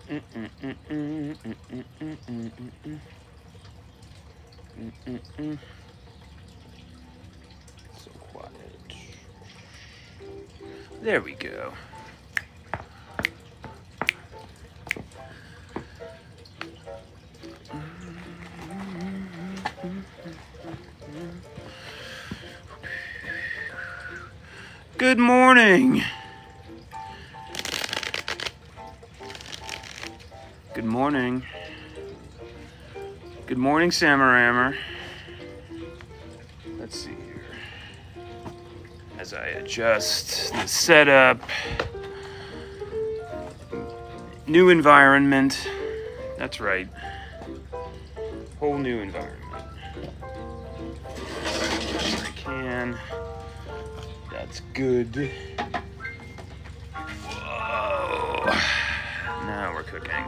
So quiet. There we go. Good morning. Good morning. Good morning, Samarammer. Let's see here. As I adjust the setup, new environment. That's right. Whole new environment. Best I can. That's good. Whoa. Now we're cooking.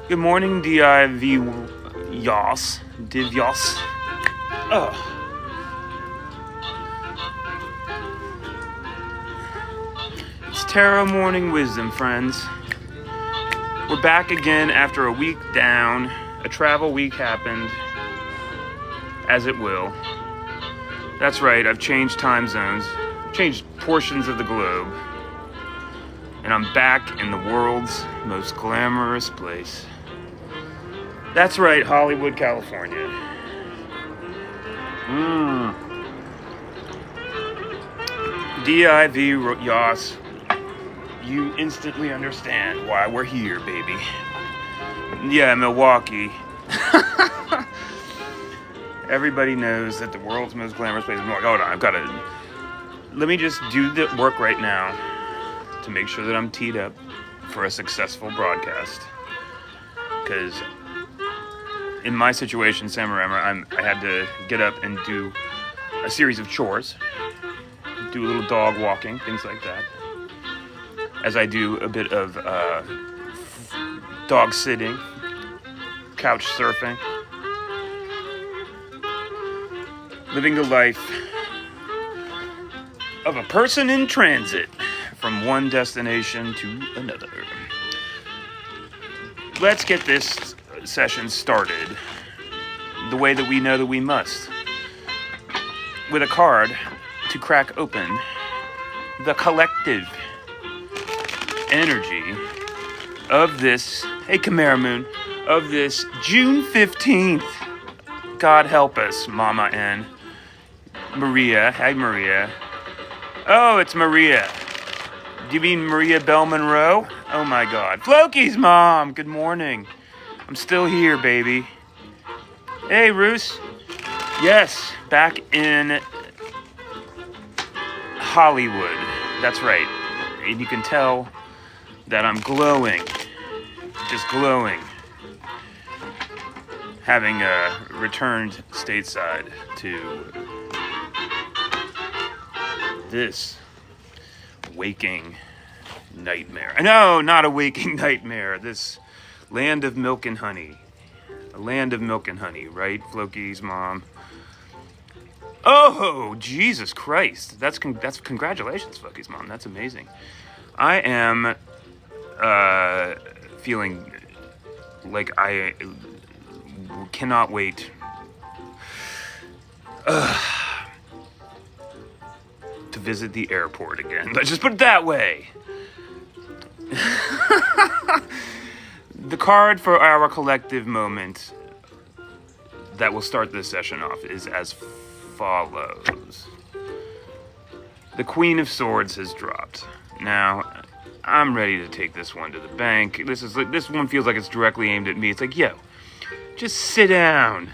Good morning, Div Yos. Div Yos. Oh. It's Tarot Morning Wisdom, friends. We're back again after a week down. A travel week happened, as it will. That's right, I've changed time zones, changed portions of the globe, and I'm back in the world's most glamorous place. That's right, Hollywood, California. Div Yos, you instantly understand why we're here, baby. Yeah, Milwaukee. Everybody knows that the world's most glamorous place is Milwaukee. Hold on, I've got to... Let me just do the work right now to make sure that I'm teed up for a successful broadcast. Because in my situation, Samarammer, I had to get up and do a series of chores. Do a little dog walking, things like that. As I do a bit of dog sitting, couch surfing. Living the life of a person in transit from one destination to another. Let's get this session started the way that we know that we must. With a card to crack open the collective energy of this, hey Chimera Moon, of this June 15th. God help us, Mama N. Maria. Hi, Maria. Oh, it's Maria. Do you mean Maria Bell Monroe? Oh, my God. Floki's mom. Good morning. I'm still here, baby. Hey, Roos. Yes, back in Hollywood. That's right. And you can tell that I'm glowing. Just glowing. Having returned stateside to this waking nightmare. No, not a waking nightmare. This land of milk and honey. A land of milk and honey, right, Floki's mom? Oh, Jesus Christ. That's congratulations, Floki's mom. That's amazing. I am feeling like I cannot wait to visit the airport again. Let's just put it that way. The card for our collective moment that will start this session off is as follows. The Queen of Swords has dropped. Now, I'm ready to take this one to the bank. This one feels like it's directly aimed at me. It's like, yo, just sit down.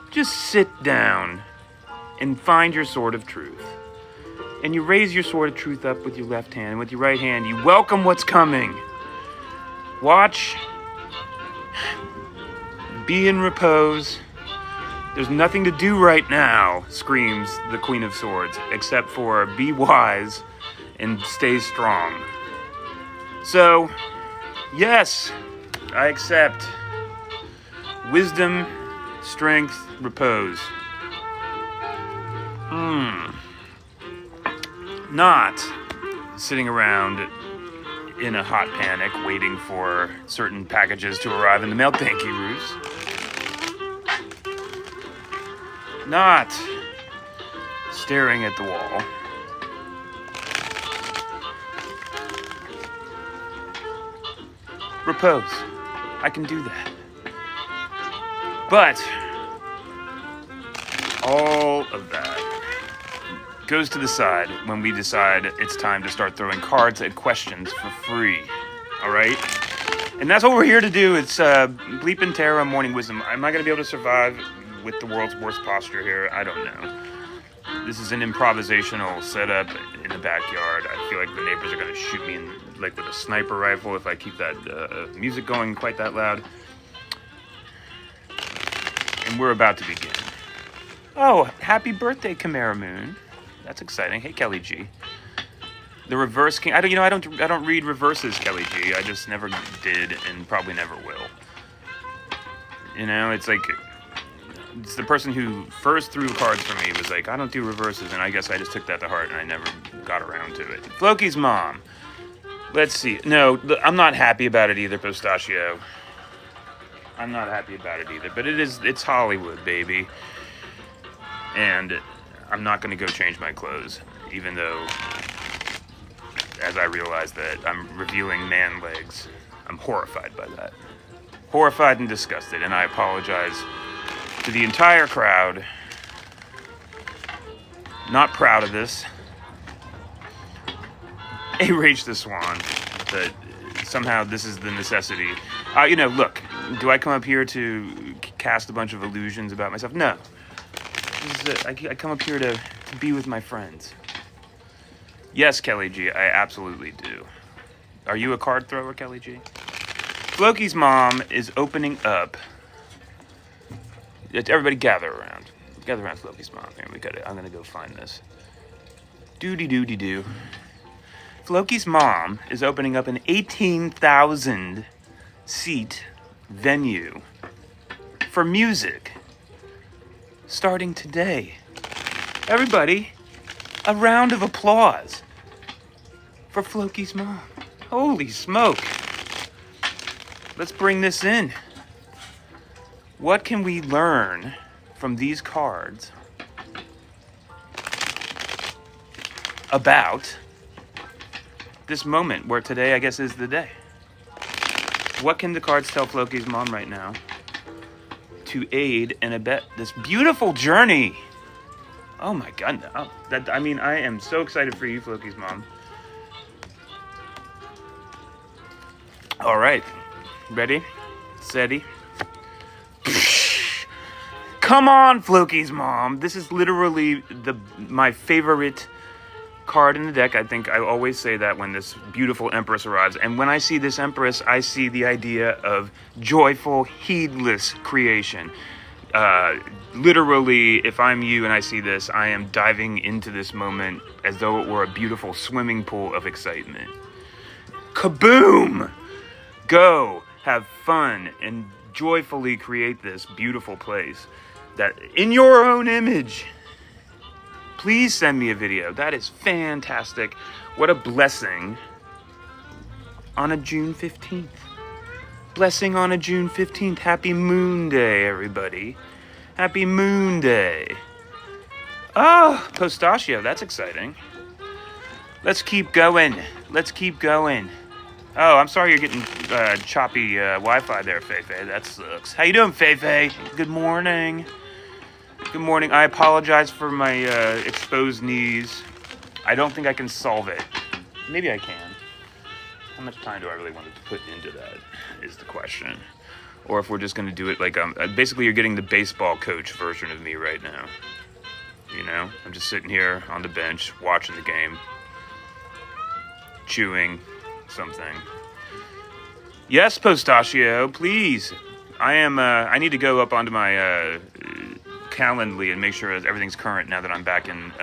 Just sit down and find your sword of truth. And you raise your sword of truth up with your left hand, and with your right hand, you welcome what's coming. Watch. Be in repose. There's nothing to do right now, screams the Queen of Swords, except for be wise and stay strong. So, yes, I accept. Wisdom, strength, repose. Not sitting around in a hot panic, waiting for certain packages to arrive in the mail. Thank you, Roos. Not staring at the wall. Repose. I can do that. But all of that goes to the side when we decide it's time to start throwing cards at questions for free. All right? And that's what we're here to do. It's Bleepin' Terra Morning Wisdom. Am I going to be able to survive with the world's worst posture here? I don't know. This is an improvisational setup in the backyard. I feel like the neighbors are going to shoot me with a sniper rifle if I keep that music going quite that loud. And we're about to begin. Oh, happy birthday, Chimera Moon. That's exciting. Hey, Kelly G. The reverse king. I don't read reverses, Kelly G. I just never did and probably never will. You know, it's like it's the person who first threw cards for me was like, I don't do reverses, and I guess I just took that to heart and I never got around to it. Floki's mom. Let's see. No, I'm not happy about it either, Pistachio. I'm not happy about it either, but it's Hollywood, baby. And I'm not going to go change my clothes, even though, as I realize that I'm revealing man legs, I'm horrified by that. Horrified and disgusted, and I apologize to the entire crowd. Not proud of this. Hey, Rage the Swan, but somehow this is the necessity. Look, do I come up here to cast a bunch of illusions about myself? No. I come up here to be with my friends. Yes, Kelly G, I absolutely do. Are you a card thrower, Kelly G? Floki's mom is opening up. Everybody gather around. Gather around Floki's mom. Here, we got it. I'm gonna go find this. Doody-doody-doo. Floki's mom is opening up an 18,000 seat venue for music. Starting today. Everybody, a round of applause for Floki's mom. Holy smoke. Let's bring this in. What can we learn from these cards about this moment where today, I guess, is the day? What can the cards tell Floki's mom right now to aid and abet this beautiful journey? Oh my god. I am so excited for you, Floki's mom. All right. Ready? Steady? Come on, Floki's mom. This is literally my favorite card in the deck. I think I always say that when this beautiful Empress arrives. And when I see this Empress, I see the idea of joyful, heedless creation. Literally, if I'm you and I see this, I am diving into this moment as though it were a beautiful swimming pool of excitement. Kaboom! Go, have fun, and joyfully create this beautiful place that in your own image. Please send me a video. That is fantastic. What a blessing on a June 15th. Blessing on a June 15th. Happy Moon Day, everybody. Happy Moon Day. Oh, Pistachio. That's exciting. Let's keep going. Let's keep going. Oh, I'm sorry you're getting choppy Wi-Fi there, Feifei. That sucks. How you doing, Feifei? Good morning. Good morning. I apologize for my exposed knees. I don't think I can solve it. Maybe I can. How much time do I really want to put into that is the question. Or if we're just going to do it like basically you're getting the baseball coach version of me right now. You know, I'm just sitting here on the bench watching the game, chewing something. Yes, Pistachio, please. I need to go up onto my Calendly and make sure that everything's current now that I'm back in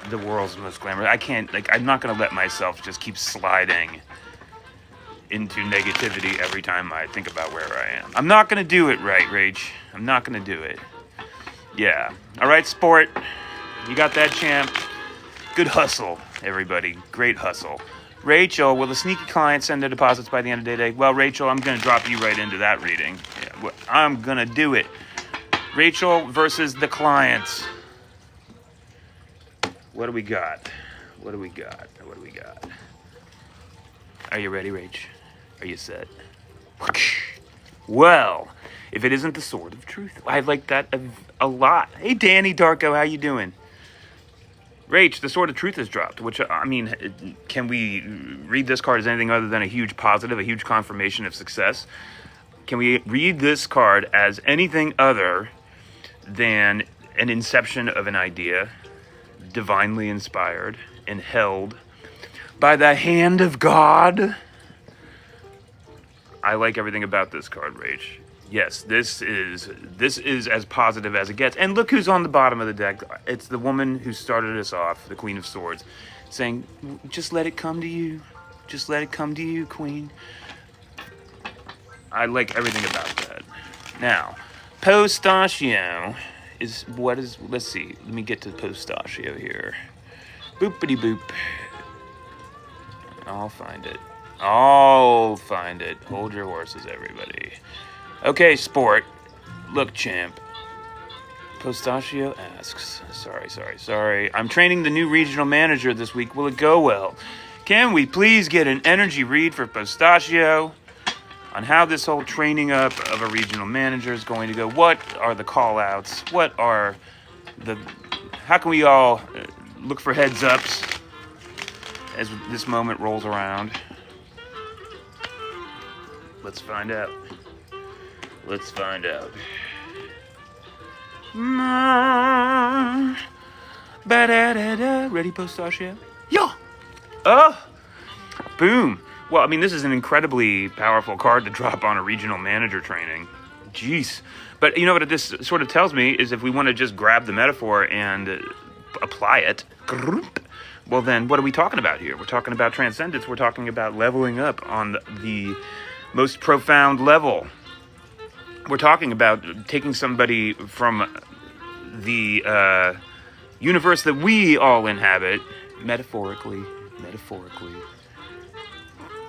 the world's most glamorous. I'm not gonna let myself just keep sliding into negativity every time I think about where I am. I'm not gonna do it, right, Rage? I'm not gonna do it. Yeah. All right, sport. You got that, champ. Good hustle, everybody. Great hustle. Rachel, will the sneaky client send their deposits by the end of the day? Well, Rachel, I'm going to drop you right into that reading. Yeah, I'm going to do it. Rachel versus the clients. What do we got? What do we got? What do we got? Are you ready, Rach? Are you set? Well, if it isn't the Sword of Truth. I like that a lot. Hey, Danny Darko, how you doing? Rach, the Sword of Truth has dropped, which, I mean, can we read this card as anything other than a huge positive, a huge confirmation of success? Can we read this card as anything other than an inception of an idea, divinely inspired and held by the hand of God? I like everything about this card, Rach. Yes, this is as positive as it gets. And look who's on the bottom of the deck. It's the woman who started us off, the Queen of Swords, saying, just let it come to you. Just let it come to you, Queen. I like everything about that. Now, Postachio is, let's see. Let me get to Postachio here. Boopity boop. I'll find it. Hold your horses, everybody. Okay, sport. Look, champ. Postachio asks, sorry. I'm training the new regional manager this week. Will it go well? Can we please get an energy read for Postachio on how this whole training up of a regional manager is going to go? What are the call-outs? How can we all look for heads-ups as this moment rolls around? Let's find out. Ready, Postachio? Yeah. Oh, boom. Well, I mean, this is an incredibly powerful card to drop on a regional manager training. Jeez. But you know what this sort of tells me is if we want to just grab the metaphor and apply it, well then, what are we talking about here? We're talking about transcendence. We're talking about leveling up on the most profound level. We're talking about taking somebody from the universe that we all inhabit, metaphorically,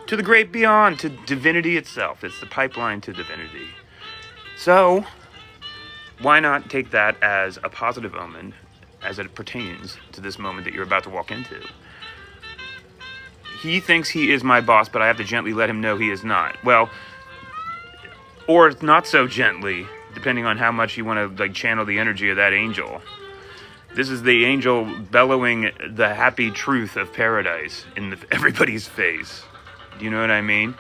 to the great beyond, to divinity itself. It's the pipeline to divinity. So, why not take that as a positive omen as it pertains to this moment that you're about to walk into? He thinks he is my boss, but I have to gently let him know he is not. Well, or not so gently, depending on how much you want to channel the energy of that angel. This is the angel bellowing the happy truth of paradise in everybody's face. Do you know what I mean?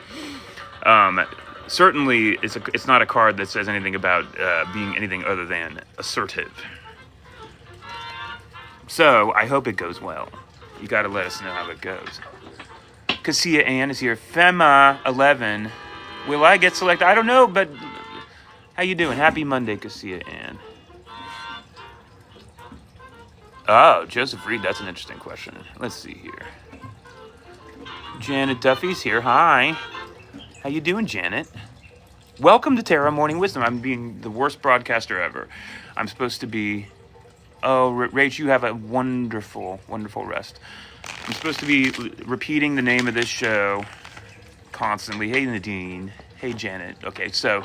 Certainly, it's not a card that says anything about being anything other than assertive. So, I hope it goes well. You got to let us know how it goes. Cassia Ann is here. Fema11. Will I get selected? I don't know, but how you doing? Happy Monday, Cassia Ann. Oh, Joseph Reed, that's an interesting question. Let's see here. Janet Duffy's here. Hi. How you doing, Janet? Welcome to Terra Morning Wisdom. I'm being the worst broadcaster ever. I'm supposed to be... Oh, Rach, you have a wonderful, wonderful rest. I'm supposed to be repeating the name of this show constantly. Hey, Nadine. Hey, Janet. Okay, so,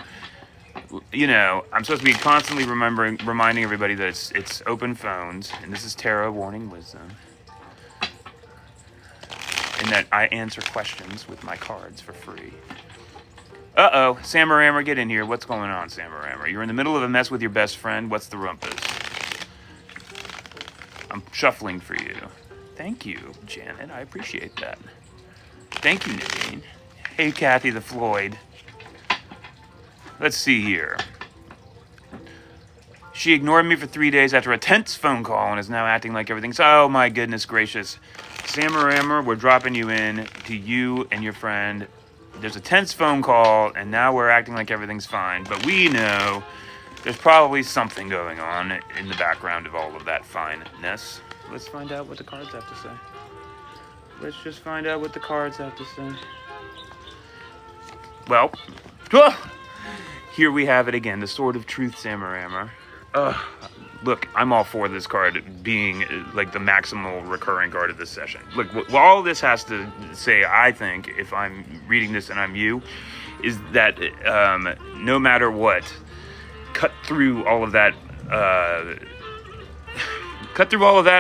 I'm supposed to be constantly reminding everybody that it's open phones, and this is Terra Morning Wisdom, and that I answer questions with my cards for free. Uh-oh, Samarammer, get in here. What's going on, Samarammer? You're in the middle of a mess with your best friend. What's the rumpus? I'm shuffling for you. Thank you, Janet. I appreciate that. Thank you, Nadine. Hey, Kathy the Floyd. Let's see here. She ignored me for 3 days after a tense phone call and is now acting like everything's... Oh, my goodness gracious. Samarammer, we're dropping you in to you and your friend. There's a tense phone call, and now we're acting like everything's fine. But we know there's probably something going on in the background of all of that fineness. Let's find out what the cards have to say. Let's just find out what the cards have to say. Well, here we have it again. The Sword of Truth, Samarammer. look, I'm all for this card being like the maximal recurring card of this session. Look, what all this has to say, I think, if I'm reading this and I'm you, is that no matter what, cut through all of that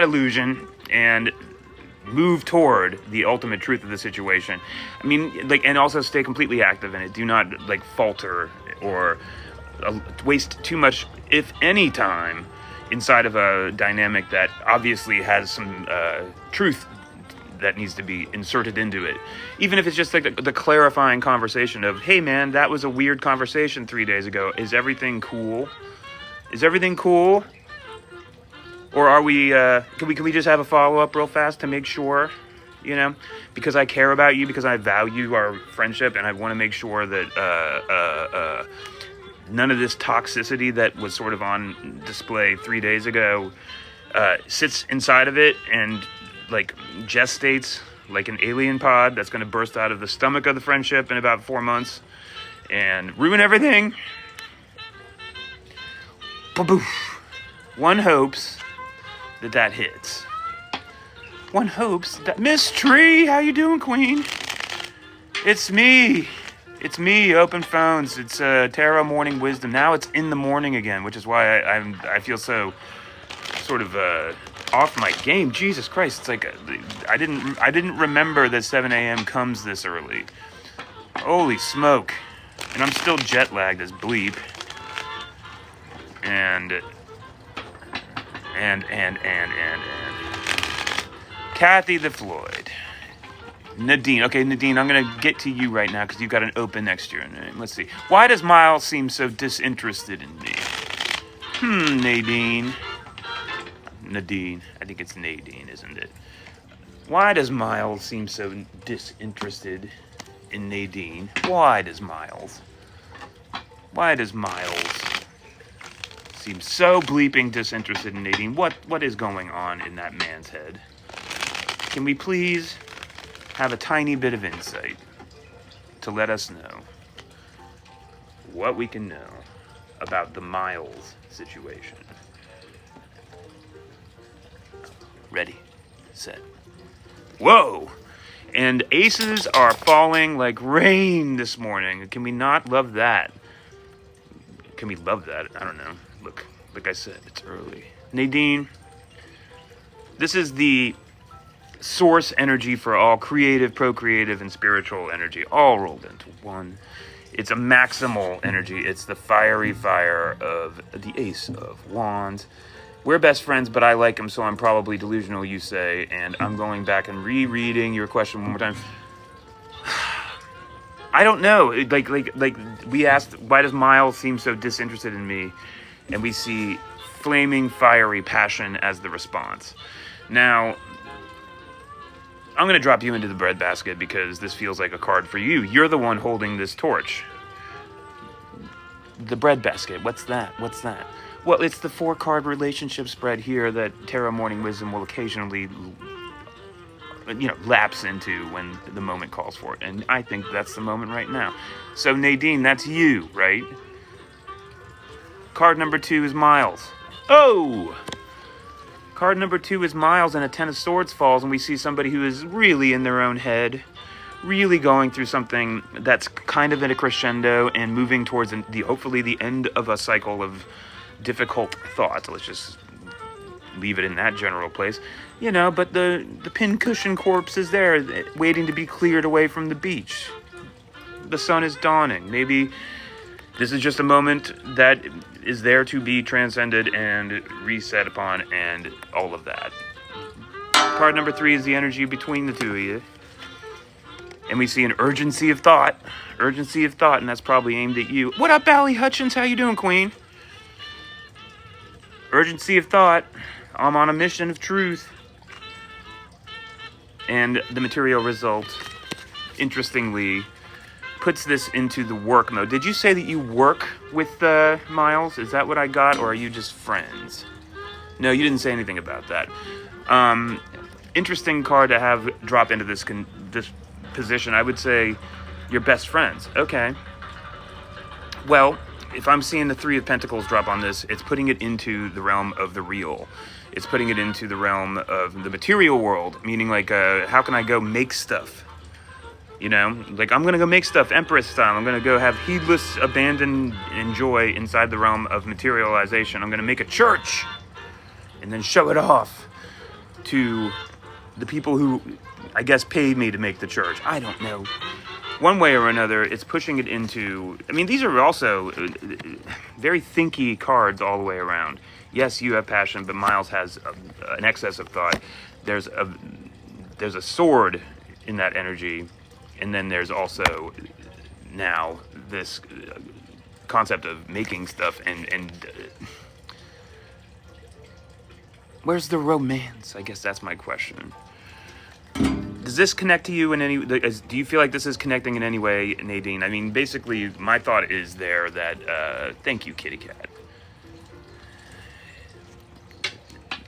illusion and move toward the ultimate truth of the situation. I mean, like, and also stay completely active in it. Do not like falter or waste too much, if any, time inside of a dynamic that obviously has some truth that needs to be inserted into it. Even if it's just like the clarifying conversation of, hey man, that was a weird conversation 3 days ago. Is everything cool? Is everything cool? Or are we, can we just have a follow-up real fast to make sure, you know? Because I care about you, because I value our friendship, and I want to make sure that none of this toxicity that was sort of on display 3 days ago sits inside of it and like gestates like an alien pod that's going to burst out of the stomach of the friendship in about 4 months and ruin everything. Ba-boof. One hopes that hits. One hopes that... Miss Tree, how you doing, Queen? It's me. It's me, Open Phones. It's Tarot Morning Wisdom. Now it's in the morning again, which is why I feel so sort of off my game. Jesus Christ, it's like I didn't remember that 7 a.m. comes this early. Holy smoke. And I'm still jet lagged as bleep. And Kathy the Floyd. Nadine. Okay, Nadine, I'm going to get to you right now because you've got an open next to your name. Let's see. Why does Miles seem so disinterested in me? Nadine. Nadine. I think it's Nadine, isn't it? Why does Miles seem so disinterested in Nadine? Why does Miles seem so bleeping disinterested in Nadine? What is going on in that man's head? Can we please have a tiny bit of insight to let us know what we can know about the Miles situation? Ready, set, whoa! And aces are falling like rain this morning. Can we not love that? Can we love that? I don't know. Look, like I said, it's early. Nadine, this is the source energy for all creative, procreative, and spiritual energy, all rolled into one. It's a maximal energy. It's the fiery fire of the Ace of Wands. We're best friends, but I like him, so I'm probably delusional, you say, and I'm going back and rereading your question one more time. I don't know. Like we asked, why does Miles seem so disinterested in me? And we see flaming, fiery passion as the response. Now, I'm going to drop you into the breadbasket because this feels like a card for you. You're the one holding this torch. The breadbasket, what's that? What's that? Well, it's the 4-card relationship spread here that Tarot Morning Wisdom will occasionally, lapse into when the moment calls for it. And I think that's the moment right now. So, Nadine, that's you, right? Card number 2 is Miles. Oh! Card number 2 is Miles, and a 10 of Swords falls, and we see somebody who is really in their own head, really going through something that's kind of in a crescendo and moving towards hopefully the end of a cycle of difficult thoughts. Let's just leave it in that general place. But the pincushion corpse is there, waiting to be cleared away from the beach. The sun is dawning. Maybe this is just a moment that is there to be transcended and reset upon and all of that. Card number 3 is the energy between the two of you. And we see an urgency of thought. Urgency of thought, and that's probably aimed at you. What up, Allie Hutchins? How you doing, Queen? Urgency of thought. I'm on a mission of truth. And the material result, interestingly, puts this into the work mode. Did you say that you work with Miles? Is that what I got, or are you just friends? No, you didn't say anything about that. Interesting card to have drop into this position. I would say you're best friends. Okay. Well, if I'm seeing the Three of Pentacles drop on this, it's putting it into the realm of the real. It's putting it into the realm of the material world, meaning like, how can I go make stuff? You know, like I'm gonna go make stuff Empress style. I'm gonna go have heedless abandon and joy inside the realm of materialization. I'm gonna make a church and then show it off to the people who, I guess, paid me to make the church. I don't know. One way or another, it's pushing it into... I mean, these are also very thinky cards all the way around. Yes, you have passion, but Miles has an excess of thought. There's a sword in that energy, and then there's also now this concept of making stuff and where's the romance? I guess that's my question. Does this connect to you in any... Do you feel like this is connecting in any way, Nadine? I mean, basically, my thought is there that... thank you, kitty cat.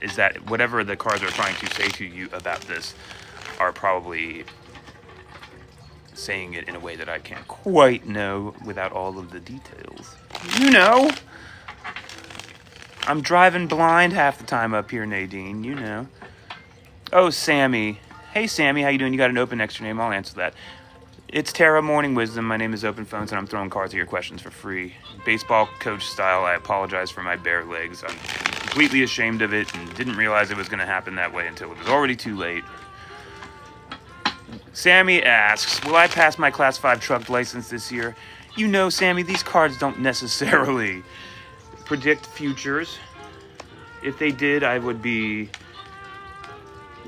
Is that whatever the cards are trying to say to you about this are probably saying it in a way that I can't quite know without all of the details. You know! I'm driving blind half the time up here, Nadine, you know. Oh, Sammy. Hey, Sammy, how you doing? You got an open extra name. I'll answer that. It's Terra Morning Wisdom. My name is Open Phones, and I'm throwing cards at your questions for free. Baseball coach style, I apologize for my bare legs. I'm completely ashamed of it and didn't realize it was going to happen that way until it was already too late. Sammy asks, will I pass my Class 5 truck license this year? You know, Sammy, these cards don't necessarily predict futures. If they did, I would be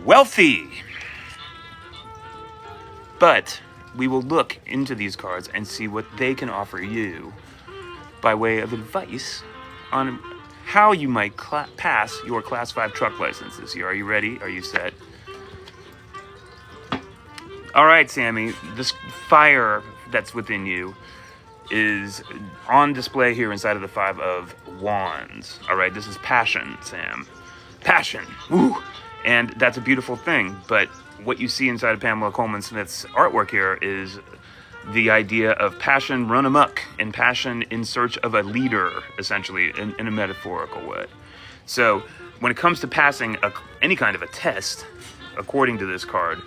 wealthy. But we will look into these cards and see what they can offer you by way of advice on how you might pass your Class 5 truck license this year. Are you ready? Are you set? All right, Sammy, this fire that's within you is on display here inside of the Five of Wands. All right, this is passion, Sam. Passion. Woo! And that's a beautiful thing, but what you see inside of Pamela Coleman Smith's artwork here is the idea of passion run amok and passion in search of a leader, essentially, in a metaphorical way. So when it comes to passing any kind of a test, according to this card,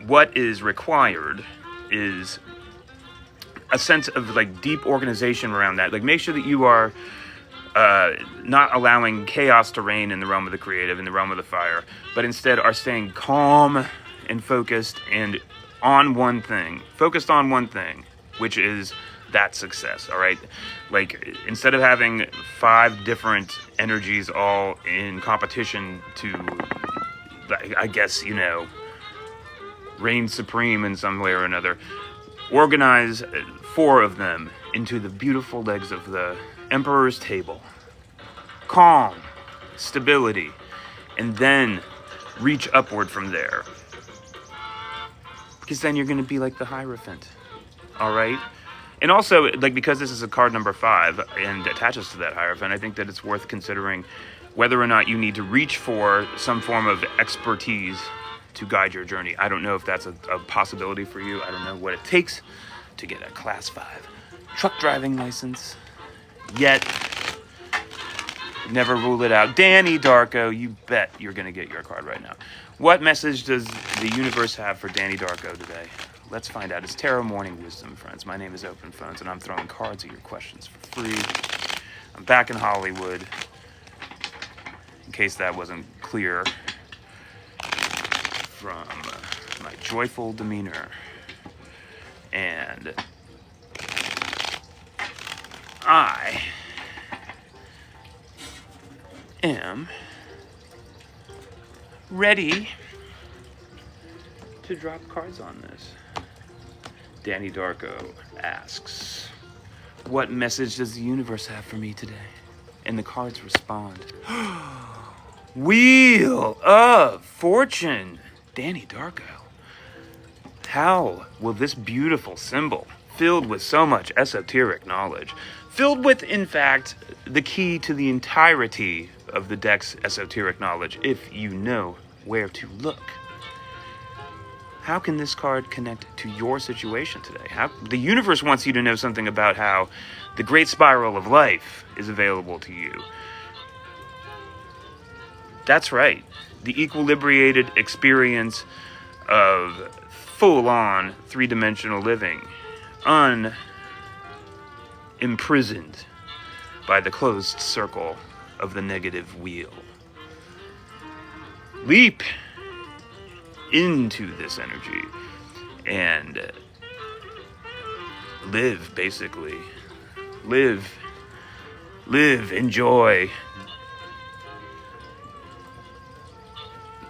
what is required is a sense of like deep organization around that. Like make sure that you are not allowing chaos to reign in the realm of the creative, in the realm of the fire, but instead are staying calm and focused and on one thing. Focused on one thing, which is that success, all right? Like, instead of having 5 different energies all in competition to, I guess, you know, reign supreme in some way or another, organize 4 of them into the beautiful legs of the Emperor's Table. Calm, stability, and then reach upward from there. Because then you're going to be like the Hierophant. All right? And also, like, because this is a card number 5 and attaches to that Hierophant, I think that it's worth considering whether or not you need to reach for some form of expertise to guide your journey. I don't know if that's a possibility for you. I don't know what it takes to get a Class 5 truck driving license. Yet, never rule it out. Danny Darko, you bet you're going to get your card right now. What message does the universe have for Danny Darko today? Let's find out. It's Terra Morning Wisdom, friends. My name is Open Phones, and I'm throwing cards at your questions for free. I'm back in Hollywood, in case that wasn't clear from my joyful demeanor. And I am ready to drop cards on this. Danny Darko asks, what message does the universe have for me today? And the cards respond, Wheel of Fortune. Danny Darko. How will this beautiful symbol, filled with so much esoteric knowledge, filled with, in fact, the key to the entirety of the deck's esoteric knowledge, if you know where to look. How can this card connect to your situation today? The universe wants you to know something about how the great spiral of life is available to you. That's right. The equilibrated experience of full-on three-dimensional living, unimprisoned by the closed circle of the negative wheel. Leap into this energy and live, basically. Live, enjoy.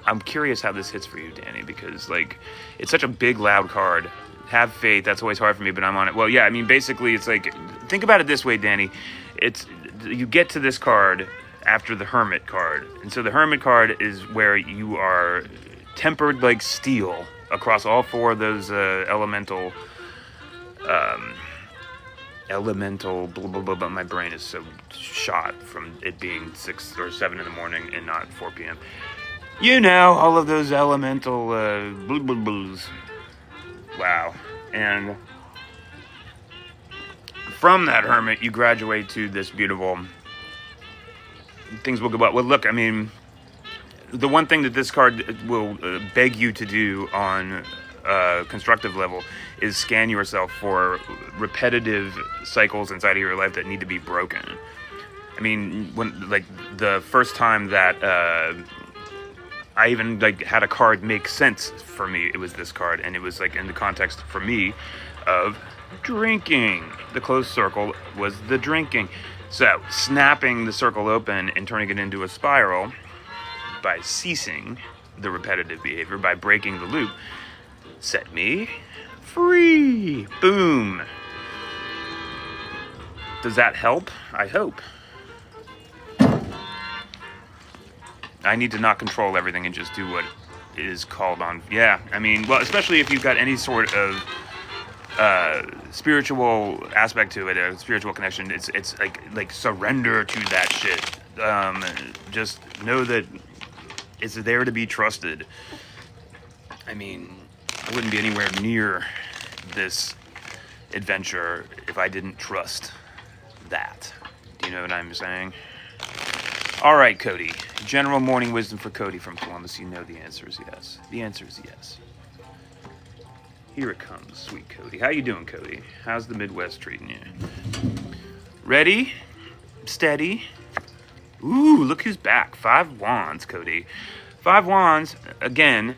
I'm curious how this hits for you, Danny, because, like, it's such a big, loud card. Have faith, that's always hard for me, but I'm on it. Well, yeah, I mean, basically, it's like, think about it this way, Danny. You get to this card after the Hermit card. And so the Hermit card is where you are tempered like steel across all four of those elemental, blah, blah, blah, blah. My brain is so shot from it being 6 or 7 in the morning and not 4 p.m. You know, all of those elemental blues. Wow. And from that Hermit, you graduate to this beautiful... Things will go well. Well, look, I mean, the one thing that this card will beg you to do on a constructive level is scan yourself for repetitive cycles inside of your life that need to be broken. I mean, when, like, the first time that I even, like, had a card make sense for me, it was this card, and it was, like, in the context for me of drinking. The closed circle was the drinking. So, snapping the circle open and turning it into a spiral by ceasing the repetitive behavior, by breaking the loop, set me free. Boom. Does that help? I hope. I need to not control everything and just do what is called on. Yeah, I mean, well, especially if you've got any sort of spiritual aspect to it, a spiritual connection. It's like surrender to that shit. Just know that it's there to be trusted. I mean, I wouldn't be anywhere near this adventure if I didn't trust that. Do you know what I'm saying? All right, Cody. General morning wisdom for Cody from Columbus. You know the answer is yes. The answer is yes. Here it comes, sweet Cody. How you doing, Cody? How's the Midwest treating you? Ready? Steady? Ooh, look who's back. 5 wands, Cody. 5 wands, again,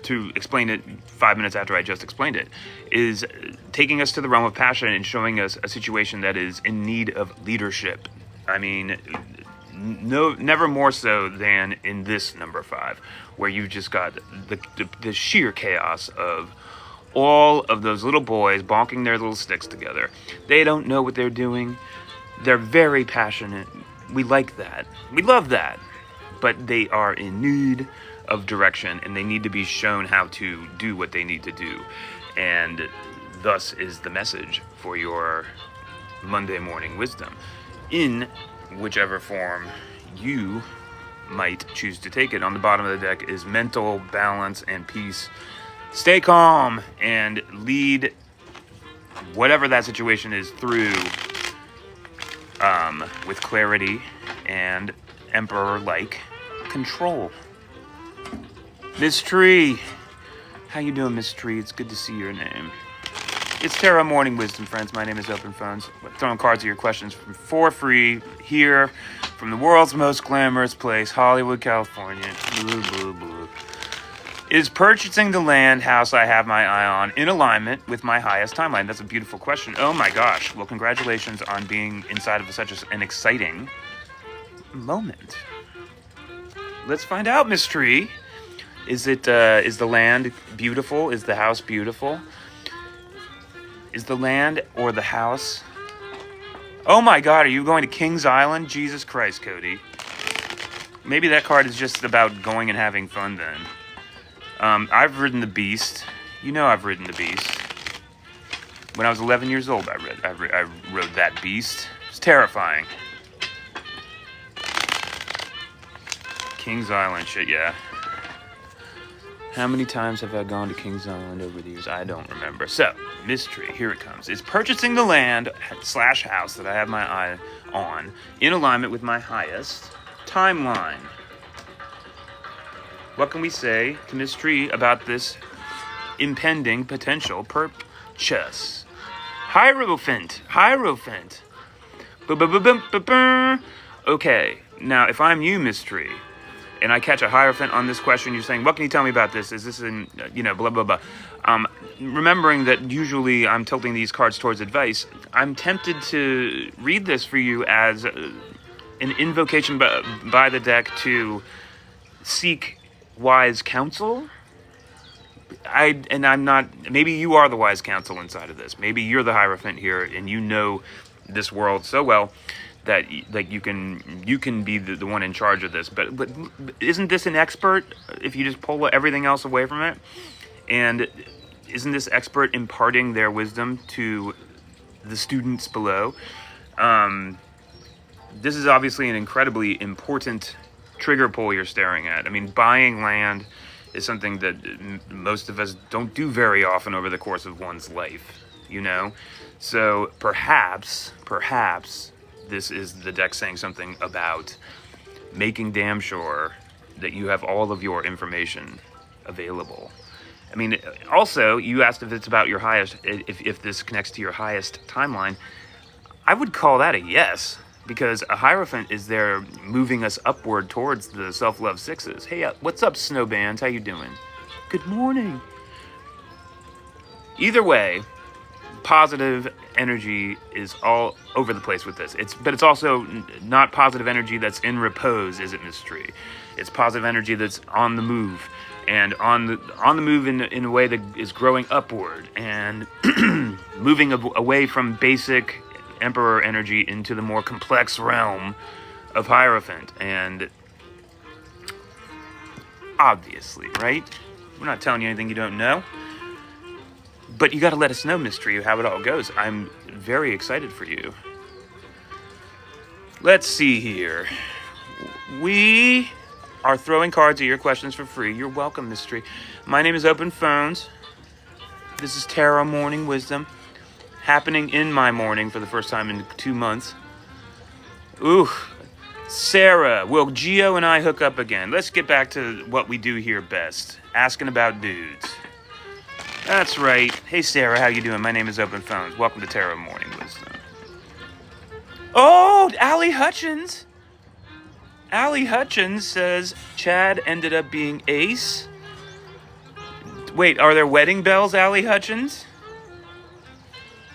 to explain it 5 minutes after I just explained it, is taking us to the realm of passion and showing us a situation that is in need of leadership. I mean, no, never more so than in this number 5, where you've just got the sheer chaos of all of those little boys bonking their little sticks together. They don't know what they're doing. They're very passionate. We like that. We love that. But they are in need of direction, and they need to be shown how to do what they need to do. And thus is the message for your Monday morning wisdom, in whichever form you might choose to take it. On the bottom of the deck is mental balance and peace. Stay calm and lead whatever that situation is through with clarity and emperor-like control. Miss Tree. How you doing, Miss Tree? It's good to see your name. It's Tarot Morning Wisdom, friends. My name is Open Phones. We're throwing cards at your questions for free here from the world's most glamorous place, Hollywood, California. Blah, blah, blah. Is purchasing the land house I have my eye on in alignment with my highest timeline? That's a beautiful question. Oh my gosh. Well, congratulations on being inside of such an exciting moment. Let's find out, Miss Tree. Is the land beautiful? Is the house beautiful? Is the land or the house? Oh my God, are you going to Kings Island? Jesus Christ, Cody. Maybe that card is just about going and having fun then. I've ridden the Beast. You know I've ridden the Beast. When I was 11 years old, I rode that Beast. It's terrifying. Kings Island, shit, yeah. How many times have I gone to Kings Island over the years? I don't remember. So, mystery, here it comes. Is purchasing the land / house that I have my eye on in alignment with my highest timeline? What can we say to mystery about this impending potential purchase? Hierophant. Okay, now if I'm you, mystery, and I catch a Hierophant on this question, you're saying, what can you tell me about this? Is this in, blah, blah, blah. Remembering that usually I'm tilting these cards towards advice, I'm tempted to read this for you as an invocation by the deck to seek wise counsel. I'm not, maybe you are the wise counsel inside of this. Maybe you're the Hierophant here and you know this world so well that you can be the one in charge of this. But isn't this an expert if you just pull everything else away from it? And isn't this expert imparting their wisdom to the students below? This is obviously an incredibly important trigger pull you're staring at. I mean, buying land is something that most of us don't do very often over the course of one's life, So perhaps this is the deck saying something about making damn sure that you have all of your information available. I mean, also, you asked if it's about your highest, if this connects to your highest timeline. I would call that a yes, because a Hierophant is there moving us upward towards the self-love sixes. Hey, what's up, Snowbands? How you doing? Good morning. Either way, positive energy is all over the place with this. But it's also not positive energy that's in repose, is it, mystery? It's positive energy that's on the move, and on the move in a way that is growing upward and moving away from basic Emperor energy into the more complex realm of Hierophant. And obviously, right? We're not telling you anything you don't know. But you got to let us know, mystery, how it all goes. I'm very excited for you. Let's see here. We are throwing cards at your questions for free. You're welcome, mystery. My name is Open Phones. This is Tarot Morning Wisdom, happening in my morning for the first time in 2 months. Ooh, Sarah, will Geo and I hook up again? Let's get back to what we do here best, asking about dudes. That's right. Hey, Sarah, how you doing? My name is Open Phones. Welcome to Tarot Morning Wisdom. Oh, Allie Hutchins. Allie Hutchins says Chad ended up being ace. Wait, are there wedding bells, Allie Hutchins?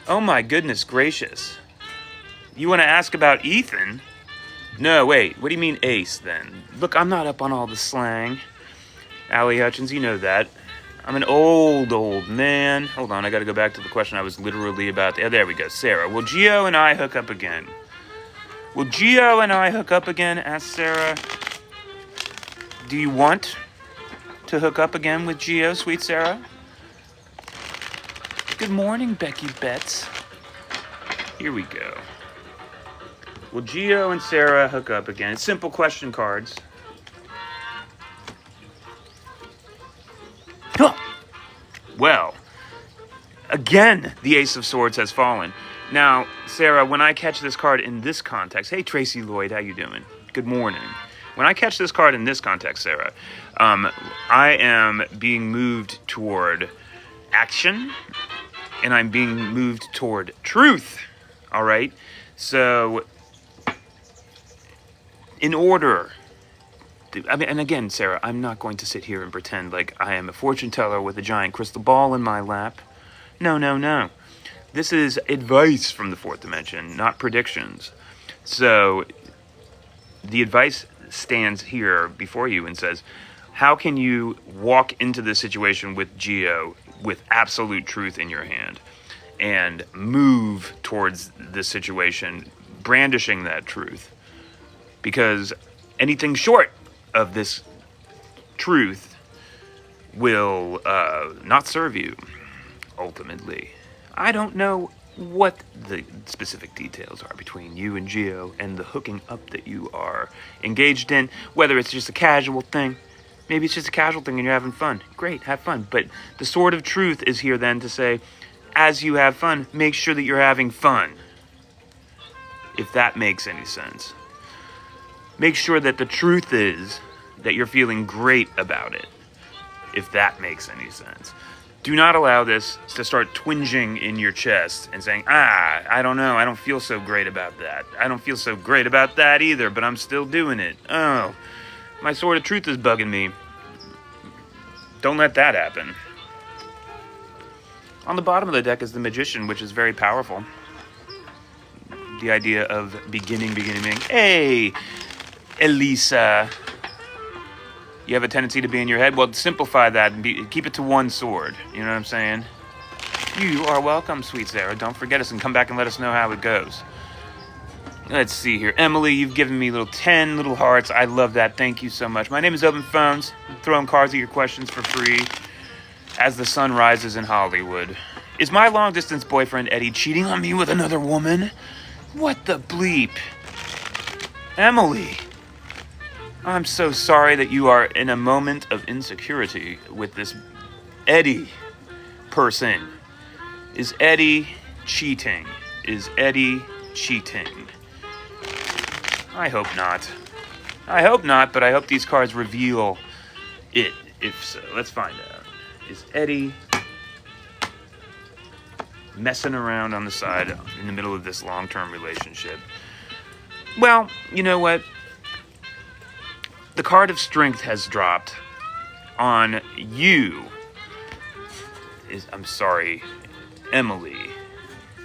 Oh my goodness gracious. You want to ask about Ethan? No, wait. What do you mean ace, then? Look, I'm not up on all the slang. Allie Hutchins, you know that. I'm an old man. Hold on, I gotta go back to the question I was literally about to... there we go. Sarah, will Geo and I hook up again? Will Geo and I hook up again? Asked Sarah. Do you want to hook up again with Geo, sweet Sarah? Good morning, Becky Betts. Here we go. Will Geo and Sarah hook up again? It's simple question cards. Well, again, the Ace of Swords has fallen. Now, Sarah, when I catch this card in this context... Hey, Tracy Lloyd, how you doing? Good morning. When I catch this card in this context, Sarah, I am being moved toward action, and I'm being moved toward truth, all right? So, in order... and again, Sarah, I'm not going to sit here and pretend like I am a fortune teller with a giant crystal ball in my lap. No. This is advice from the fourth dimension, not predictions. So, the advice stands here before you and says, how can you walk into this situation with Geo with absolute truth in your hand and move towards this situation brandishing that truth? Because anything short of this truth will not serve you, ultimately. I don't know what the specific details are between you and Geo and the hooking up that you are engaged in, whether it's just a casual thing, Maybe it's just a casual thing and you're having fun. Great, have fun. But the sword of truth is here then to say, as you have fun, make sure that you're having fun. If that makes any sense. Make sure that the truth is that you're feeling great about it. If that makes any sense. Do not allow this to start twinging in your chest and saying, I don't know, I don't feel so great about that. I don't feel so great about that either, but I'm still doing it. Oh, my sword of truth is bugging me. Don't let that happen. On the bottom of the deck is the Magician, which is very powerful. The idea of beginning. Hey, Elisa. You have a tendency to be in your head. Well, simplify that and keep it to one sword. You know what I'm saying? You are welcome, sweet Sarah. Don't forget us and come back and let us know how it goes. Let's see here. Emily, you've given me 10 little hearts. I love that. Thank you so much. My name is Open Phones. I'm throwing cards at your questions for free as the sun rises in Hollywood. Is my long-distance boyfriend Eddie cheating on me with another woman? What the bleep? Emily, I'm so sorry that you are in a moment of insecurity with this Eddie person. Is Eddie cheating? Is Eddie cheating? I hope not. I hope not, but I hope these cards reveal it, if so. Let's find out. Is Eddie messing around on the side in the middle of this long-term relationship? Well, you know what? The card of strength has dropped on you. I'm sorry, Emily.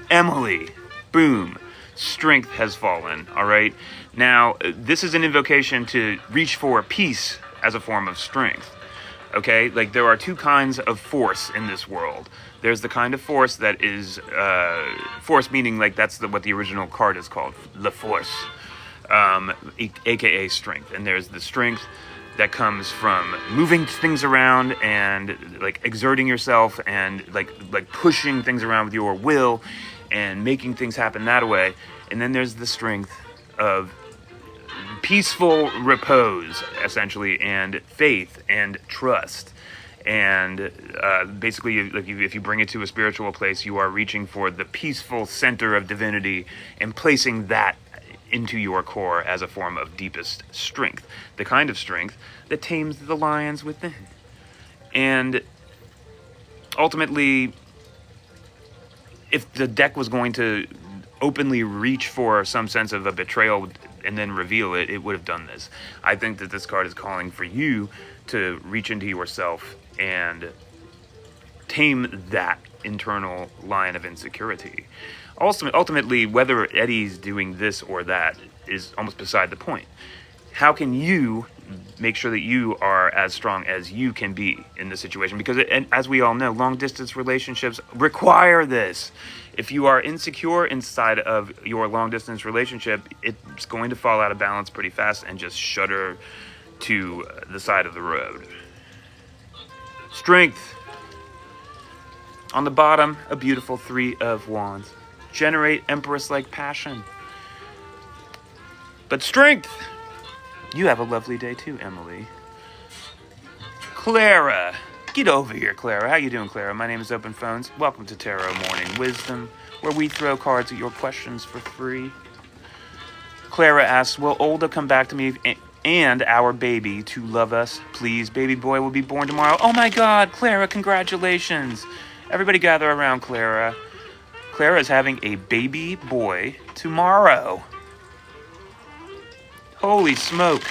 Emily, boom. Strength has fallen, all right? Now, this is an invocation to reach for peace as a form of strength, okay? Like, there are two kinds of force in this world. There's the kind of force that is, force meaning, like, that's what the original card is called, the force. AKA strength. And there's the strength that comes from moving things around and like exerting yourself and like pushing things around with your will and making things happen that way. And then there's the strength of peaceful repose, essentially, and faith and trust. And basically, like, if you bring it to a spiritual place, you are reaching for the peaceful center of divinity and placing that into your core as a form of deepest strength, the kind of strength that tames the lions within. And ultimately, if the deck was going to openly reach for some sense of a betrayal and then reveal it, it would have done this. I think that this card is calling for you to reach into yourself and tame that internal lion of insecurity. Ultimately, whether Eddie's doing this or that is almost beside the point. How can you make sure that you are as strong as you can be in this situation? Because, as we all know, long-distance relationships require this. If you are insecure inside of your long-distance relationship, it's going to fall out of balance pretty fast and just shudder to the side of the road. Strength. On the bottom, a beautiful 3 of Wands. Generate Empress-like passion. But strength! You have a lovely day too, Emily. Clara! Get over here, Clara. How you doing, Clara? My name is Open Phones. Welcome to Tarot Morning Wisdom, where we throw cards at your questions for free. Clara asks, will Olda come back to me and our baby to love us? Please, baby boy will be born tomorrow. Oh my God, Clara, congratulations. Everybody gather around Clara. Clara is having a baby boy tomorrow. Holy smoke.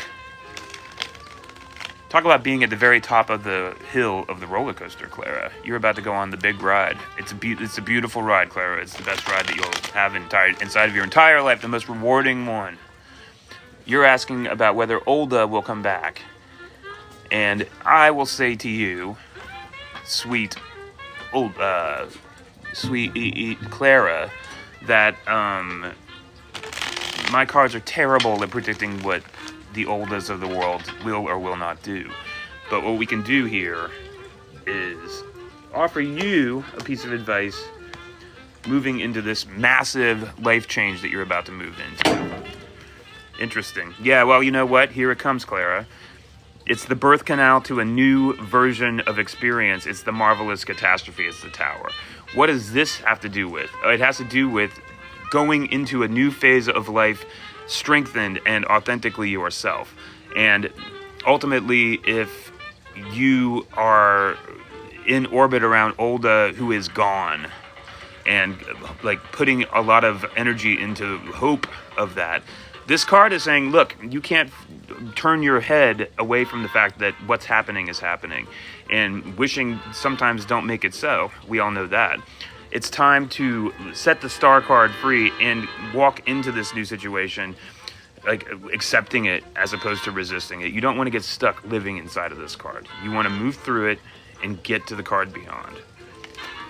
Talk about being at the very top of the hill of the roller coaster, Clara. You're about to go on the big ride. It's a beautiful ride, Clara. It's the best ride that you'll have inside of your entire life, the most rewarding one. You're asking about whether Olda will come back. And I will say to you, sweet Clara, that my cards are terrible at predicting what the Oldas of the world will or will not do. But what we can do here is offer you a piece of advice moving into this massive life change that you're about to move into. Interesting. Yeah, well, you know what? Here it comes, Clara. It's the birth canal to a new version of experience. It's the marvelous catastrophe. It's the tower. What does this have to do with? It has to do with going into a new phase of life, strengthened and authentically yourself. And ultimately, if you are in orbit around Olda, who is gone, and like putting a lot of energy into hope of that, this card is saying, look, you can't turn your head away from the fact that what's happening is happening. And wishing sometimes don't make it so. We all know that. It's time to set the star card free and walk into this new situation, like accepting it as opposed to resisting it. You don't want to get stuck living inside of this card. You want to move through it and get to the card beyond.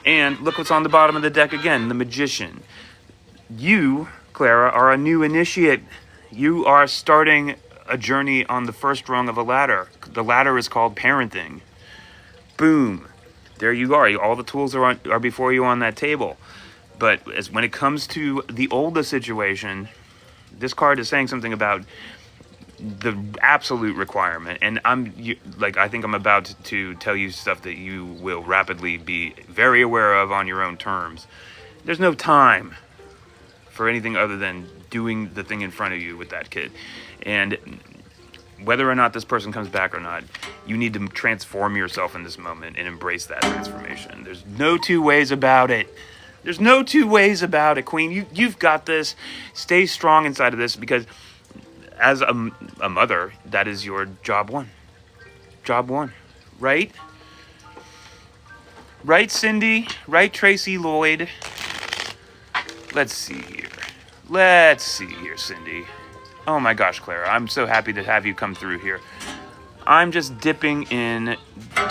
And look what's on the bottom of the deck again, the Magician. You, Clara, are a new initiate. You are starting a journey on the first rung of a ladder. The ladder is called parenting. Boom. There you are. All the tools are before you on that table. But when it comes to the Olda situation, this card is saying something about the absolute requirement, and I think I'm about to tell you stuff that you will rapidly be very aware of on your own terms. There's no time for anything other than doing the thing in front of you with that kid. And whether or not this person comes back or not, you need to transform yourself in this moment and embrace that transformation. There's no two ways about it. There's no two ways about it, Queen. You've got this. Stay strong inside of this, because as a mother, that is your job one. Job one. Right? Right, Cindy? Right, Tracy Lloyd? Let's see here, Cindy. Oh my gosh, Clara. I'm so happy to have you come through here. I'm just dipping in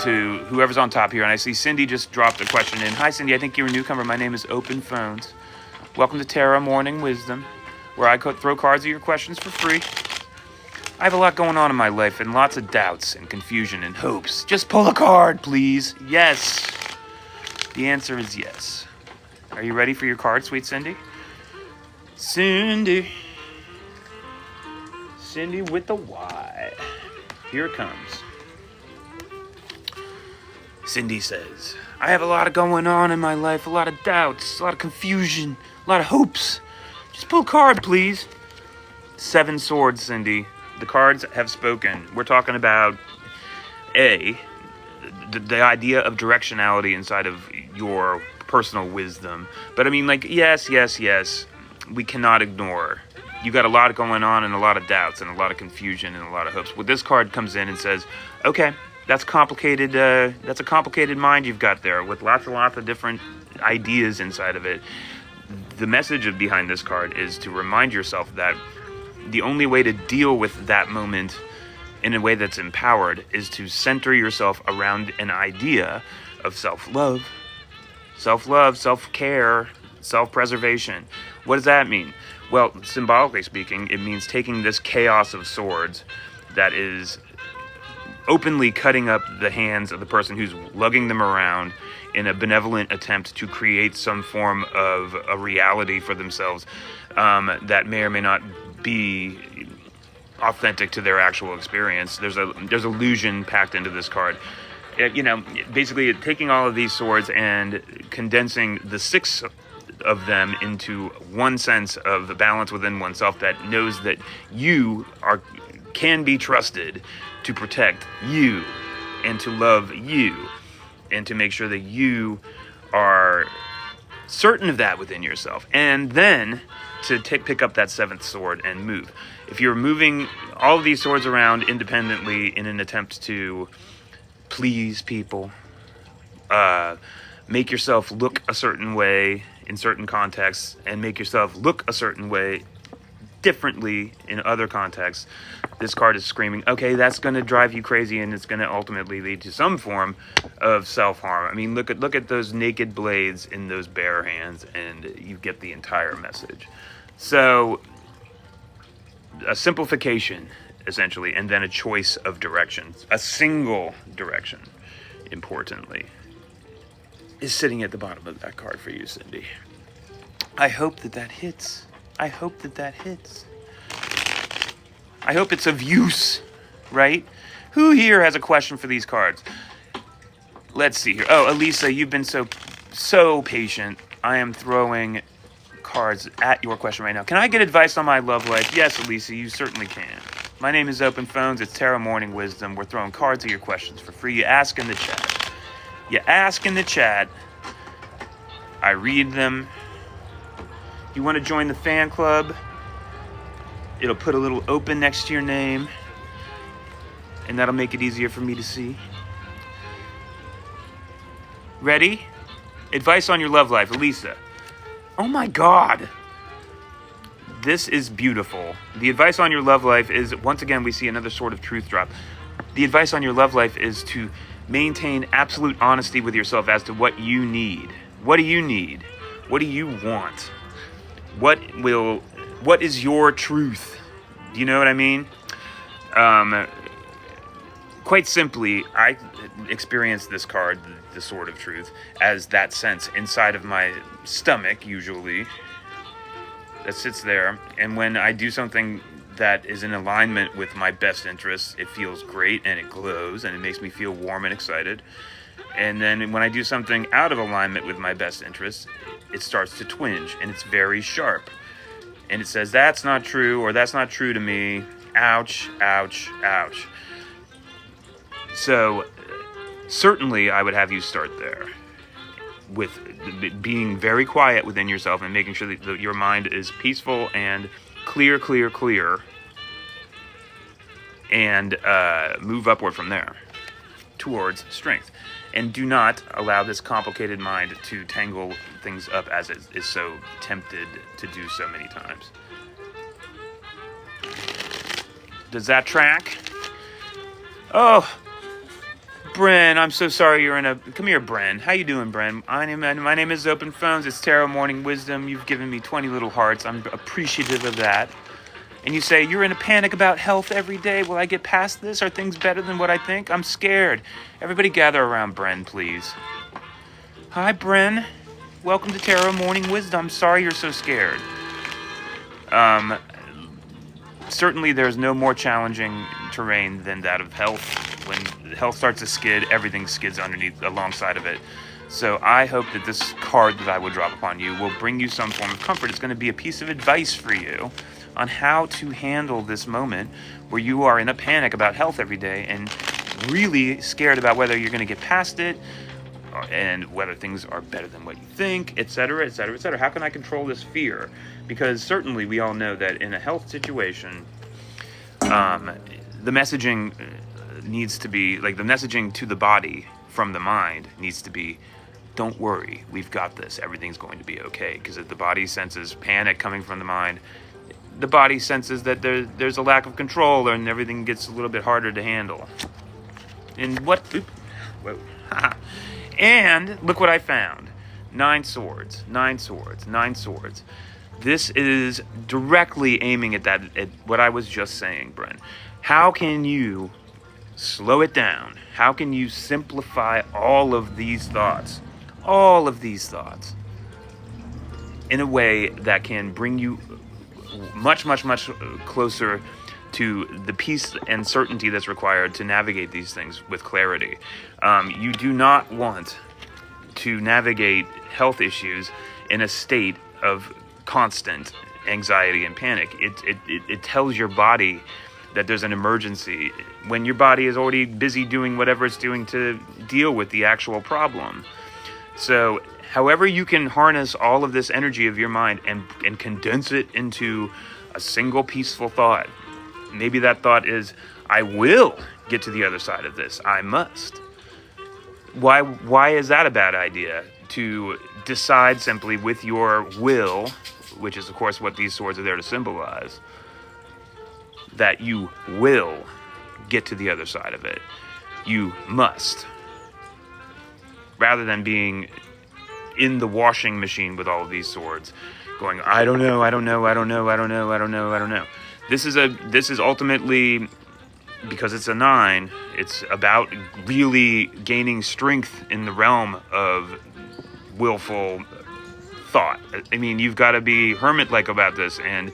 to whoever's on top here, and I see Cindy just dropped a question in. Hi, Cindy. I think you're a newcomer. My name is Open Phones. Welcome to Terra Morning Wisdom, where I throw cards at your questions for free. I have a lot going on in my life and lots of doubts and confusion and hopes. Just pull a card, please. Yes. The answer is yes. Are you ready for your card, sweet Cindy? Cindy with the Y. Here it comes. Cindy says, I have a lot going on in my life, a lot of doubts, a lot of confusion, a lot of hopes. Just pull a card, please. 7 swords, Cindy. The cards have spoken. We're talking about, the idea of directionality inside of your personal wisdom. But I mean, like, yes, we cannot ignore. You got a lot going on and a lot of doubts and a lot of confusion and a lot of hopes. Well, this card comes in and says, okay, that's complicated. That's a complicated mind you've got there with lots of different ideas inside of it. The message behind this card is to remind yourself that the only way to deal with that moment in a way that's empowered is to center yourself around an idea of self-love, self-care, self-preservation. What does that mean? Well, symbolically speaking, it means taking this chaos of swords that is openly cutting up the hands of the person who's lugging them around in a benevolent attempt to create some form of a reality for themselves that may or may not be authentic to their actual experience. There's illusion packed into this card. Basically taking all of these swords and condensing the 6 of them into one sense of the balance within oneself that knows that you can be trusted to protect you and to love you and to make sure that you are certain of that within yourself, and then to pick up that 7th sword and move. If you're moving all of these swords around independently in an attempt to please people, make yourself look a certain way in certain contexts, and make yourself look a certain way differently in other contexts, this card is screaming, okay, that's going to drive you crazy, and it's going to ultimately lead to some form of self-harm. I mean, look at those naked blades in those bare hands, and you get the entire message. So, a simplification, essentially, and then a choice of directions. A single direction, importantly, is sitting at the bottom of that card for you, Cindy. I hope that hits. I hope it's of use, right? Who here has a question for these cards? Let's see here. Oh, Elisa, you've been so patient. I am throwing cards at your question right now. Can I get advice on my love life? Yes, Elisa, you certainly can. My name is Open Phones. It's Tarot Morning Wisdom. We're throwing cards at your questions for free. You ask in the chat. You ask in the chat. I read them. You want to join the fan club? It'll put a little open next to your name, and that'll make it easier for me to see. Ready? Advice on your love life, Elisa. Oh my God. This is beautiful. The advice on your love life is, once again, we see another sort of truth drop. The advice on your love life is to maintain absolute honesty with yourself as to what you need. What do you need? What do you want? What is your truth? Do you know what I mean? Quite simply, I experienced this card, the Sword of Truth, as that sense inside of my stomach, usually, that sits there. And when I do something that is in alignment with my best interests, it feels great and it glows and it makes me feel warm and excited. And then when I do something out of alignment with my best interests, it starts to twinge and it's very sharp. And it says, that's not true, or that's not true to me. Ouch, ouch, ouch. So, certainly I would have you start there with being very quiet within yourself and making sure that your mind is peaceful and clear, and move upward from there towards strength. And do not allow this complicated mind to tangle things up as it is so tempted to do so many times. Does that track? Oh, Bren, I'm so sorry you're in a... Come here, Bren. How you doing, Bren? My name is Open Phones. It's Tarot Morning Wisdom. You've given me 20 little hearts. I'm appreciative of that. And you say, you're in a panic about health every day. Will I get past this? Are things better than what I think? I'm scared. Everybody gather around Bren, please. Hi, Bren. Welcome to Tarot Morning Wisdom. I'm sorry you're so scared. Certainly there's no more challenging terrain than that of health. When health starts to skid, everything skids alongside of it. So I hope that this card that I will drop upon you will bring you some form of comfort. It's going to be a piece of advice for you on how to handle this moment where you are in a panic about health every day and really scared about whether you're going to get past it and whether things are better than what you think, etc., etc., etc. How can I control this fear? Because certainly we all know that in a health situation, the messaging needs to be, like the messaging to the body from the mind needs to be, don't worry, we've got this, everything's going to be okay. Because if the body senses panic coming from the mind, the body senses that there's a lack of control and everything gets a little bit harder to handle. And whoa. And look what I found. 9 swords, 9 swords, 9 swords. This is directly aiming at what I was just saying, Bren. How can you slow it down? How can you simplify all of these thoughts? All of these thoughts in a way that can bring you much closer to the peace and certainty that's required to navigate these things with clarity. You do not want to navigate health issues in a state of constant anxiety and panic. It tells your body that there's an emergency when your body is already busy doing whatever it's doing to deal with the actual problem. So however you can harness all of this energy of your mind and condense it into a single peaceful thought. Maybe that thought is, I will get to the other side of this. I must. Why is that a bad idea? To decide simply with your will, which is of course what these swords are there to symbolize, that you will get to the other side of it. You must. Rather than being in the washing machine with all of these swords, going, I don't know. This is ultimately, because it's a 9, it's about really gaining strength in the realm of willful thought. I mean, you've got to be hermit-like about this and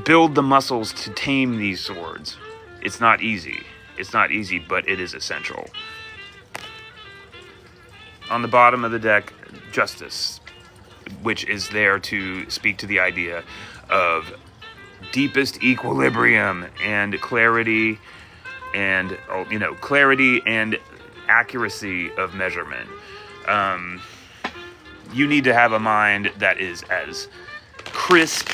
build the muscles to tame these swords. It's not easy. It's not easy, but it is essential. On the bottom of the deck, Justice, which is there to speak to the idea of deepest equilibrium and clarity and, clarity and accuracy of measurement. You need to have a mind that is as crisp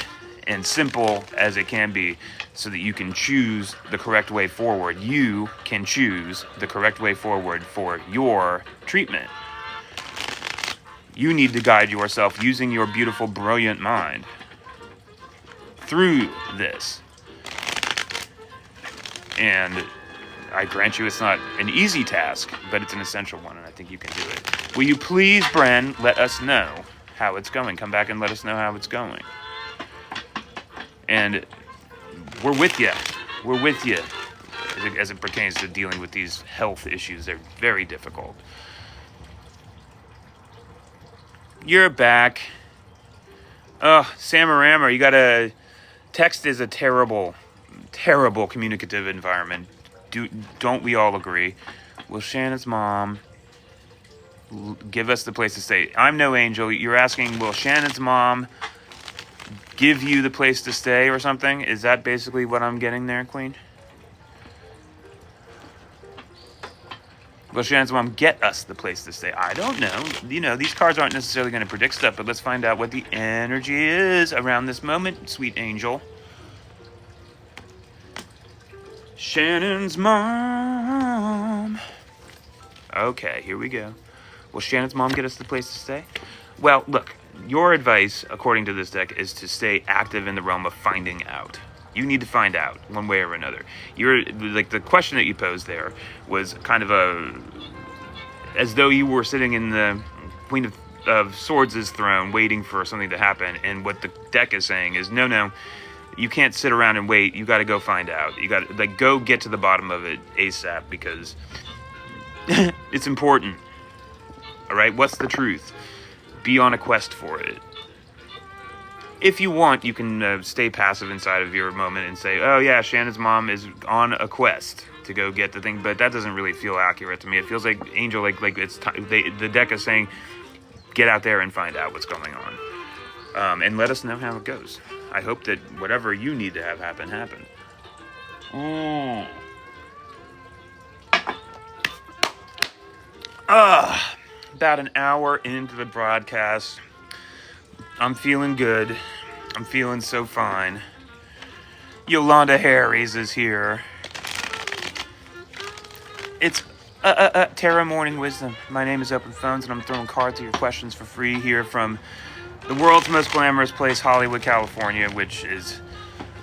and simple as it can be so that you can choose the correct way forward. You can choose the correct way forward for your treatment. You need to guide yourself using your beautiful, brilliant mind through this. And I grant you it's not an easy task, but it's an essential one, and I think you can do it. Will you please, Bren, let us know how it's going? Come back and let us know how it's going. And we're with you. We're with you as it pertains to dealing with these health issues. They're very difficult. You're back. Samarama, you gotta... Text is a terrible, terrible communicative environment. Don't we all agree? Will Shannon's mom give us the place to stay? I'm no angel. You're asking, will Shannon's mom give you the place to stay or something? Is that basically what I'm getting there, Queen? Will Shannon's mom get us the place to stay? I don't know. These cards aren't necessarily going to predict stuff, but let's find out what the energy is around this moment, sweet angel. Shannon's mom. Okay, here we go. Will Shannon's mom get us the place to stay? Well, look, your advice, according to this deck, is to stay active in the realm of finding out. You need to find out one way or another. The question that you posed there was kind of as though you were sitting in the Queen of Swords' throne waiting for something to happen. And what the deck is saying is, no, you can't sit around and wait. You got to go find out. You got to go get to the bottom of it ASAP because it's important. All right, what's the truth? Be on a quest for it. If you want, you can stay passive inside of your moment and say, oh yeah, Shannon's mom is on a quest to go get the thing, but that doesn't really feel accurate to me. It feels like Angel, like it's the deck is saying, get out there and find out what's going on, and let us know how it goes. I hope that whatever you need to have happen. About an hour into the broadcast. I'm feeling good. I'm feeling so fine. Yolanda Harries is here. It's Terra Morning Wisdom. My name is Open Phones, and I'm throwing cards to your questions for free here from the world's most glamorous place, Hollywood, California, which is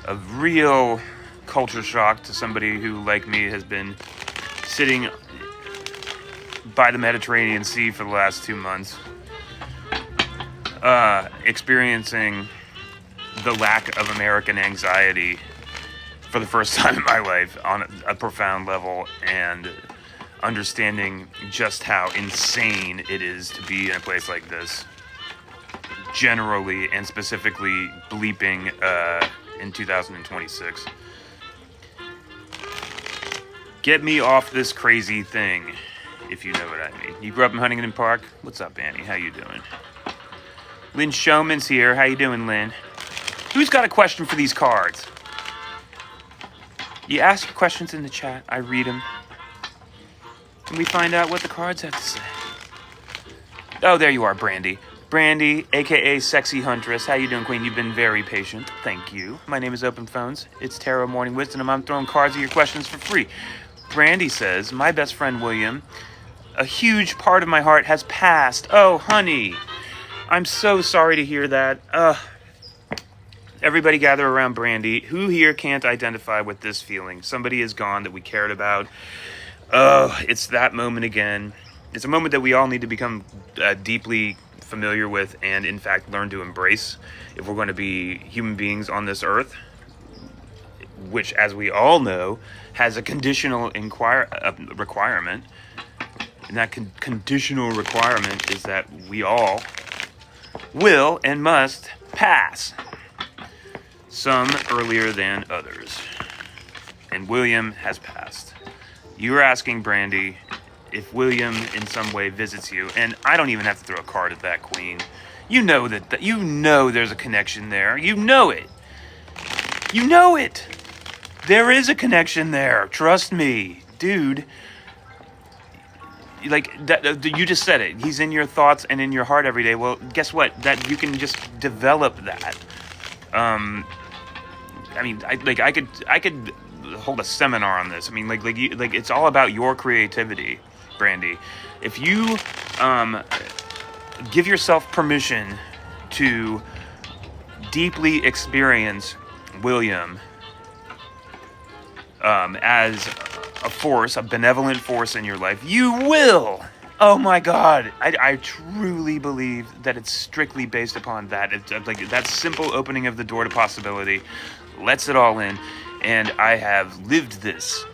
a real culture shock to somebody who, like me, has been sitting by the Mediterranean Sea for the last 2 months. Experiencing the lack of American anxiety for the first time in my life on a profound level, and understanding just how insane it is to be in a place like this, generally and specifically bleeping in 2026. Get me off this crazy thing, if you know what I mean. You grew up in Huntington Park? What's up, Annie? How you doing? Lynn Showman's here. How you doing, Lynn? Who's got a question for these cards? You ask your questions in the chat. I read them. And we find out what the cards have to say. Oh, there you are, Brandy. Brandy, a.k.a. Sexy Huntress. How you doing, Queen? You've been very patient. Thank you. My name is Open Phones. It's Tarot Morning Wisdom, and I'm throwing cards at your questions for free. Brandy says, my best friend, William, a huge part of my heart has passed. Oh, honey. I'm so sorry to hear that. Everybody gather around Brandy. Who here can't identify with this feeling? Somebody is gone that we cared about. It's that moment again. It's a moment that we all need to become deeply familiar with and, in fact, learn to embrace if we're going to be human beings on this earth, which, as we all know, has a conditional requirement. And that conditional requirement is that we all will and must pass. Some earlier than others. And William has passed. You're asking Brandy if William in some way visits you, and I don't even have to throw a card at that, Queen. You know you know there's a connection there. You know it. You know it. There is a connection there. Trust me, dude. Like that, you just said it. He's in your thoughts and in your heart every day. Well, guess what? That you can just develop that. I mean, I could hold a seminar on this. I mean, like it's all about your creativity, Brandy. If you give yourself permission to deeply experience William as a force, a benevolent force in your life, you will. Oh my God, I truly believe that it's strictly based upon that. It's like that simple opening of the door to possibility lets it all in. And I have lived this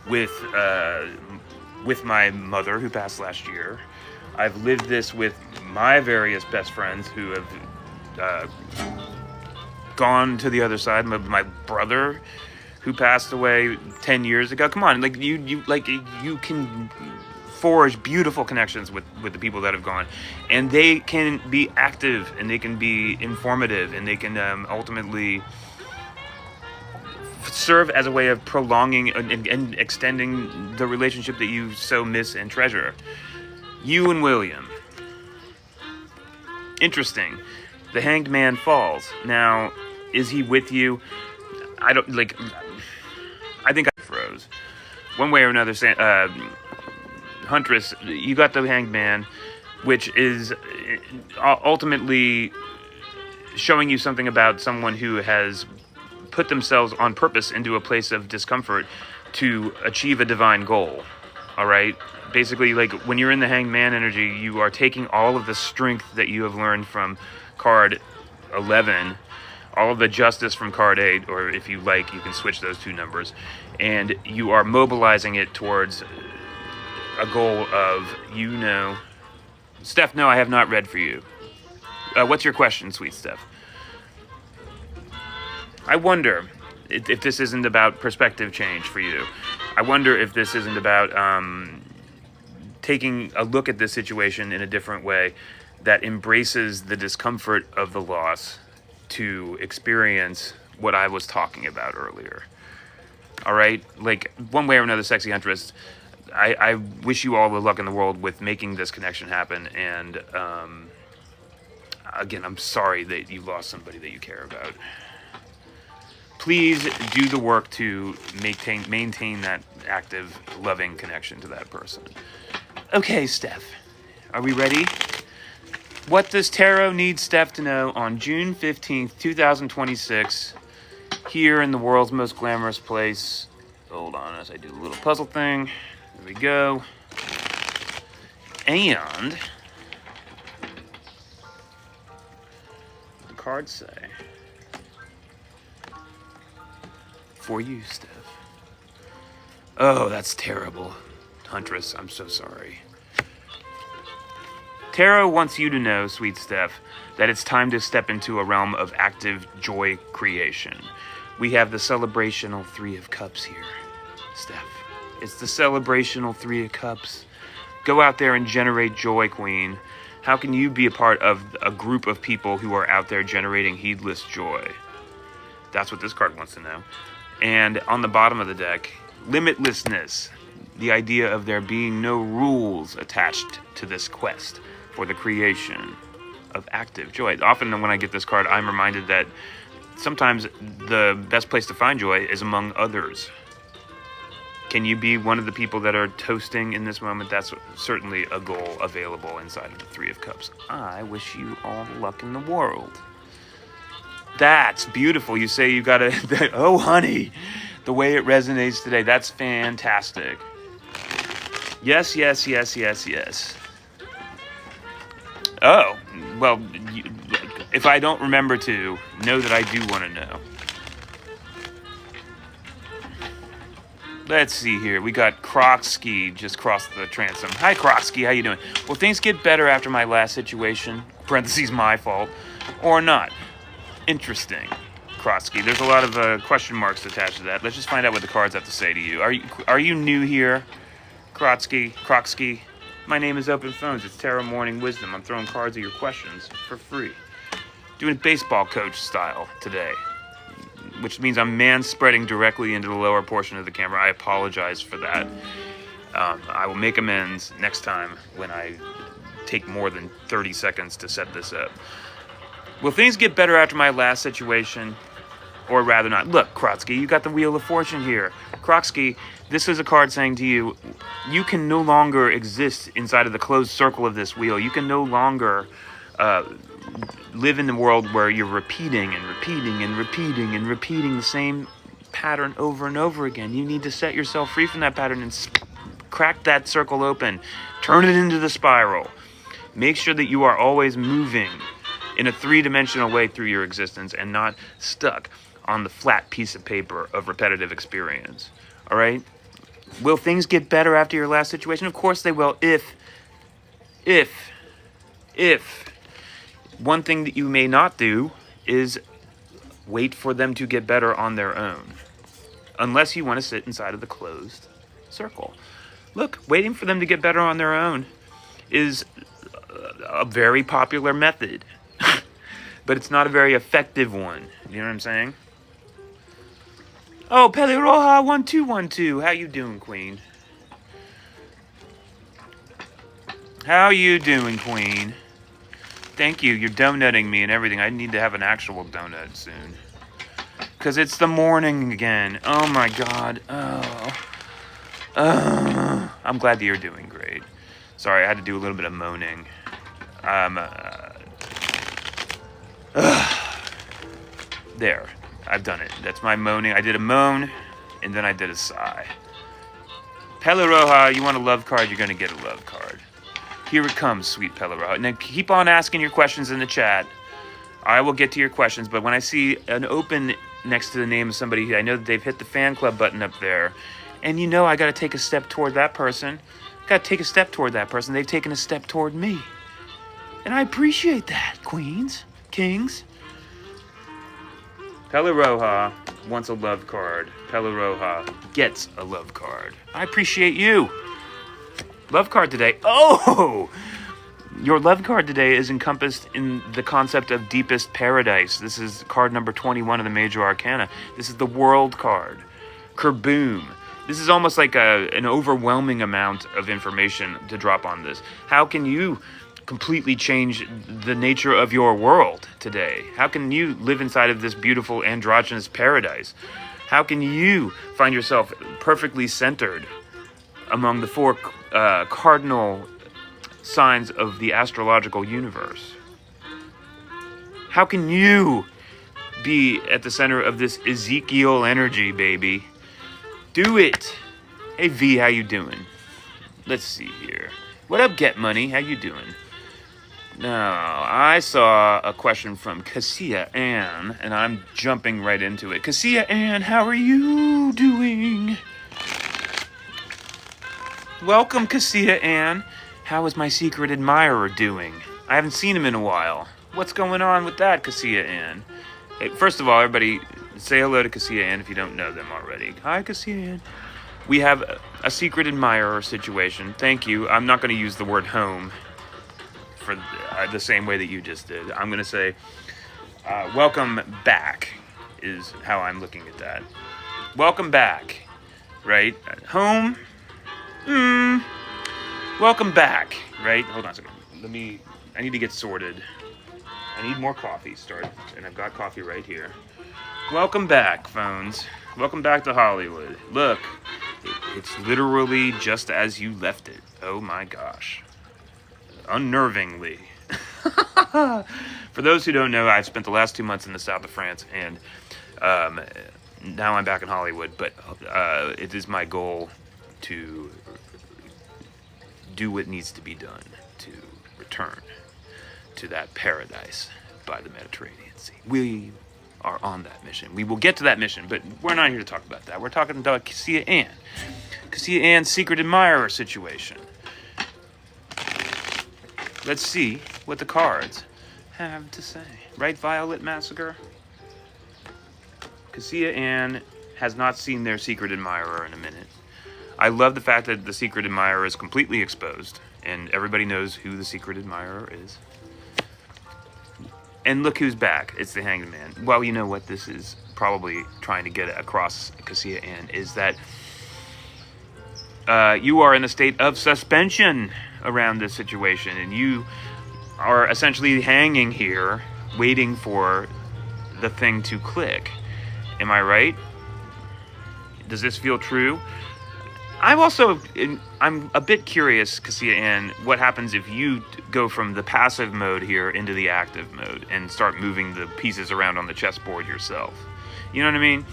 with my mother who passed last year. I've lived this with my various best friends who have gone to the other side. My brother who passed away 10 years ago. Come on, like you can forge beautiful connections with the people that have gone, and they can be active and they can be informative and they can ultimately serve as a way of prolonging and extending the relationship that you so miss and treasure. You and William. Interesting. The Hanged Man falls. Now, is he with you? I think I froze. One way or another, Huntress, you got the Hanged Man, which is ultimately showing you something about someone who has put themselves on purpose into a place of discomfort to achieve a divine goal. All right? Basically, like when you're in the Hanged Man energy, you are taking all of the strength that you have learned from card 11, all of the justice from card 8, or if you like, you can switch those two numbers, and you are mobilizing it towards a goal of, Steph, no, I have not read for you. What's your question, sweet Steph? I wonder if this isn't about perspective change for you. I wonder if this isn't about taking a look at this situation in a different way that embraces the discomfort of the loss to experience what I was talking about earlier. All right? Like, one way or another, Sexy Huntress, I wish you all the luck in the world with making this connection happen. And, again, I'm sorry that you lost somebody that you care about. Please do the work to maintain that active, loving connection to that person. Okay, Steph, are we ready? What does Tarot need Steph to know on June 15th, 2026, here in the world's most glamorous place? Hold on as I do the little puzzle thing. There we go. And the cards say, for you, Steph. Oh, that's terrible. Huntress, I'm so sorry. Tarot wants you to know, sweet Steph, that it's time to step into a realm of active joy creation. We have the celebrational Three of Cups here, Steph. It's the celebrational Three of Cups. Go out there and generate joy, Queen. How can you be a part of a group of people who are out there generating heedless joy? That's what this card wants to know. And on the bottom of the deck, limitlessness. The idea of there being no rules attached to this quest for the creation of active joy. Often when I get this card, I'm reminded that sometimes the best place to find joy is among others. Can you be one of the people that are toasting in this moment? That's certainly a goal available inside of the Three of Cups. I wish you all the luck in the world. That's beautiful. You say you got to, oh honey, the way it resonates today. That's fantastic. Yes, yes, yes, yes, yes. Oh, well, if I don't remember to, know that I do want to know. Let's see here. We got Krotsky just crossed the transom. Hi, Krotsky. How you doing? Will things get better after my last situation? Parentheses, my fault. Or not? Interesting. Krotsky. There's a lot of question marks attached to that. Let's just find out what the cards have to say to you. Are you new here, Krotsky? My name is Open Phones. It's Tarot Morning Wisdom. I'm throwing cards at your questions for free. Doing it baseball coach style today, which means I'm man-spreading directly into the lower portion of the camera. I apologize for that. I will make amends next time when I take more than 30 seconds to set this up. Will things get better after my last situation? Or rather not. Look, Krotsky, you got the Wheel of Fortune here. Krotsky, this is a card saying to you, you can no longer exist inside of the closed circle of this wheel. You can no longer live in the world where you're repeating and repeating and repeating and repeating the same pattern over and over again. You need to set yourself free from that pattern and crack that circle open. Turn it into the spiral. Make sure that you are always moving in a three-dimensional way through your existence and not stuck on the flat piece of paper of repetitive experience. All right? Will things get better after your last situation? Of course they will. If one thing that you may not do is wait for them to get better on their own. Unless you want to sit inside of the closed circle. Look, waiting for them to get better on their own is a very popular method. But it's not a very effective one. You know what I'm saying? Oh, Pele Roja 1212. How you doing, Queen? How you doing, Queen? Thank you. You're donutting me and everything. I need to have an actual donut soon. Because it's the morning again. Oh, my God. I'm glad that you're doing great. Sorry, I had to do a little bit of moaning. There. I've done it. That's my moaning. I did a moan, and then I did a sigh. Pele Roja, you want a love card, you're going to get a love card. Here it comes, sweet Pele Roja. Now, keep on asking your questions in the chat. I will get to your questions, but when I see an open next to the name of somebody, I know that they've hit the fan club button up there, and you know I got to take a step toward that person. Got to take a step toward that person. They've taken a step toward me. And I appreciate that, queens, kings. Pele Roja wants a love card. Pele Roja gets a love card. I appreciate you. Love card today. Oh! Your love card today is encompassed in the concept of Deepest Paradise. This is card number 21 of the Major Arcana. This is the World card. Kerboom. This is almost like an overwhelming amount of information to drop on this. How can you completely change the nature of your world today? How can you live inside of this beautiful androgynous paradise? How can you find yourself perfectly centered among the four cardinal signs of the astrological universe? How can you be at the center of this Ezekiel energy, baby? Do it. Hey V, how you doing? Let's see here. What up, Get Money? How you doing? Now, I saw a question from Cassia Ann, and I'm jumping right into it. Cassia Ann, how are you doing? Welcome, Cassia Ann. How is my secret admirer doing? I haven't seen him in a while. What's going on with that, Cassia Ann? Hey, first of all, everybody, say hello to Cassia Ann if you don't know them already. Hi, Cassia Ann. We have a secret admirer situation. Thank you. I'm not going to use the word home for the same way that you just did. I'm going to say, welcome back is how I'm looking at that. Welcome back, right? Home? Welcome back, right? Hold on a second. I need to get sorted. I need more coffee, and I've got coffee right here. Welcome back, phones. Welcome back to Hollywood. Look, it's literally just as you left it. Oh my gosh. Unnervingly. For those who don't know, I've spent the last 2 months in the south of France, and now I'm back in Hollywood, but it is my goal to do what needs to be done to return to that paradise by the Mediterranean Sea. We are on that mission. We will get to that mission, but we're not here to talk about that. We're talking about Cassia Ann. Cassia Ann's secret admirer situation. Let's see what the cards have to say. Right, Violet Massacre? Cassia Ann has not seen their secret admirer in a minute. I love the fact that the secret admirer is completely exposed, and everybody knows who the secret admirer is. And look who's back. It's the Hanged Man. Well, you know what this is probably trying to get across, Cassia Ann, is that you are in a state of suspension around this situation, and you are essentially hanging here, waiting for the thing to click. Am I right? Does this feel true? I'm a bit curious, Cassia Ann, what happens if you go from the passive mode here into the active mode and start moving the pieces around on the chessboard yourself. You know what I mean?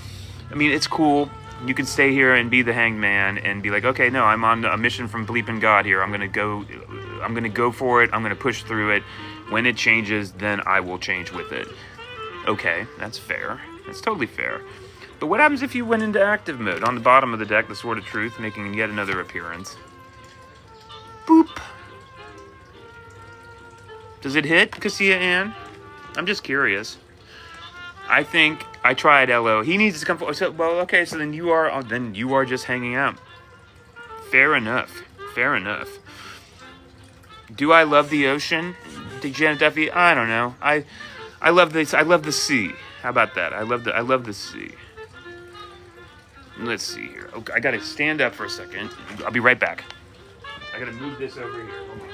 I mean, it's cool. You can stay here and be the Hanged Man and be like, okay, no, I'm on a mission from bleeping God here. I'm gonna go for it. I'm gonna push through it. When it changes, then I will change with it. Okay, that's fair. That's totally fair. But what happens if you went into active mode? On the bottom of the deck, the Sword of Truth, making yet another appearance. Boop. Does it hit, Cassia Ann? I'm just curious. I think I tried LO. He needs to come forward. So, well, okay, so then you are just hanging out. Fair enough. Fair enough. Do I love the ocean? Janet Duffy? I don't know. I love this. I love the sea. How about that? I love the sea. Let's see here. Okay, I gotta stand up for a second. I'll be right back. I gotta move this over here. Hold on.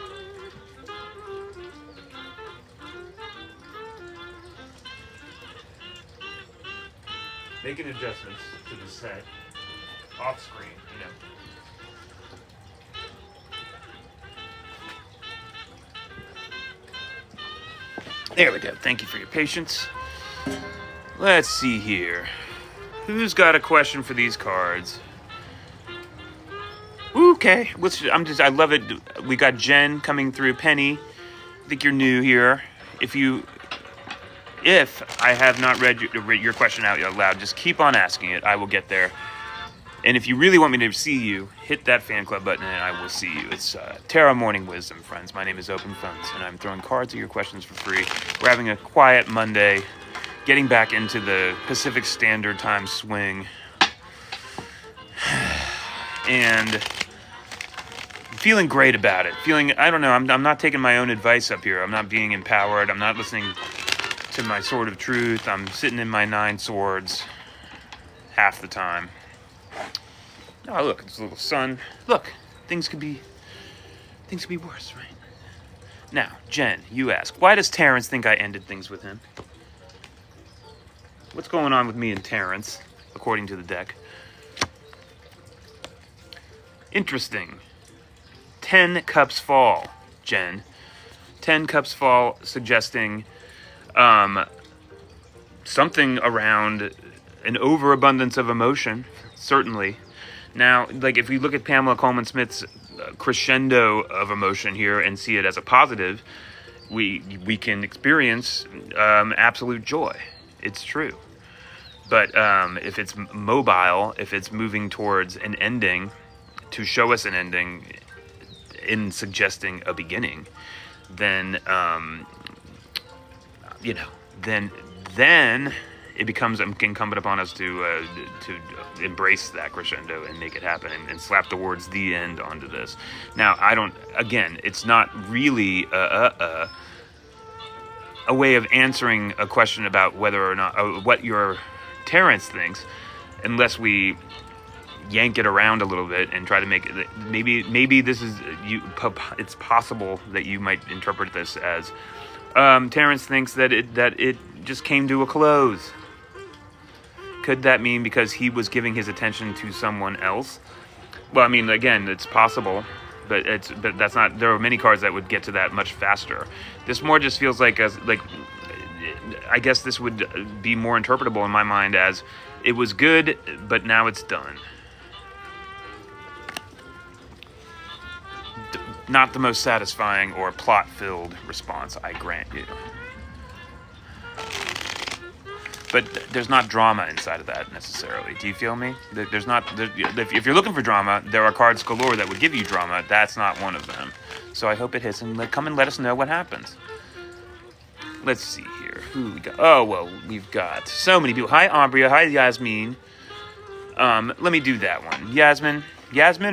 Making adjustments to the set off screen, you know. There we go. Thank you for your patience. Let's see here. Who's got a question for these cards? Okay, I love it. We got Jen coming through. Penny, I think you're new here. If I have not read your question out loud, just keep on asking it. I will get there. And if you really want me to see you, hit that fan club button and I will see you. It's Terra Morning Wisdom, friends. My name is Open Phones, and I'm throwing cards at your questions for free. We're having a quiet Monday, getting back into the Pacific Standard Time swing. And feeling great about it. I don't know, I'm not taking my own advice up here. I'm not being empowered. I'm not listening to my Sword of Truth. I'm sitting in my 9 swords half the time. Oh, look, it's a little sun. Look, things could be worse, right? Now, Jen, you ask, why does Terrence think I ended things with him? What's going on with me and Terrence, according to the deck? Interesting. 10 cups fall, Jen. 10 cups fall, suggesting something around an overabundance of emotion, certainly. Now, like, if we look at Pamela Coleman Smith's crescendo of emotion here and see it as a positive, we can experience absolute joy. It's true. But if it's mobile, if it's moving towards an ending, to show us an ending in suggesting a beginning, then then it becomes incumbent upon us to embrace that crescendo and make it happen and slap the words "the end" onto this. Now, it's not really a way of answering a question about whether or not what your Terrence thinks, unless we yank it around a little bit and try to make it. Maybe this is it's possible that you might interpret this as Terrence thinks that it just came to a close. Could that mean because he was giving his attention to someone else? Well, I mean, again, it's possible, but that's not. There are many cards that would get to that much faster. This more just feels like I guess this would be more interpretable in my mind as it was good, but now it's done. Not the most satisfying or plot-filled response, I grant you. But there's not drama inside of that necessarily. Do you feel me? If you're looking for drama, there are cards galore that would give you drama. That's not one of them. So I hope it hits, and come and let us know what happens. Let's see here. Who we got? Oh, well, we've got so many people. Hi, Ambria. Hi, Yasmin. Let me do that one. Yasmin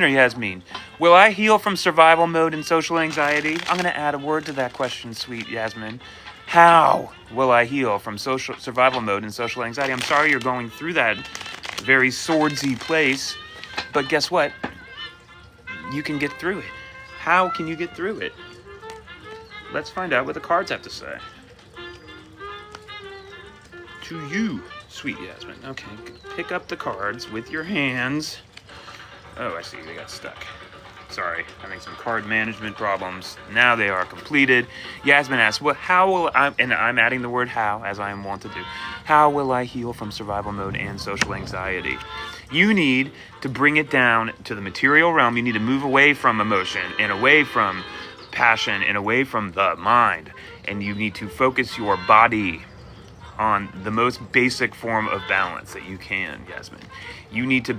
or Yasmin? Will I heal from survival mode and social anxiety? I'm going to add a word to that question, sweet Yasmin. How will I heal from survival mode and social anxiety? I'm sorry you're going through that very swordsy place, but guess what? You can get through it. How can you get through it? Let's find out what the cards have to say. To you, sweet Yasmin. Okay, pick up the cards with your hands. Oh, I see, they got stuck. Sorry, having some card management problems. Now they are completed. Yasmin asks, how will I, and I'm adding the word how, as I am wont to do. How will I heal from survival mode and social anxiety? You need to bring it down to the material realm. You need to move away from emotion and away from passion and away from the mind. And you need to focus your body on the most basic form of balance that you can, Yasmin. You need to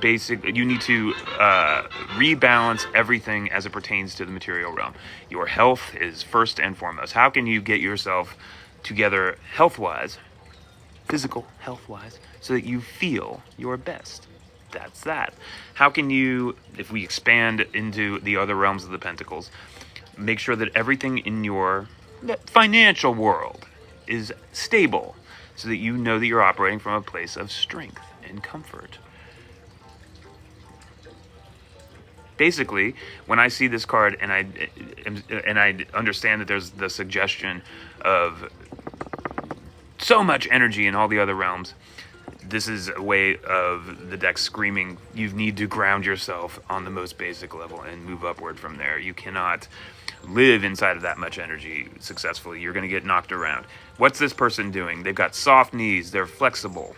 rebalance everything as it pertains to the material realm. Your health is first and foremost. How can you get yourself together health-wise, physical health-wise, so that you feel your best? That's that. How can you, if we expand into the other realms of the pentacles, make sure that everything in your financial world is stable, so that you know that you're operating from a place of strength and comfort. Basically, when I see this card and I understand that there's the suggestion of so much energy in all the other realms, this is a way of the deck screaming, you need to ground yourself on the most basic level and move upward from there. You cannot live inside of that much energy successfully. You're going to get knocked around. What's this person doing? They've got soft knees. They're flexible.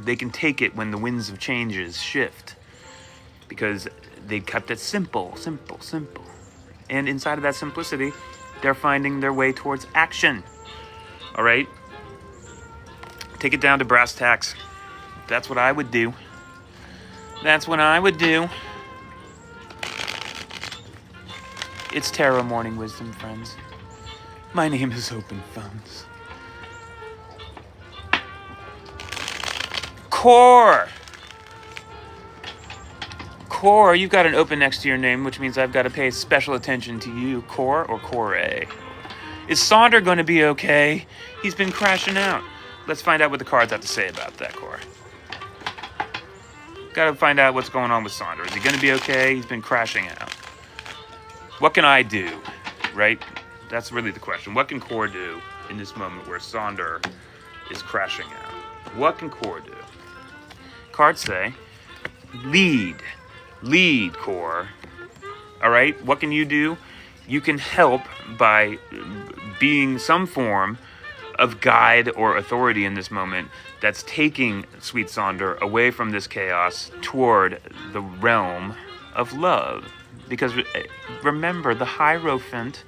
They can take it when the winds of changes shift, because they kept it simple. And inside of that simplicity, they're finding their way towards action. All right? Take it down to brass tacks. That's what I would do. That's what I would do. It's Tarot Morning Wisdom, friends. My name is Open Phones. Core, you've got an open next to your name, which means I've got to pay special attention to you. Core or Core? Is Sonder going to be okay? He's been crashing out. Let's find out what the cards have to say about that, Core. Got to find out what's going on with Sonder. Is he going to be okay? He's been crashing out. What can I do, right? That's really the question. What can Core do in this moment where Sonder is crashing out? What can Core do? Cards say, lead, Core. All right, what can you do? You can help by being some form of guide or authority in this moment that's taking Sweet Sonder away from this chaos toward the realm of love. Because remember, the Hierophant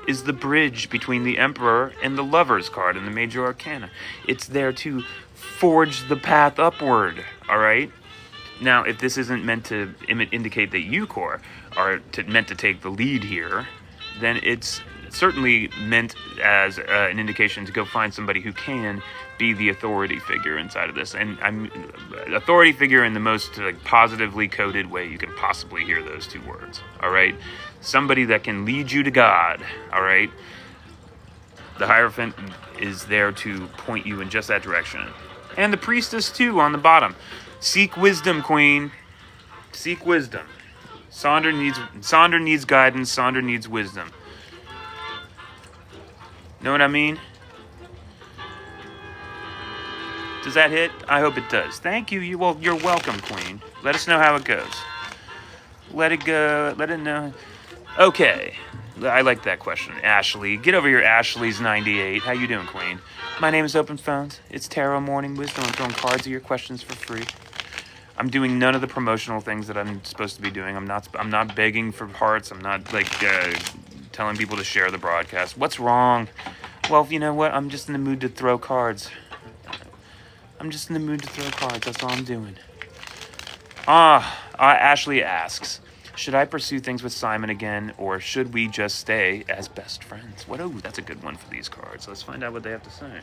is the bridge between the Emperor and the Lover's card in the Major Arcana. It's there to forge the path upward, all right? Now, if this isn't meant to indicate that you, Core, are meant to take the lead here, then it's certainly meant as an indication to go find somebody who can be the authority figure inside of this. And I'm authority figure in the most positively coded way you can possibly hear those two words, all right? Somebody that can lead you to God, all right? The Hierophant is there to point you in just that direction. And the Priestess, too, on the bottom. Seek wisdom, Queen. Seek wisdom. Sonder needs guidance. Sonder needs wisdom. Know what I mean? Does that hit? I hope it does. Thank you. You're welcome, Queen. Let us know how it goes. Let it go. Let it know. Okay. I like that question. Ashley. Get over here, Ashley's 98. How you doing, Queen? My name is Open Phones. It's Tarot Morning Wisdom. I'm throwing cards of your questions for free. I'm doing none of the promotional things that I'm supposed to be doing. I'm not begging for hearts. I'm not telling people to share the broadcast. What's wrong? Well, you know what? I'm just in the mood to throw cards. That's all I'm doing. Ashley asks, Should I pursue things with Simon again, or should we just stay as best friends? What? Oh, that's a good one for these cards. Let's find out what they have to say.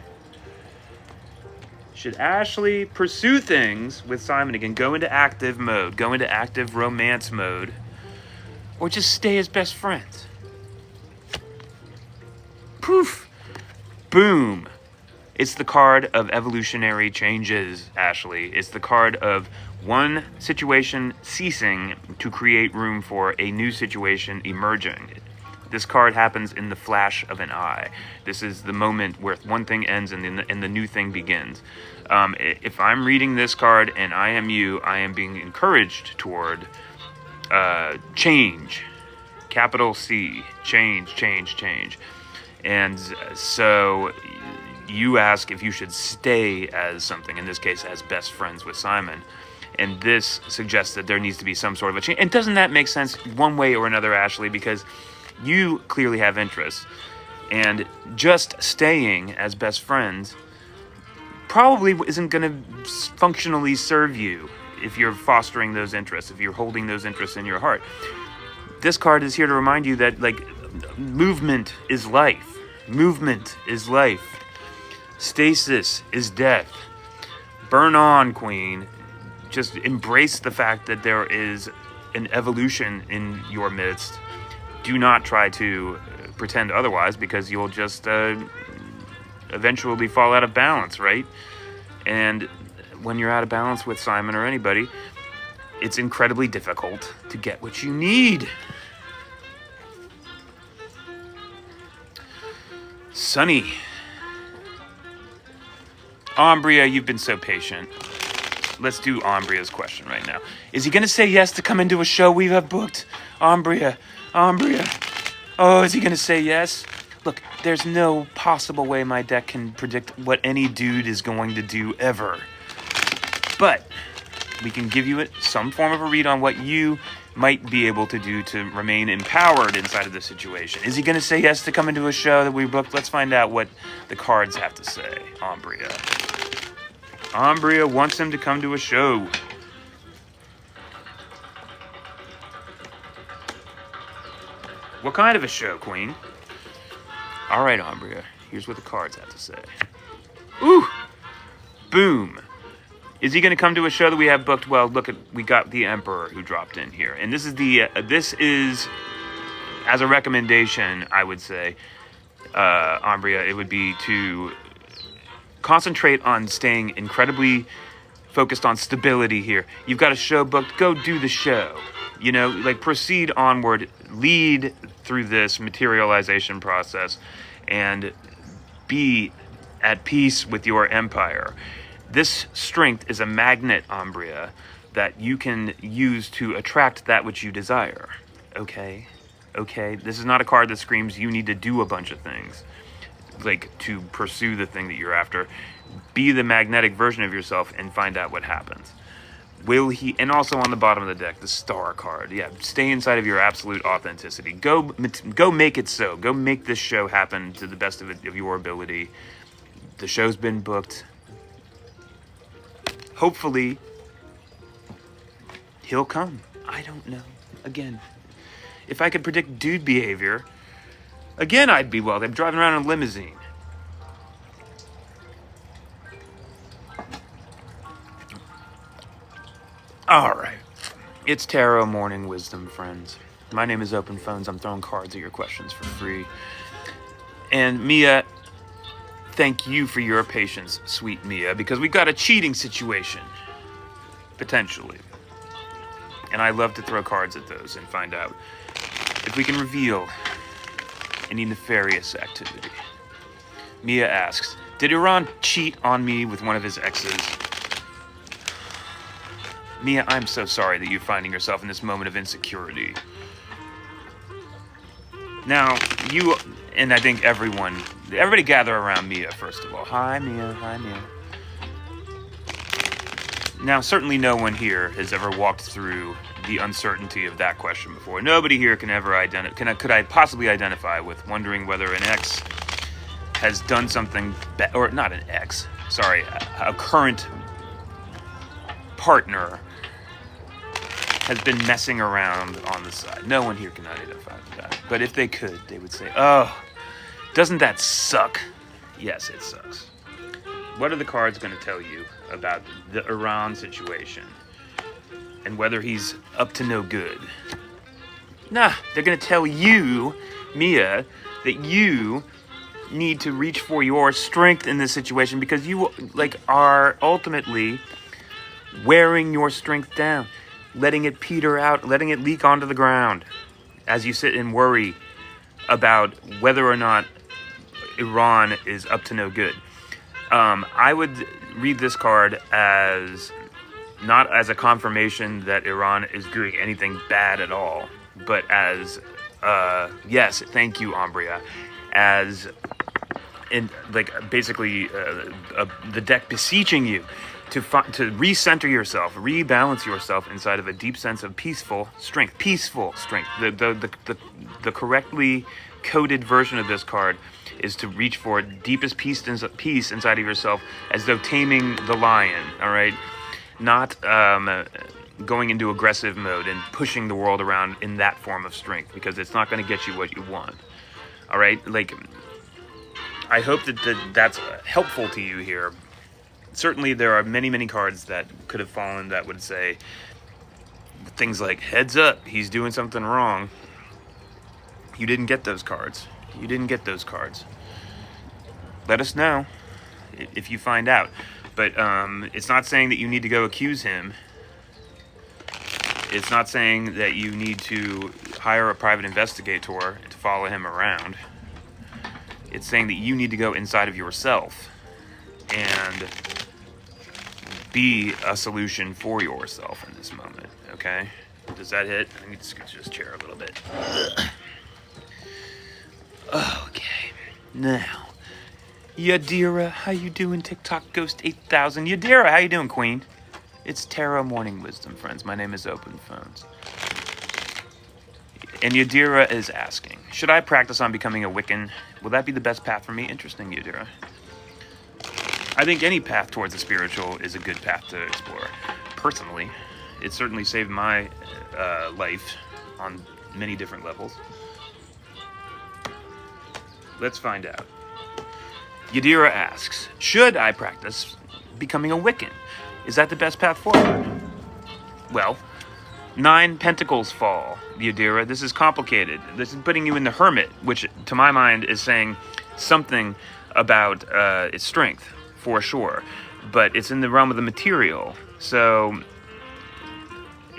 Should Ashley pursue things with Simon again, go into active mode, go into active romance mode, or just stay as best friends? Poof! Boom! It's the card of evolutionary changes, Ashley. It's the card of one situation ceasing to create room for a new situation emerging. This card happens in the flash of an eye. This is the moment where one thing ends and the new thing begins. If I'm reading this card and I am you, I am being encouraged toward change. Capital C. Change, change, change. And so you ask if you should stay as something, in this case as best friends with Simon. And this suggests that there needs to be some sort of a change. And doesn't that make sense one way or another, Ashley? Because you clearly have interests. And just staying as best friends probably isn't going to functionally serve you if you're fostering those interests, if you're holding those interests in your heart. This card is here to remind you that, like, movement is life. Movement is life. Stasis is death. Burn on, Queen. Just embrace the fact that there is an evolution in your midst. Do not try to pretend otherwise, because you'll just eventually fall out of balance, right? And when you're out of balance with Simon or anybody, it's incredibly difficult to get what you need. Sunny. Umbria, you've been so patient. Let's do Umbria's question right now. Is he going to say yes to come into a show we have booked? Umbria. Oh, is he going to say yes? Look, there's no possible way my deck can predict what any dude is going to do ever. But we can give you some form of a read on what you might be able to do to remain empowered inside of the situation. Is he going to say yes to come into a show that we booked? Let's find out what the cards have to say. Umbria. Umbria wants him to come to a show. What kind of a show, Queen? All right, Umbria. Here's what the cards have to say. Ooh! Boom! Is he going to come to a show that we have booked? Well, look, we got the Emperor who dropped in here. And this is, as a recommendation, I would say, Umbria, it would be to concentrate on staying incredibly focused on stability here. You've got a show booked, go do the show. You know, like, proceed onward, lead through this materialization process, and be at peace with your empire. This strength is a magnet, Umbria, that you can use to attract that which you desire. Okay? Okay? This is not a card that screams you need to do a bunch of things, like, to pursue the thing that you're after. Be the magnetic version of yourself and find out what happens. Will he? And also on the bottom of the deck, the Star card. Yeah, stay inside of your absolute authenticity. Go make it so. Go make this show happen to the best of your ability. The show's been booked. Hopefully, he'll come. I don't know. Again, if I could predict dude behavior, again, I'd be well. I'm driving around in a limousine. All right. It's Tarot Morning Wisdom, friends. My name is Open Phones. I'm throwing cards at your questions for free. And Mia, thank you for your patience, sweet Mia, because we got a cheating situation, potentially. And I love to throw cards at those and find out if we can reveal any nefarious activity. Mia asks, did Iran cheat on me with one of his exes? Mia, I'm so sorry that you're finding yourself in this moment of insecurity. Now, you, and I think everybody gather around Mia, first of all. Hi, Mia. Hi, Mia. Now, certainly no one here has ever walked through the uncertainty of that question before. Nobody here can ever could I possibly identify with wondering whether an ex has done something, or not an ex, sorry, a current partner has been messing around on the side. No one here can identify with that. But if they could, they would say, oh, doesn't that suck? Yes, it sucks. What are the cards going to tell you about the Iran situation? And whether he's up to no good? Nah, they're going to tell you, Mia, that you need to reach for your strength in this situation because you are ultimately wearing your strength down, letting it peter out, letting it leak onto the ground as you sit and worry about whether or not Iran is up to no good. I would read this card as not as a confirmation that Iran is doing anything bad at all, but as yes, thank you, Umbria, as in basically the deck beseeching you to recenter yourself, rebalance yourself inside of a deep sense of peaceful strength. The correctly coded version of this card is to reach for deepest peace inside of yourself, as though taming the lion. All right, not going into aggressive mode and pushing the world around in that form of strength, because it's not going to get you what you want. All right, I hope that's helpful to you here. Certainly, there are many cards that could have fallen that would say things like, heads up, he's doing something wrong. You didn't get those cards. Let us know if you find out. But it's not saying that you need to go accuse him. It's not saying that you need to hire a private investigator to follow him around. It's saying that you need to go inside of yourself and be a solution for yourself in this moment, okay? Does that hit? I need to scoot this chair a little bit. Okay, now, Yadira, how you doing, TikTok Ghost 8000? Yadira, how you doing, Queen? It's Tarot Morning Wisdom, friends. My name is Open Phones. And Yadira is asking, should I practice on becoming a Wiccan? Will that be the best path for me? Interesting, Yadira. I think any path towards the spiritual is a good path to explore. Personally, it certainly saved my life on many different levels. Let's find out. Yadira asks, should I practice becoming a Wiccan? Is that the best path forward? Well, 9 pentacles fall, Yadira. This is complicated. This is putting you in the hermit, which to my mind is saying something about its strength, for sure. But it's in the realm of the material. So,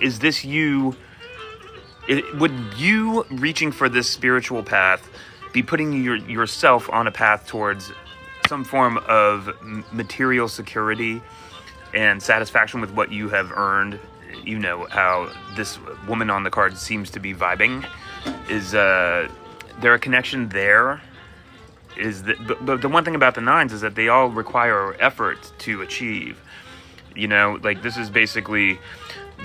is this you... would you reaching for this spiritual path be putting yourself on a path towards some form of material security and satisfaction with what you have earned? You know how this woman on the card seems to be vibing. Is there a connection there? But the one thing about the 9s is that they all require effort to achieve. You know, this is basically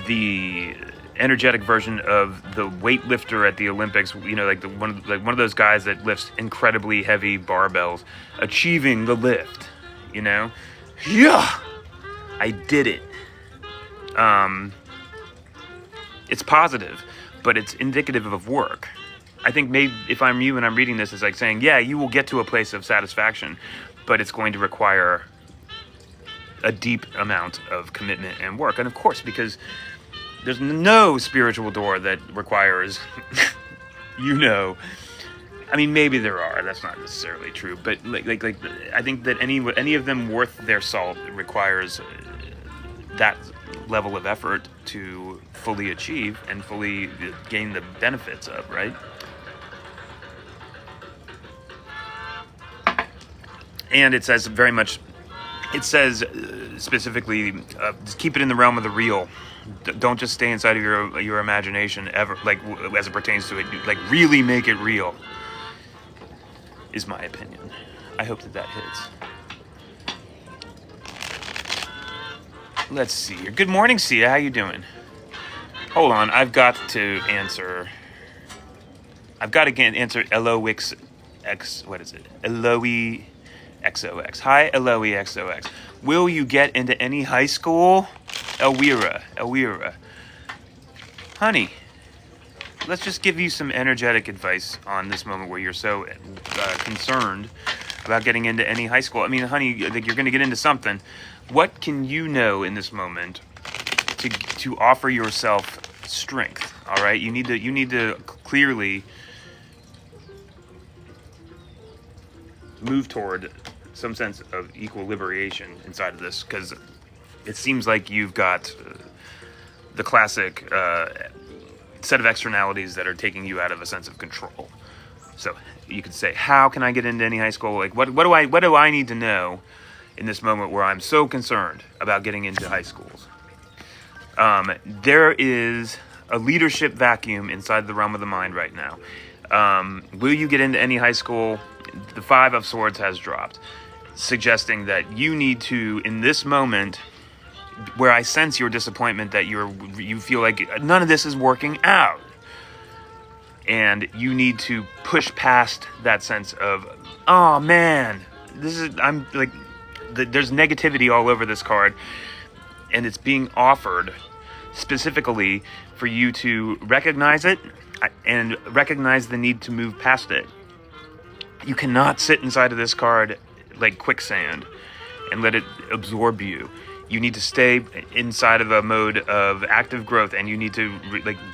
the energetic version of the weightlifter at the Olympics. You know, one of those guys that lifts incredibly heavy barbells, achieving the lift. You know, yeah, I did it. It's positive, but it's indicative of work. I think maybe if I'm you and I'm reading this, it's like saying, yeah, you will get to a place of satisfaction, but it's going to require a deep amount of commitment and work. And of course, because there's no spiritual door that requires, I mean, maybe there are. That's not necessarily true. But I think that any of them worth their salt requires that level of effort to fully achieve and fully gain the benefits of, right? And it says very much, it says specifically, just keep it in the realm of the real. Don't just stay inside of your imagination ever, as it pertains to it. Really make it real, is my opinion. I hope that hits. Let's see here. Good morning, Sia. How you doing? Hold on. I've got to answer Eloix X. What is it? Eloe XOX. Hi, Eloe XOX. Will you get into any high school? Elwira. honey, let's just give you some energetic advice on this moment where you're so concerned about getting into any high school. I mean, honey, like, you're going to get into something. What can you know in this moment to offer yourself strength? All right, you need to clearly move toward some sense of equilibration inside of this, because it seems like you've got the classic set of externalities that are taking you out of a sense of control. So you could say, how can I get into any high school? Like, what do I need to know in this moment where I'm so concerned about getting into high schools? There is a leadership vacuum inside the realm of the mind right now. Will you get into any high school? The Five of Swords has dropped, suggesting that you need to, in this moment, where I sense your disappointment that you feel like none of this is working out, and you need to push past that sense of, oh man, there's negativity all over this card, and it's being offered specifically for you to recognize it and recognize the need to move past it. You cannot sit inside of this card like quicksand and let it absorb you. You need to stay inside of a mode of active growth, and you need to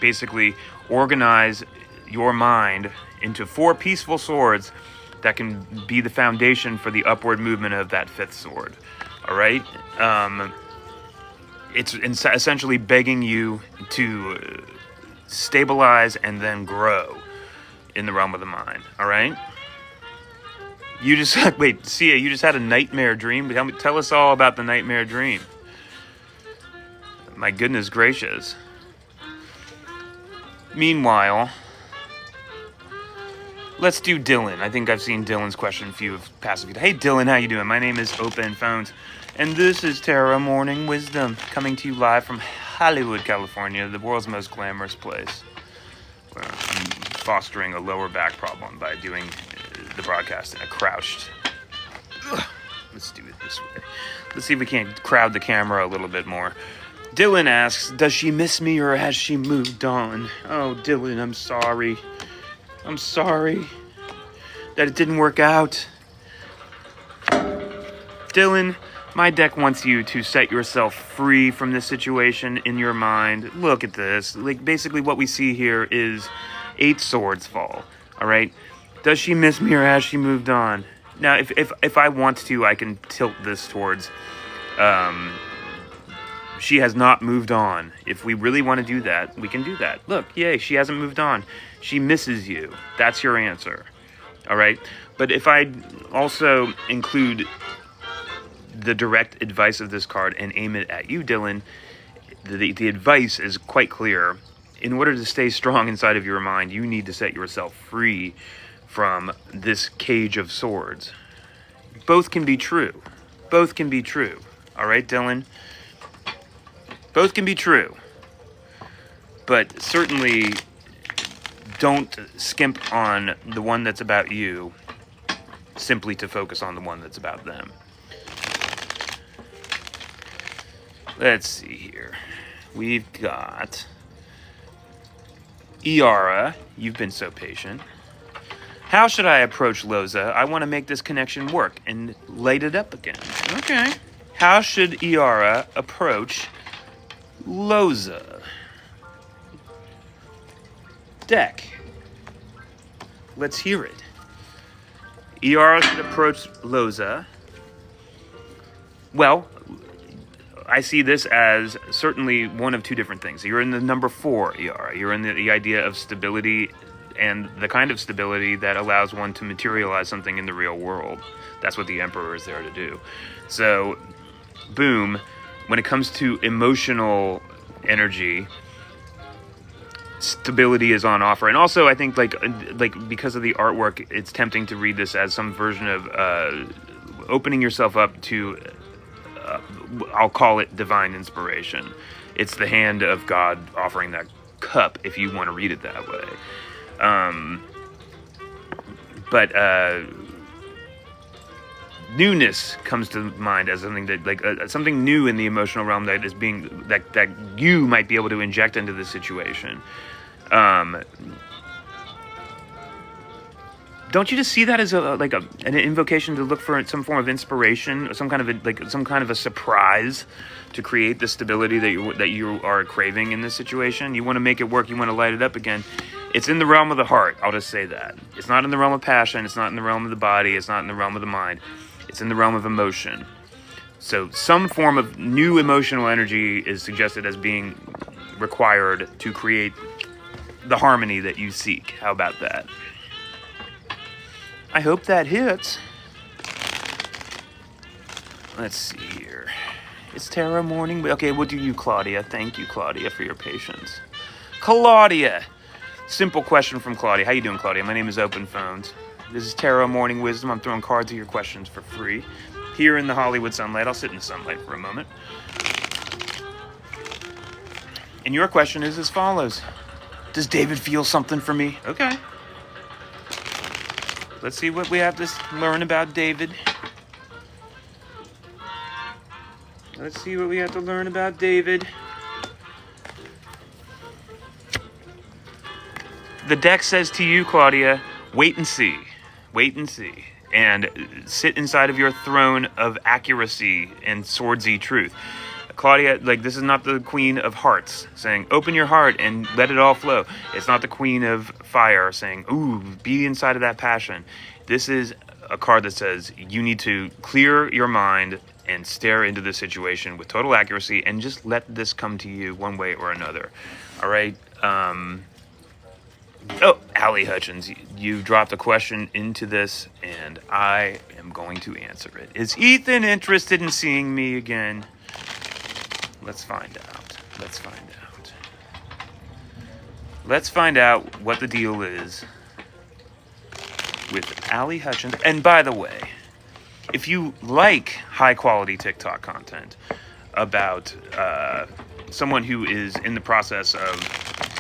basically organize your mind into 4 peaceful swords that can be the foundation for the upward movement of that 5th sword. All right? It's essentially begging you to stabilize and then grow in the realm of the mind. All right? You just wait, Sia, you just had a nightmare dream? Tell us all about the nightmare dream. My goodness gracious. Meanwhile, let's do Dylan. I think I've seen Dylan's question a few of past. Hey Dylan, how you doing? My name is Open Phones, and this is Terra Morning Wisdom, coming to you live from Hollywood, California, the world's most glamorous place. Where I'm fostering a lower back problem by doing the broadcast in a crouched. Let's do it this way. Let's see if we can't crowd the camera a little bit more. Dylan asks, does she miss me or has she moved on? Oh, Dylan, I'm sorry. I'm sorry that it didn't work out. Dylan, my deck wants you to set yourself free from this situation in your mind. Look at this. Like, basically what we see here is 8 swords fall. All right? Does she miss me or has she moved on? Now, if I want to, I can tilt this towards she has not moved on. If we really want to do that, we can do that. Look, yay, she hasn't moved on. She misses you. That's your answer. All right? But if I also include the direct advice of this card and aim it at you, Dylan, the advice is quite clear. In order to stay strong inside of your mind, you need to set yourself free from this cage of swords. Both can be true. Both can be true. All right, Dylan? Both can be true. But certainly don't skimp on the one that's about you simply to focus on the one that's about them. Let's see here. We've got Iara. You've been so patient. How should I approach Loza? I want to make this connection work and light it up again. Okay. How should Iara approach Loza? Deck. Let's hear it. Iara should approach Loza. Well, I see this as certainly one of 2 different things. You're in the number 4, Iara. You're in the idea of stability, and the kind of stability that allows one to materialize something in the real world. That's what the Emperor is there to do. So, boom, when it comes to emotional energy, stability is on offer. And also, I think, like because of the artwork, it's tempting to read this as some version of opening yourself up to, I'll call it divine inspiration. It's the hand of God offering that cup, if you want to read it that way. But newness comes to mind as something that, like, something new in the emotional realm that is being, that you might be able to inject into the situation. Don't you just see that as an invocation to look for some form of inspiration, or some kind of a surprise to create the stability that you are craving in this situation? You want to make it work. You want to light it up again. It's in the realm of the heart. I'll just say that. It's not in the realm of passion. It's not in the realm of the body. It's not in the realm of the mind. It's in the realm of emotion. So some form of new emotional energy is suggested as being required to create the harmony that you seek. How about that? I hope that hits. Let's see here. It's tarot morning. Okay, we'll do you, Claudia. Thank you, Claudia, for your patience. Claudia. Simple question from Claudia. How you doing, Claudia? My name is Open Phones. This is Tarot Morning Wisdom. I'm throwing cards at your questions for free. Here in the Hollywood sunlight. I'll sit in the sunlight for a moment. And your question is as follows. Does David feel something for me? Okay. Let's see what we have to learn about David. Let's see what we have to learn about David. The deck says to you, Claudia, wait and see. Wait and see. And sit inside of your throne of accuracy and swordsy truth. Claudia, like, this is not the Queen of Hearts saying, open your heart and let it all flow. It's not the Queen of Fire saying, ooh, be inside of that passion. This is a card that says you need to clear your mind and stare into the situation with total accuracy and just let this come to you one way or another. All right? Oh, Allie Hutchins, you dropped a question into this, and I am going to answer it. Is Ethan interested in seeing me again? Let's find out. Let's find out. Let's find out what the deal is with Allie Hutchins. And by the way, if you like high-quality TikTok content about someone who is in the process of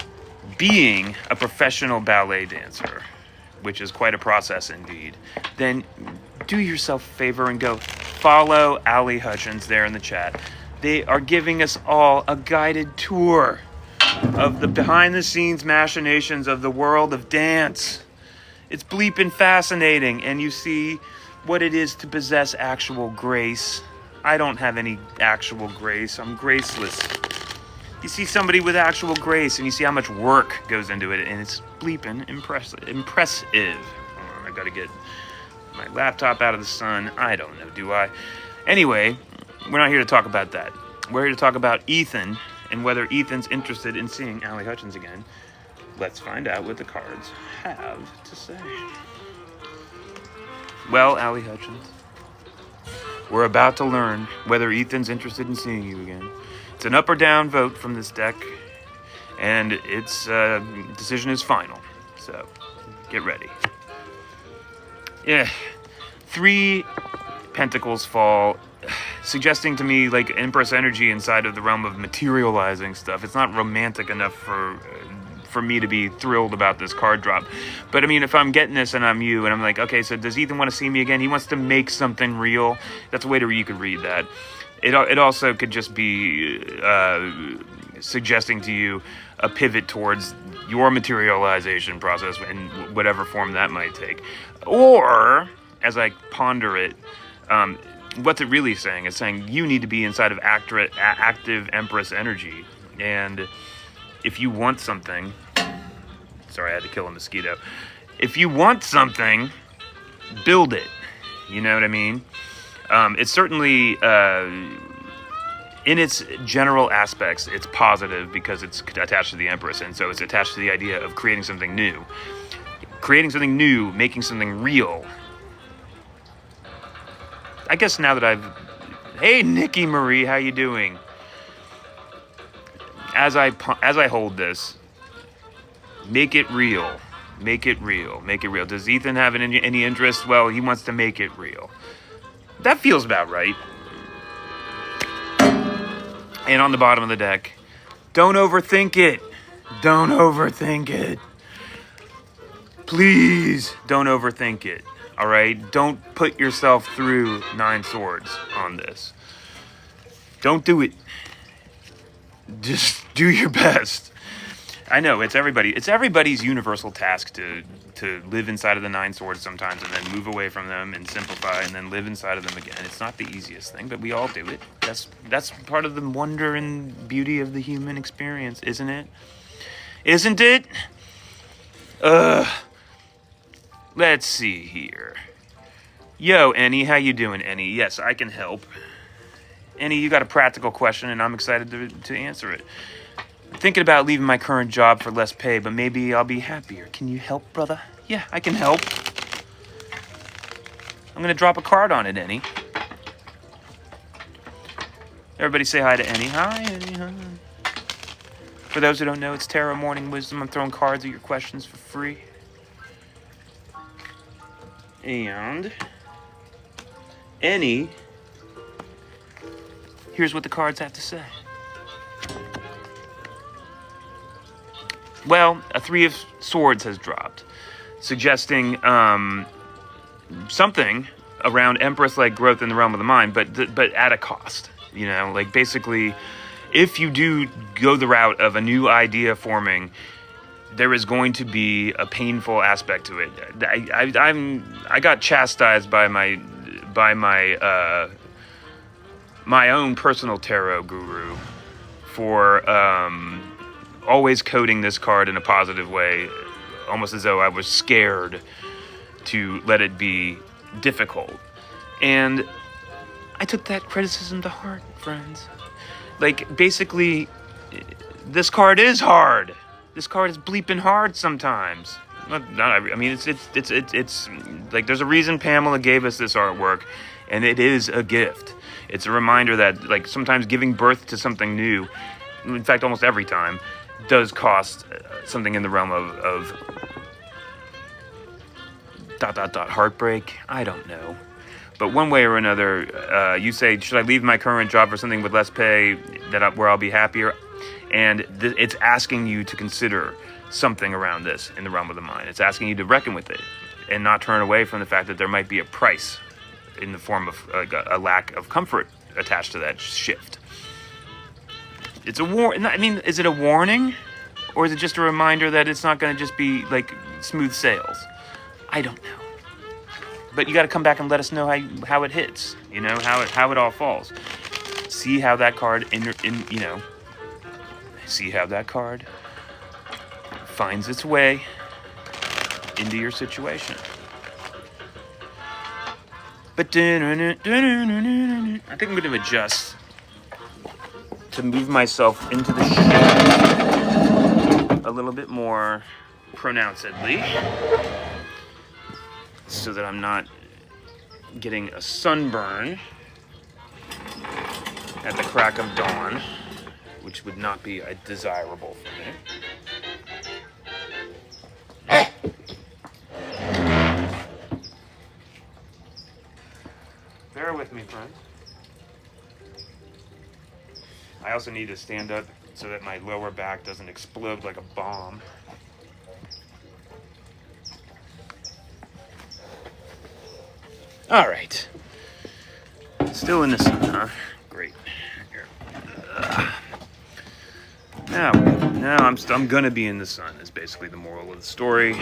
being a professional ballet dancer, which is quite a process indeed, then do yourself a favor and go follow Allie Hutchins there in the chat. They are giving us all a guided tour of the behind-the-scenes machinations of the world of dance. It's bleeping fascinating, and you see what it is to possess actual grace. I don't have any actual grace. I'm graceless. You see somebody with actual grace, and you see how much work goes into it, and it's bleeping impressive. I gotta get my laptop out of the sun. I don't know, do I? Anyway, we're not here to talk about that. We're here to talk about Ethan and whether Ethan's interested in seeing Allie Hutchins again. Let's find out what the cards have to say. Well, Allie Hutchins, we're about to learn whether Ethan's interested in seeing you again. It's an up or down vote from this deck, and its decision is final. So, get ready. Yeah, 3 pentacles fall, suggesting to me like Empress energy inside of the realm of materializing stuff. It's not romantic enough for me to be thrilled about this card drop. But I mean, if I'm getting this and I'm you and I'm like, okay, so does Ethan want to see me again? He wants to make something real. That's a way you could read that. It also could just be suggesting to you a pivot towards your materialization process in whatever form that might take. Or, as I ponder it, what's it really saying? It's saying you need to be inside of active Empress energy. And if you want something... Sorry, I had to kill a mosquito. If you want something, build it. You know what I mean? It's certainly, in its general aspects, it's positive because it's attached to the Empress, and so it's attached to the idea of creating something new. Creating something new, making something real. I guess now that I've... Hey, Nikki Marie, how you doing? As I hold this, make it real. Make it real. Make it real. Does Ethan have any interest? Well, he wants to make it real. That feels about right. And on the bottom of the deck, don't overthink it. Don't overthink it. Please don't overthink it. all right? Don't put yourself through 9 swords on this. Don't do it. Just do your best. I know it's everybody's universal task to live inside of the 9 swords sometimes, and then move away from them and simplify, and then live inside of them again. It's not the easiest thing, but we all do it. That's part of the wonder and beauty of the human experience, isn't it? Isn't it? Let's see here. Yo, Annie, how you doing, Annie? Yes, I can help. Annie, you got a practical question, and I'm excited to answer it. I'm thinking about leaving my current job for less pay, but maybe I'll be happier. Can you help, brother? Yeah, I can help. I'm gonna drop a card on it, Annie. Everybody say hi to Annie. Hi, Annie. Hi. For those who don't know, it's Tarot Morning Wisdom. I'm throwing cards at your questions for free. And Annie, here's what the cards have to say. Well, a 3 of Swords has dropped, suggesting something around Empress-like growth in the realm of the mind, but at a cost. You know, like basically, if you do go the route of a new idea forming, there is going to be a painful aspect to it. I got chastised by my own personal tarot guru for always coding this card in a positive way, almost as though I was scared to let it be difficult. And I took that criticism to heart, friends. Like, basically, this card is hard. This card is bleeping hard sometimes. I mean, it's like, there's a reason Pamela gave us this artwork, and it is a gift. It's a reminder that, like, sometimes giving birth to something new, in fact, almost every time, does cost something in the realm of heartbreak. I don't know. But one way or another, you say, should I leave my current job for something with less pay where I'll be happier? And it's asking you to consider something around this in the realm of the mind. It's asking you to reckon with it and not turn away from the fact that there might be a price in the form of a lack of comfort attached to that shift. It's a I mean, is it a warning? Or is it just a reminder that it's not going to just be, like, smooth sails? I don't know. But you got to come back and let us know how it hits. You know, how it all falls. See how that card, see how that card finds its way into your situation. But I think I'm going to adjust to move myself into the shade a little bit more pronouncedly, so that I'm not getting a sunburn at the crack of dawn, which would not be desirable for me. Bear with me, friends. I also need to stand up so that my lower back doesn't explode like a bomb. All right. Still in the sun, huh? Great. Here. Now I'm gonna be in the sun is basically the moral of the story.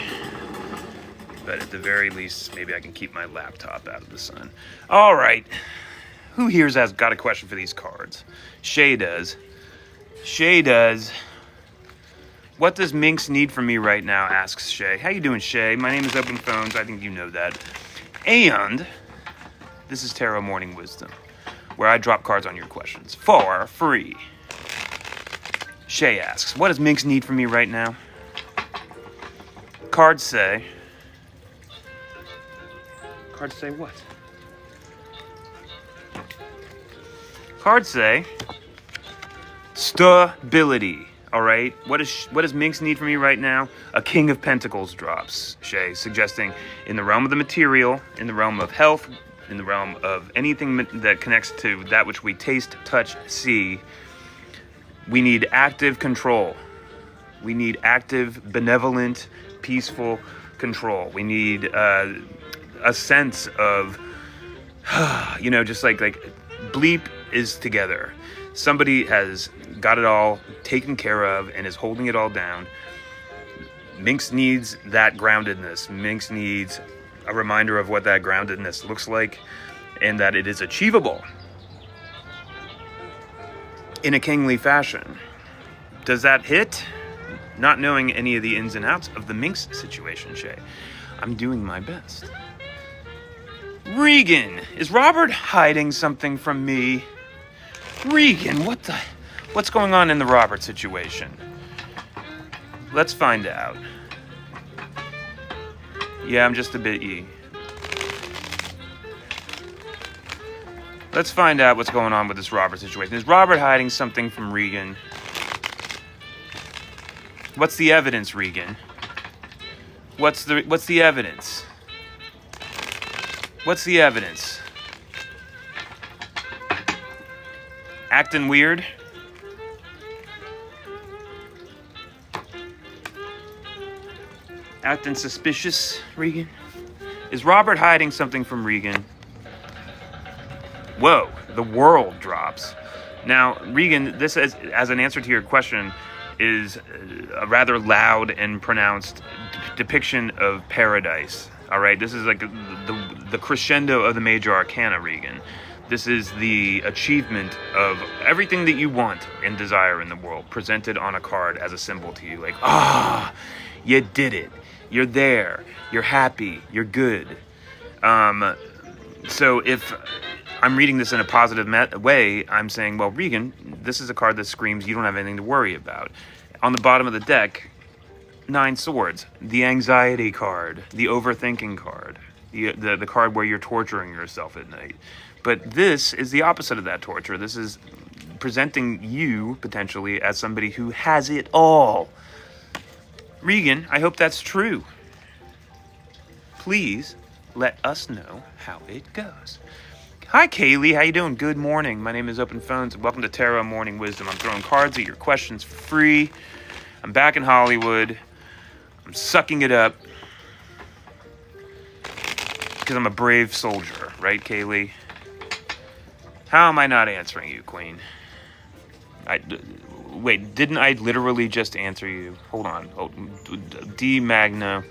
But at the very least, maybe I can keep my laptop out of the sun. All right. Who here's has got a question for these cards? Shay does. Shay does. What does Minx need from me right now? Asks Shay. How you doing, Shay? My name is Open Phones. I think you know that. And this is Tarot Morning Wisdom, where I drop cards on your questions for free. Shay asks, what does Minx need from me right now? Cards say what? Cards say stability. All right. What does Minx need from me right now? A King of Pentacles drops, Shay, suggesting in the realm of the material, in the realm of health, in the realm of anything that connects to that which we taste, touch, see, we need active control. We need active, benevolent, peaceful control. We need a sense of, just like Bleep is together. Somebody has got it all taken care of and is holding it all down. Minx needs that groundedness. Minx needs a reminder of what that groundedness looks like and that it is achievable in a kingly fashion. Does that hit? Not knowing any of the ins and outs of the Minx situation, Shay. I'm doing my best. Regan, is Robert hiding something from me? Regan, what's going on in the Robert situation? Let's find out. Yeah, I'm just a bit Let's find out what's going on with this Robert situation. Is Robert hiding something from Regan? What's the evidence, Regan? What's the evidence? What's the evidence? Acting weird? Acting suspicious, Regan? Is Robert hiding something from Regan? Whoa, the world drops. Now, Regan, this as an answer to your question is a rather loud and pronounced depiction of paradise. All right, this is like the crescendo of the major arcana, Regan. This is the achievement of everything that you want and desire in the world presented on a card as a symbol to you. Like, you did it. You're there. You're happy. You're good. So if I'm reading this in a positive way, I'm saying, well, Regan, this is a card that screams you don't have anything to worry about. On the bottom of the deck, 9 swords, the anxiety card, the overthinking card, the card where you're torturing yourself at night. But this is the opposite of that torture. This is presenting you, potentially, as somebody who has it all. Regan, I hope that's true. Please let us know how it goes. Hi, Kaylee. How you doing? Good morning. My name is Open Phones. Welcome to Tarot Morning Wisdom. I'm throwing cards at your questions for free. I'm back in Hollywood. I'm sucking it up. Because I'm a brave soldier, right, Kaylee? How am I not answering you, Queen? Wait, didn't I literally just answer you? Hold on. Oh, D Magna.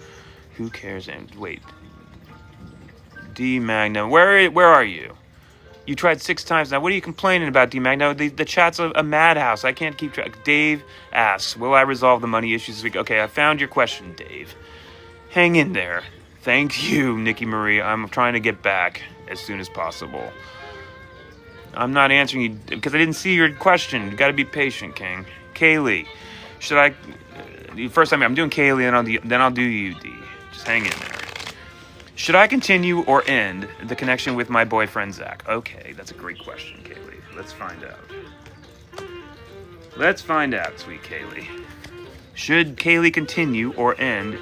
Who cares? Wait. D Magna. Where are you? You tried 6 times now. What are you complaining about, D Magna? The chat's a madhouse. I can't keep track. Dave asks, will I resolve the money issues this week? Okay, I found your question, Dave. Hang in there. Thank you, Nikki Marie. I'm trying to get back as soon as possible. I'm not answering you because I didn't see your question. You got to be patient, King. Kaylee, should I? First time I'm doing Kaylee, and then I'll do you, D. Just hang in there. Should I continue or end the connection with my boyfriend Zach? Okay, that's a great question, Kaylee. Let's find out. Let's find out, sweet Kaylee. Should Kaylee continue or end?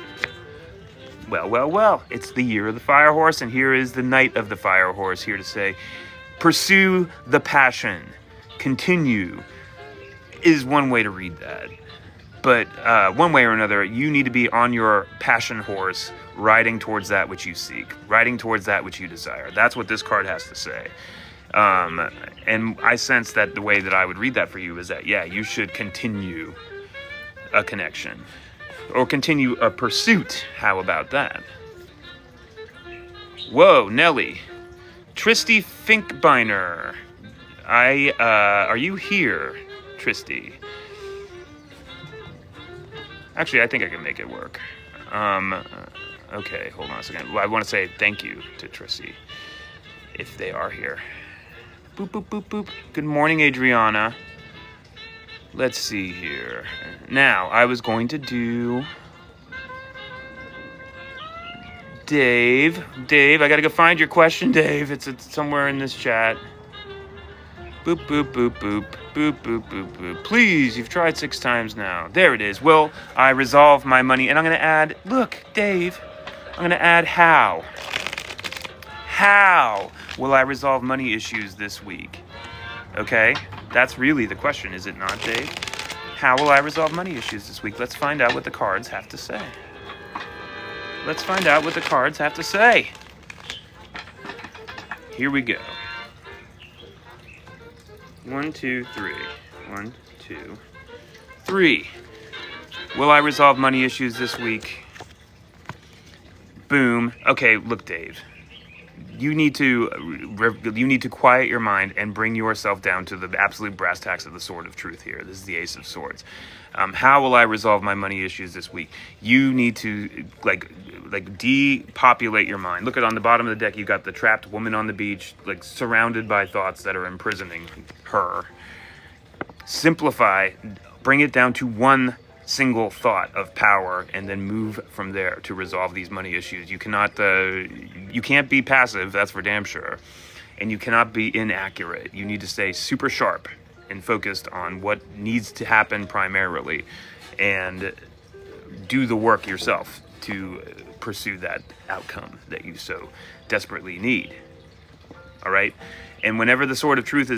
Well. It's the year of the fire horse, and here is the night of the fire horse here to say, pursue the passion. Continue is one way to read that. But one way or another, you need to be on your passion horse, riding towards that which you seek, riding towards that which you desire. That's what this card has to say. And I sense that the way that I would read that for you is that, yeah, you should continue a connection. Or continue a pursuit. How about that? Whoa, Nelly. Tristy Finkbeiner. Are you here, Tristy? Actually, I think I can make it work. Okay, hold on a second. Well, I want to say thank you to Tristy, if they are here. Boop, boop, boop, boop. Good morning, Adriana. Let's see here. Now, I was going to do Dave. Dave, I gotta go find your question, Dave. It's somewhere in this chat. Boop, boop, boop, boop. Boop, boop, boop, boop. Please, you've tried 6 times now. There it is. Will I resolve my money? And I'm going to add, look, Dave, I'm going to add how. How will I resolve money issues this week? Okay? That's really the question, is it not, Dave? How will I resolve money issues this week? Let's find out what the cards have to say. Let's find out what the cards have to say. Here we go. 1, 2, 3. 1, 2, 3. Will I resolve money issues this week? Boom. Okay, look, Dave. You need to quiet your mind and bring yourself down to the absolute brass tacks of the sword of truth here. This is the Ace of Swords. How will I resolve my money issues this week? You need to like depopulate your mind. Look at on the bottom of the deck. You got the trapped woman on the beach, like surrounded by thoughts that are imprisoning her. Simplify. Bring it down to one single thought of power, and then move from there to resolve these money issues. You can't be passive, that's for damn sure, and you cannot be inaccurate. You need to stay super sharp and focused on what needs to happen primarily, and do the work yourself to pursue that outcome that you so desperately need. All right? And whenever the sword of truth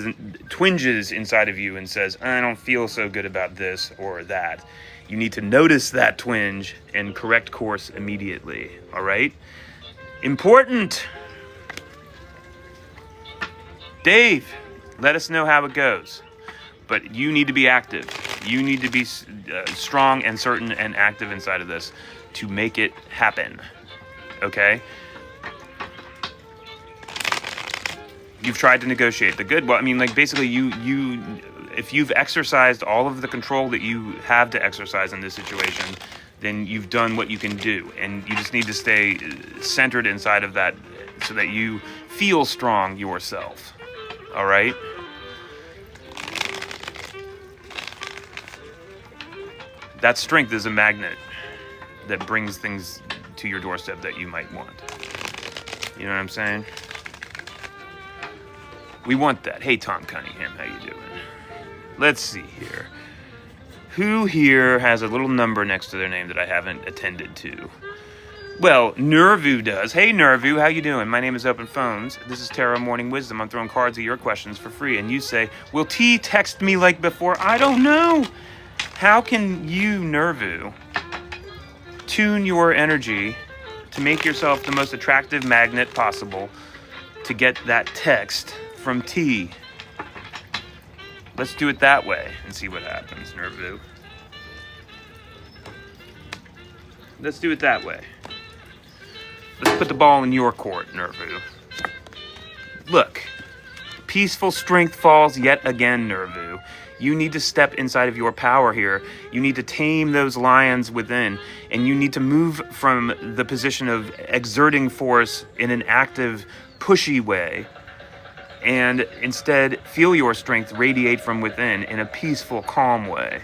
twinges inside of you and says, I don't feel so good about this or that, you need to notice that twinge and correct course immediately, all right? Important. Dave, let us know how it goes. But you need to be active. You need to be strong and certain and active inside of this to make it happen, okay? You've tried to negotiate the good. Well, I mean, like basically if you've exercised all of the control that you have to exercise in this situation, then you've done what you can do. And you just need to stay centered inside of that so that you feel strong yourself. All right? That strength is a magnet that brings things to your doorstep that you might want. You know what I'm saying? We want that. Hey, Tom Cunningham, how you doing? Let's see here. Who here has a little number next to their name that I haven't attended to? Well, Nervu does. Hey, Nervu, how you doing? My name is Open Phones. This is Tarot Morning Wisdom. I'm throwing cards at your questions for free. And you say, will T text me like before? I don't know. How can you, Nervu, tune your energy to make yourself the most attractive magnet possible to get that text from T? Let's do it that way and see what happens, Nervu. Let's do it that way. Let's put the ball in your court, Nervu. Look, peaceful strength falls yet again, Nervu. You need to step inside of your power here. You need to tame those lions within, and you need to move from the position of exerting force in an active, pushy way, and instead feel your strength radiate from within in a peaceful, calm way.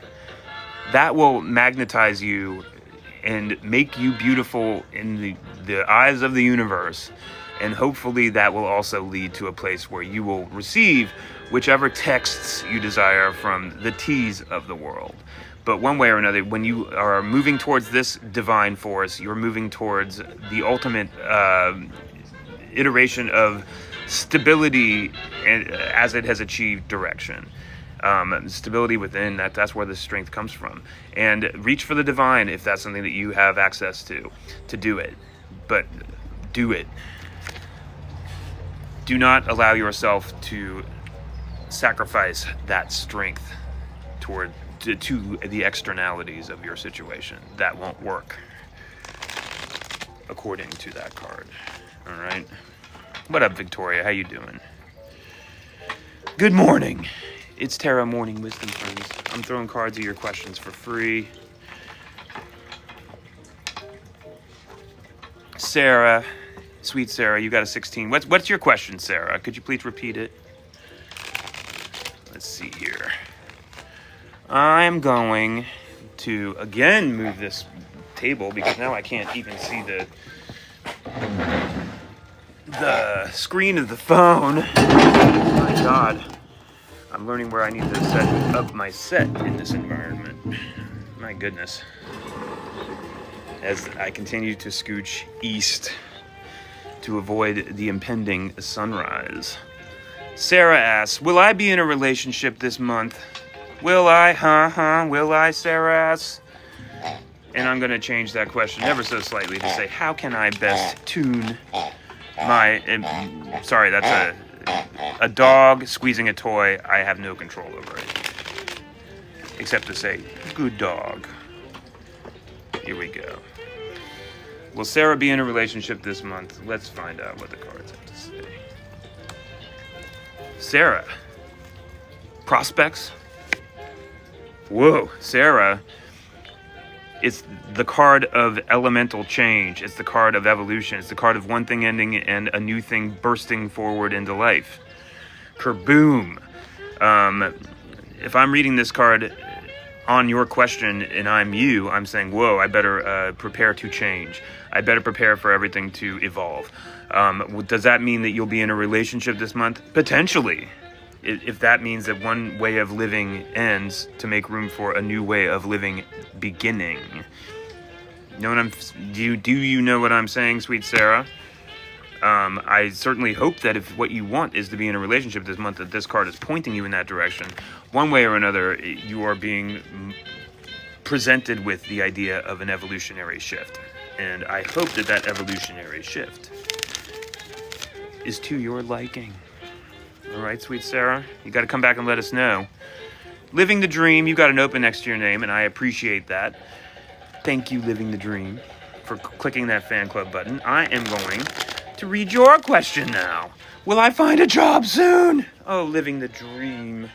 That will magnetize you and make you beautiful in the eyes of the universe. And hopefully that will also lead to a place where you will receive whichever texts you desire from the T's of the world. But one way or another, when you are moving towards this divine force, you're moving towards the ultimate iteration of stability as it has achieved direction. Stability within, that's where the strength comes from. And reach for the divine if that's something that you have access to do it. But do it. Do not allow yourself to sacrifice that strength to the externalities of your situation. That won't work, according to that card. All right. What up, Victoria? How you doing? Good morning. It's Tarot Morning Wisdom, friends. I'm throwing cards at your questions for free. Sarah, sweet Sarah, you got a 16. What's your question, Sarah? Could you please repeat it? Let's see here. I'm going to again move this table because now I can't even see the screen of the phone. My God. I'm learning where I need to set up my set in this environment. My goodness. As I continue to scooch east to avoid the impending sunrise. Sarah asks, will I be in a relationship this month? Will I? Will I, Sarah asks? And I'm going to change that question ever so slightly to say, how can I best tune Sorry, that's a dog squeezing a toy. I have no control over it. Except to say, good dog. Here we go. Will Sarah be in a relationship this month? Let's find out what the cards have to say. Sarah. Prospects? Whoa, Sarah. It's the card of elemental change. It's the card of evolution. It's the card of one thing ending and a new thing bursting forward into life. Kerboom. If I'm reading this card on your question and I'm you, I'm saying, whoa, I better prepare to change. I better prepare for everything to evolve. Does that mean that you'll be in a relationship this month? Potentially. If that means that one way of living ends to make room for a new way of living beginning. Do you know what I'm saying, sweet Sarah? I certainly hope that if what you want is to be in a relationship this month, that this card is pointing you in that direction. One way or another, you are being presented with the idea of an evolutionary shift. And I hope that that evolutionary shift is to your liking. All right, sweet Sarah, you got to come back and let us know. Living the Dream, you got an open next to your name, and I appreciate that. Thank you, Living the Dream, for clicking that fan club button. I am going to read your question now. Will I find a job soon? Oh, Living the Dream.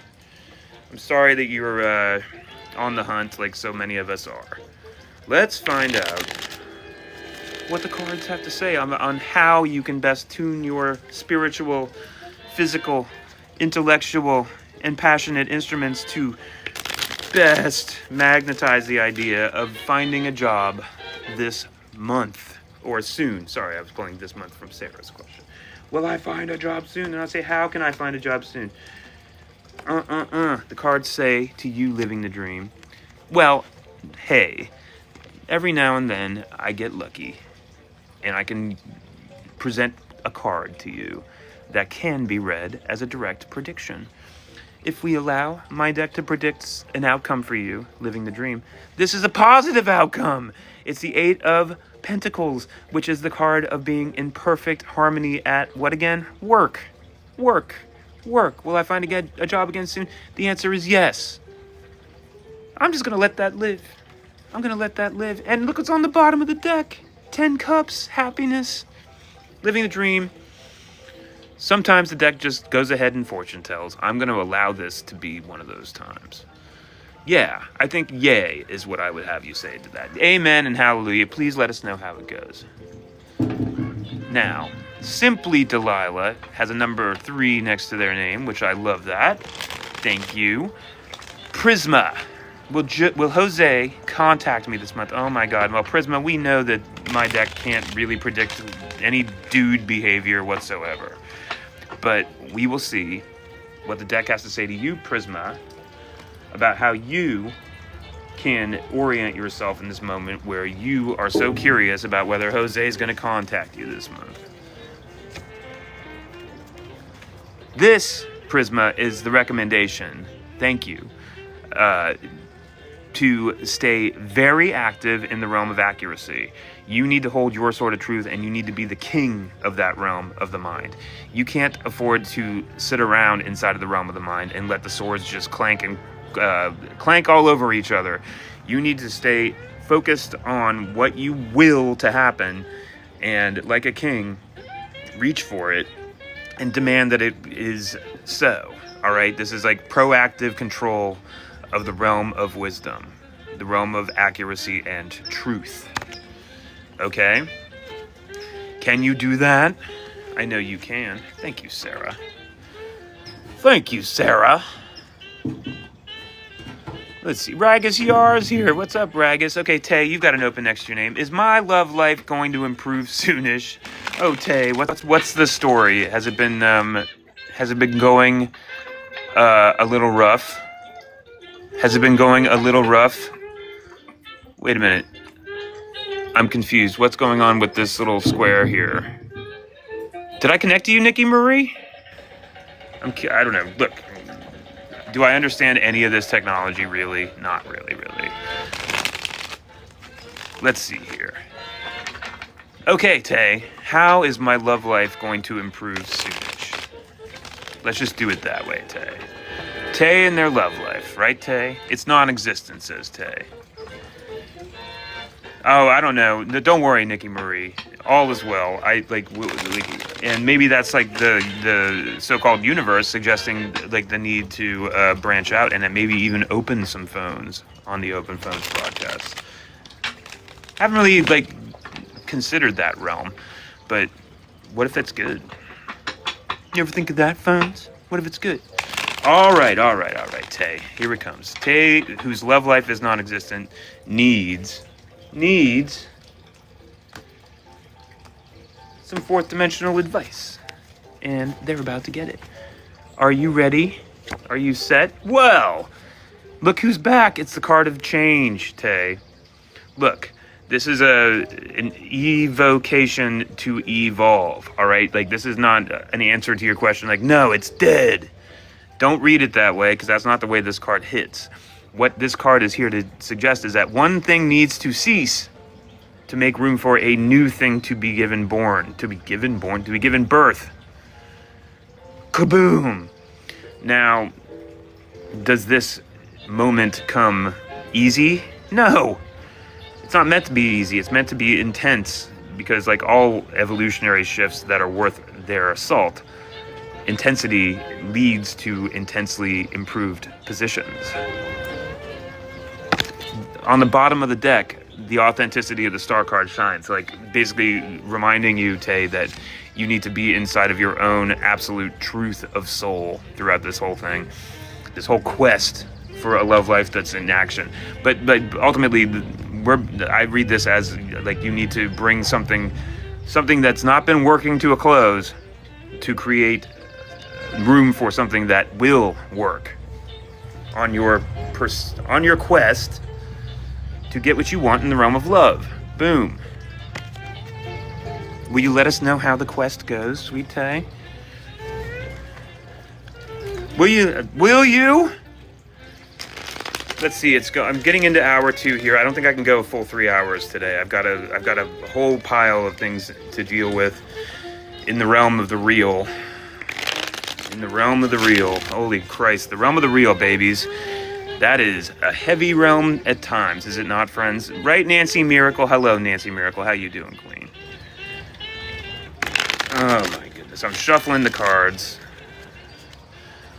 I'm sorry that you're on the hunt like so many of us are. Let's find out what the cards have to say on how you can best tune your spiritual, physical, intellectual, and passionate instruments to best magnetize the idea of finding a job this month. Or soon. Sorry, I was pulling this month from Sarah's question. Will I find a job soon? And I'll say, how can I find a job soon? The cards say to you, Living the Dream, well, hey, every now and then I get lucky and I can present a card to you that can be read as a direct prediction. If we allow my deck to predict an outcome for you, Living the Dream, this is a positive outcome. It's the Eight of Pentacles, which is the card of being in perfect harmony at what again? Work. Work. Work. Will I find a job again soon? The answer is yes. I'm just going to let that live. I'm going to let that live. And look what's on the bottom of the deck. 10 cups. Happiness. Living the Dream. Sometimes the deck just goes ahead and fortune tells. I'm going to allow this to be one of those times. Yeah, I think yay is what I would have you say to that. Amen and hallelujah. Please let us know how it goes. Now, Simply Delilah has a number 3 next to their name, which I love that. Thank you. Prisma. Will Jose contact me this month? Oh my God. Well, Prisma, we know that my deck can't really predict any dude behavior whatsoever. But we will see what the deck has to say to you, Prisma, about how you can orient yourself in this moment where you are so curious about whether Jose is going to contact you this month. This, Prisma, is the recommendation, thank you, to stay very active in the realm of accuracy. You need to hold your sword of truth, and you need to be the king of that realm of the mind. You can't afford to sit around inside of the realm of the mind and let the swords just clank all over each other. You need to stay focused on what you will to happen, and like a king, reach for it and demand that it is so. All right, this is like proactive control of the realm of wisdom, the realm of accuracy and truth. Okay? Can you do that? I know you can. Thank you, Sarah. Thank you, Sarah. Let's see. Ragus Yar's here. What's up, Ragus? Okay, Tay, you've got an open next to your name. Is my love life going to improve soonish? Oh, Tay, what's the story? Has it been going a little rough? Has it been going a little rough? Wait a minute. I'm confused. What's going on with this little square here? Did I connect to you, Nikki Marie? I don't know. Look, do I understand any of this technology, really? Not really. Let's see here. Okay, Tay, how is my love life going to improve soonish? Let's just do it that way, Tay. Tay and their love life, right, Tay? It's non-existent, says Tay. Oh, I don't know. No, don't worry, Nikki Marie. All is well. And maybe that's like the so-called universe suggesting like the need to branch out and then maybe even open some phones on the Open Phones broadcast. Haven't really like considered that realm, but what if it's good? You ever think of that, phones? What if it's good? All right, Tay. Here it comes. Tay, whose love life is non-existent, needs some fourth dimensional advice. And they're about to get it. Are you ready? Are you set? Well, look who's back. It's the card of change, Tay. Look, this is an evocation to evolve, all right? Like, this is not an answer to your question, like, no, it's dead. Don't read it that way, because that's not the way this card hits. What this card is here to suggest is that one thing needs to cease to make room for a new thing to be given birth. Kaboom! Now, does this moment come easy? No! It's not meant to be easy. It's meant to be intense, because like all evolutionary shifts that are worth their salt, intensity leads to intensely improved positions. On the bottom of the deck, the authenticity of the star card shines, like basically reminding you, Tay, that you need to be inside of your own absolute truth of soul throughout this whole thing, this whole quest for a love life that's in action. But ultimately, I read this as like you need to bring something that's not been working to a close to create room for something that will work on your quest to get what you want in the realm of love. Boom. Will you let us know how the quest goes, sweet Tay? Will you? Let's see, I'm getting into hour 2 here. I don't think I can go a full 3 hours today. I've got a whole pile of things to deal with in the realm of the real. In the realm of the real. Holy Christ, the realm of the real, babies. That is a heavy realm at times, is it not, friends? Right, Nancy Miracle? Hello, Nancy Miracle. How you doing, Queen? Oh, my goodness. I'm shuffling the cards.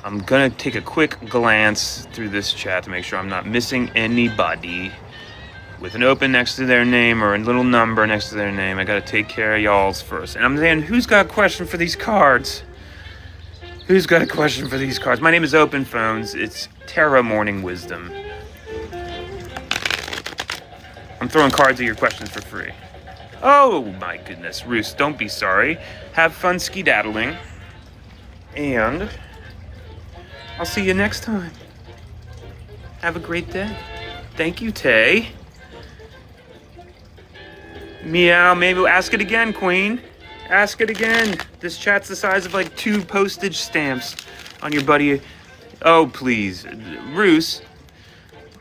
I'm going to take a quick glance through this chat to make sure I'm not missing anybody. With an open next to their name or a little number next to their name, I got to take care of y'all's first. And I'm saying, who's got a question for these cards? Who's got a question for these cards? My name is Open Phones. It's Terra Morning Wisdom. I'm throwing cards at your questions for free. Oh my goodness, Roos, don't be sorry. Have fun skedaddling. And I'll see you next time. Have a great day. Thank you, Tay. Meow, maybe we'll ask it again, Queen. Ask it again. This chat's the size of like 2 postage stamps on your buddy. Oh, please. Roos,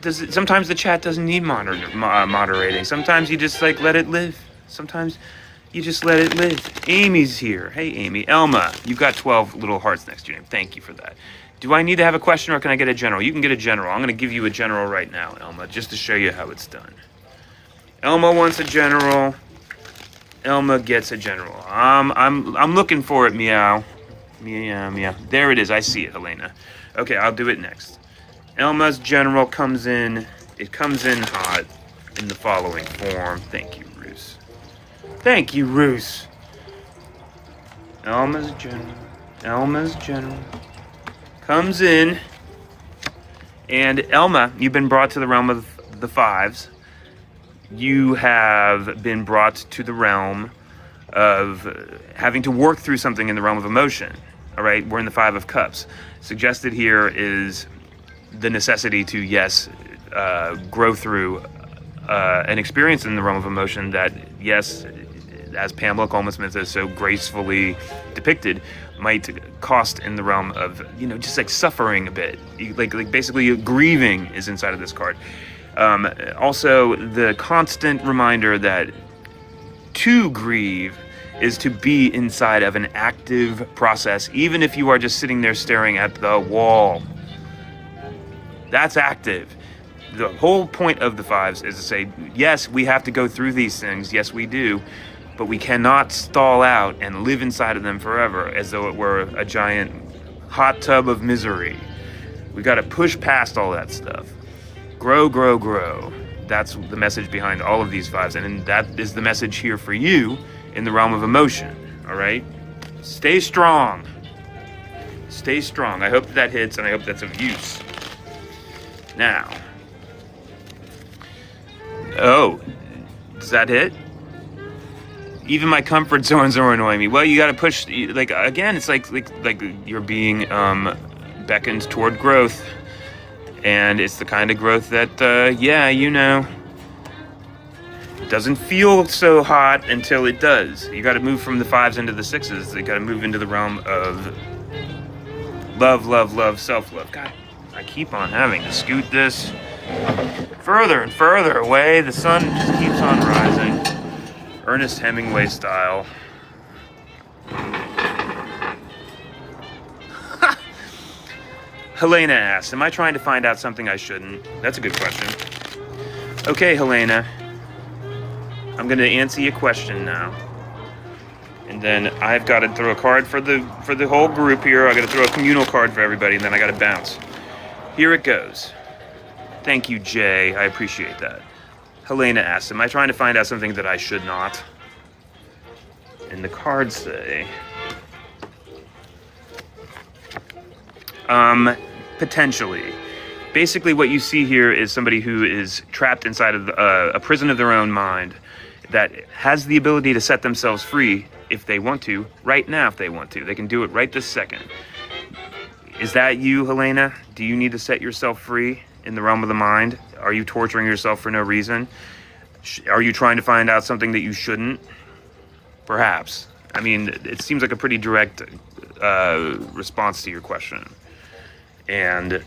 sometimes the chat doesn't need moderating. Sometimes you just like let it live. Sometimes you just let it live. Amy's here. Hey, Amy. Elma, you've got 12 little hearts next to your name. Thank you for that. Do I need to have a question or can I get a general? You can get a general. I'm going to give you a general right now, Elma, just to show you how it's done. Elma wants a general. Elma gets a general. I'm looking for it, meow. Meow. There it is. I see it, Helena. Okay, I'll do it next. Elma's general comes in. It comes in hot in the following form. Thank you, Roos. Thank you, Roos. Elma's general comes in. And Elma, you've been brought to the realm of the fives. You have been brought to the realm of having to work through something in the realm of emotion. All right, we're in the 5 of Cups. Suggested here is the necessity to, yes, grow through an experience in the realm of emotion that, yes, as Pamela Coleman Smith has so gracefully depicted, might cost in the realm of, just like suffering a bit. Like basically grieving is inside of this card. Also, the constant reminder that To grieve is to be inside of an active process, even if you are just sitting there staring at the wall. That's active. The whole point of the fives is to say, yes, we have to go through these things. Yes, we do. But we cannot stall out and live inside of them forever as though it were a giant hot tub of misery. We got to push past all that stuff. Grow, grow, grow. That's the message behind all of these fives. And that is the message here for you in the realm of emotion. All right? Stay strong. Stay strong. I hope that hits, and I hope that's of use. Now. Oh, does that hit? Even my comfort zones are annoying me. Well, you got to push. Like again, it's like you're being beckoned toward growth, and it's the kind of growth that, yeah, you know, doesn't feel so hot until it does. You got to move from the fives into the sixes. You got to move into the realm of love, love, love, self-love. God, I keep on having to scoot this further and further away. The sun just keeps on rising. Ernest Hemingway style. Helena asks, am I trying to find out something I shouldn't? That's a good question. Okay, Helena. I'm going to answer your question now. And then I've got to throw a card for the whole group here. I got to throw a communal card for everybody, and then I got to bounce. Here it goes. Thank you, Jay. I appreciate that. Helena asks, am I trying to find out something that I should not? And the cards say, potentially. Basically, what you see here is somebody who is trapped inside of a prison of their own mind that has the ability to set themselves free if they want to, right now if they want to. They can do it right this second. Is that you, Helena? Do you need to set yourself free in the realm of the mind? Are you torturing yourself for no reason? Are you trying to find out something that you shouldn't? Perhaps. I mean, it seems like a pretty direct response to your question. And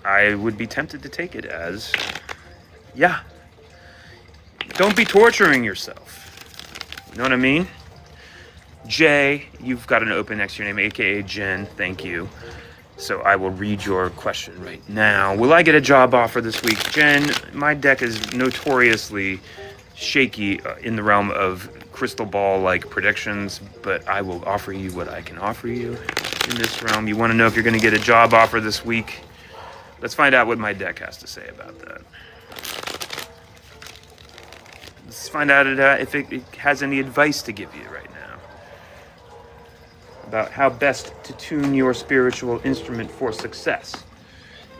I would be tempted to take it as, yeah. Don't be torturing yourself. You know what I mean? Jay, you've got an open next to your name, aka Jen. Thank you. So I will read your question right now. Will I get a job offer this week? Jen, my deck is notoriously shaky in the realm of crystal ball-like predictions, but I will offer you what I can offer you in this realm. You want to know if you're going to get a job offer this week? Let's find out what my deck has to say about that. Let's find out if it has any advice to give you right now about how best to tune your spiritual instrument for success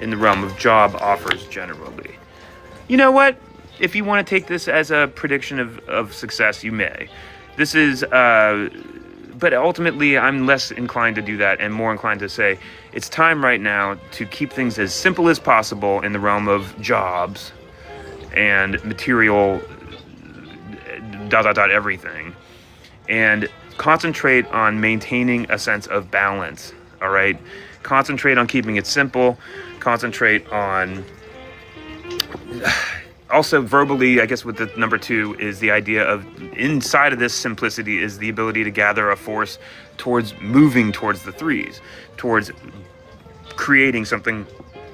in the realm of job offers generally. You know what? If you want to take this as a prediction of success, you may. This is, but ultimately I'm less inclined to do that and more inclined to say it's time right now to keep things as simple as possible in the realm of jobs and material everything, and concentrate on maintaining a sense of balance. All right, concentrate on keeping it simple. Concentrate on also verbally, I guess with the number 2 is the idea of inside of this simplicity is the ability to gather a force towards moving towards the 3s, towards creating something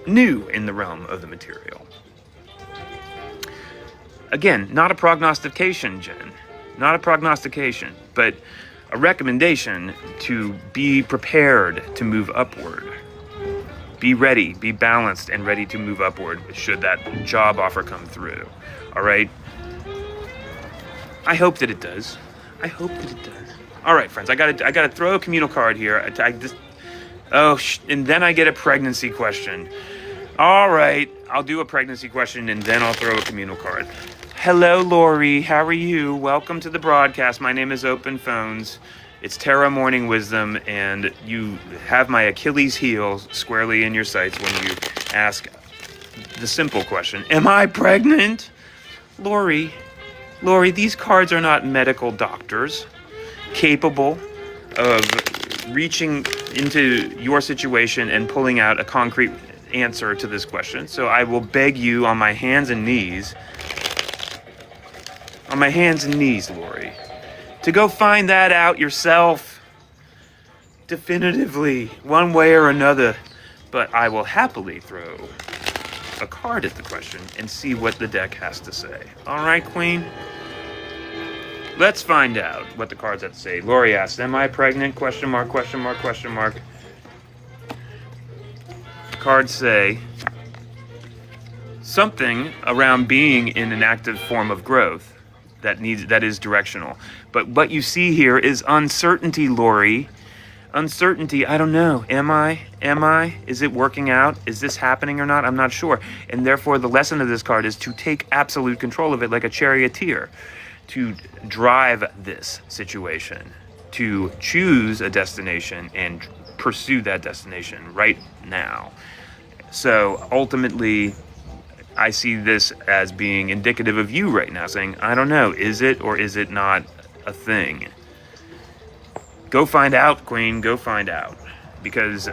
new in the realm of the material. Again, not a prognostication, Jen. Not a prognostication, but a recommendation to be prepared to move upward. Be ready, be balanced, and ready to move upward should that job offer come through. All right? I hope that it does. I hope that it does. All right, friends, I gotta throw a communal card here. And then I get a pregnancy question. All right, I'll do a pregnancy question, and then I'll throw a communal card. Hello, Lori. How are you? Welcome to the broadcast. My name is Open Phones. It's Terra Morning Wisdom, and you have my Achilles heel squarely in your sights when you ask the simple question, am I pregnant? Lori, these cards are not medical doctors capable of reaching into your situation and pulling out a concrete answer to this question. So I will beg you on my hands and knees. on my hands and knees, Lori, to go find that out yourself, definitively, one way or another. But I will happily throw a card at the question and see what the deck has to say. All right, Queen? Let's find out what the cards have to say. Lori asks, am I pregnant? Question mark, question mark, question mark. Cards say something around being in an active form of growth that is directional. But what you see here is uncertainty, Lori. Uncertainty, I don't know. Am I? Is it working out? Is this happening or not? I'm not sure. And therefore, the lesson of this card is to take absolute control of it like a charioteer, to drive this situation, to choose a destination and pursue that destination right now. So ultimately, I see this as being indicative of you right now, saying, I don't know, is it or is it not a thing? Go find out, Queen, go find out. Because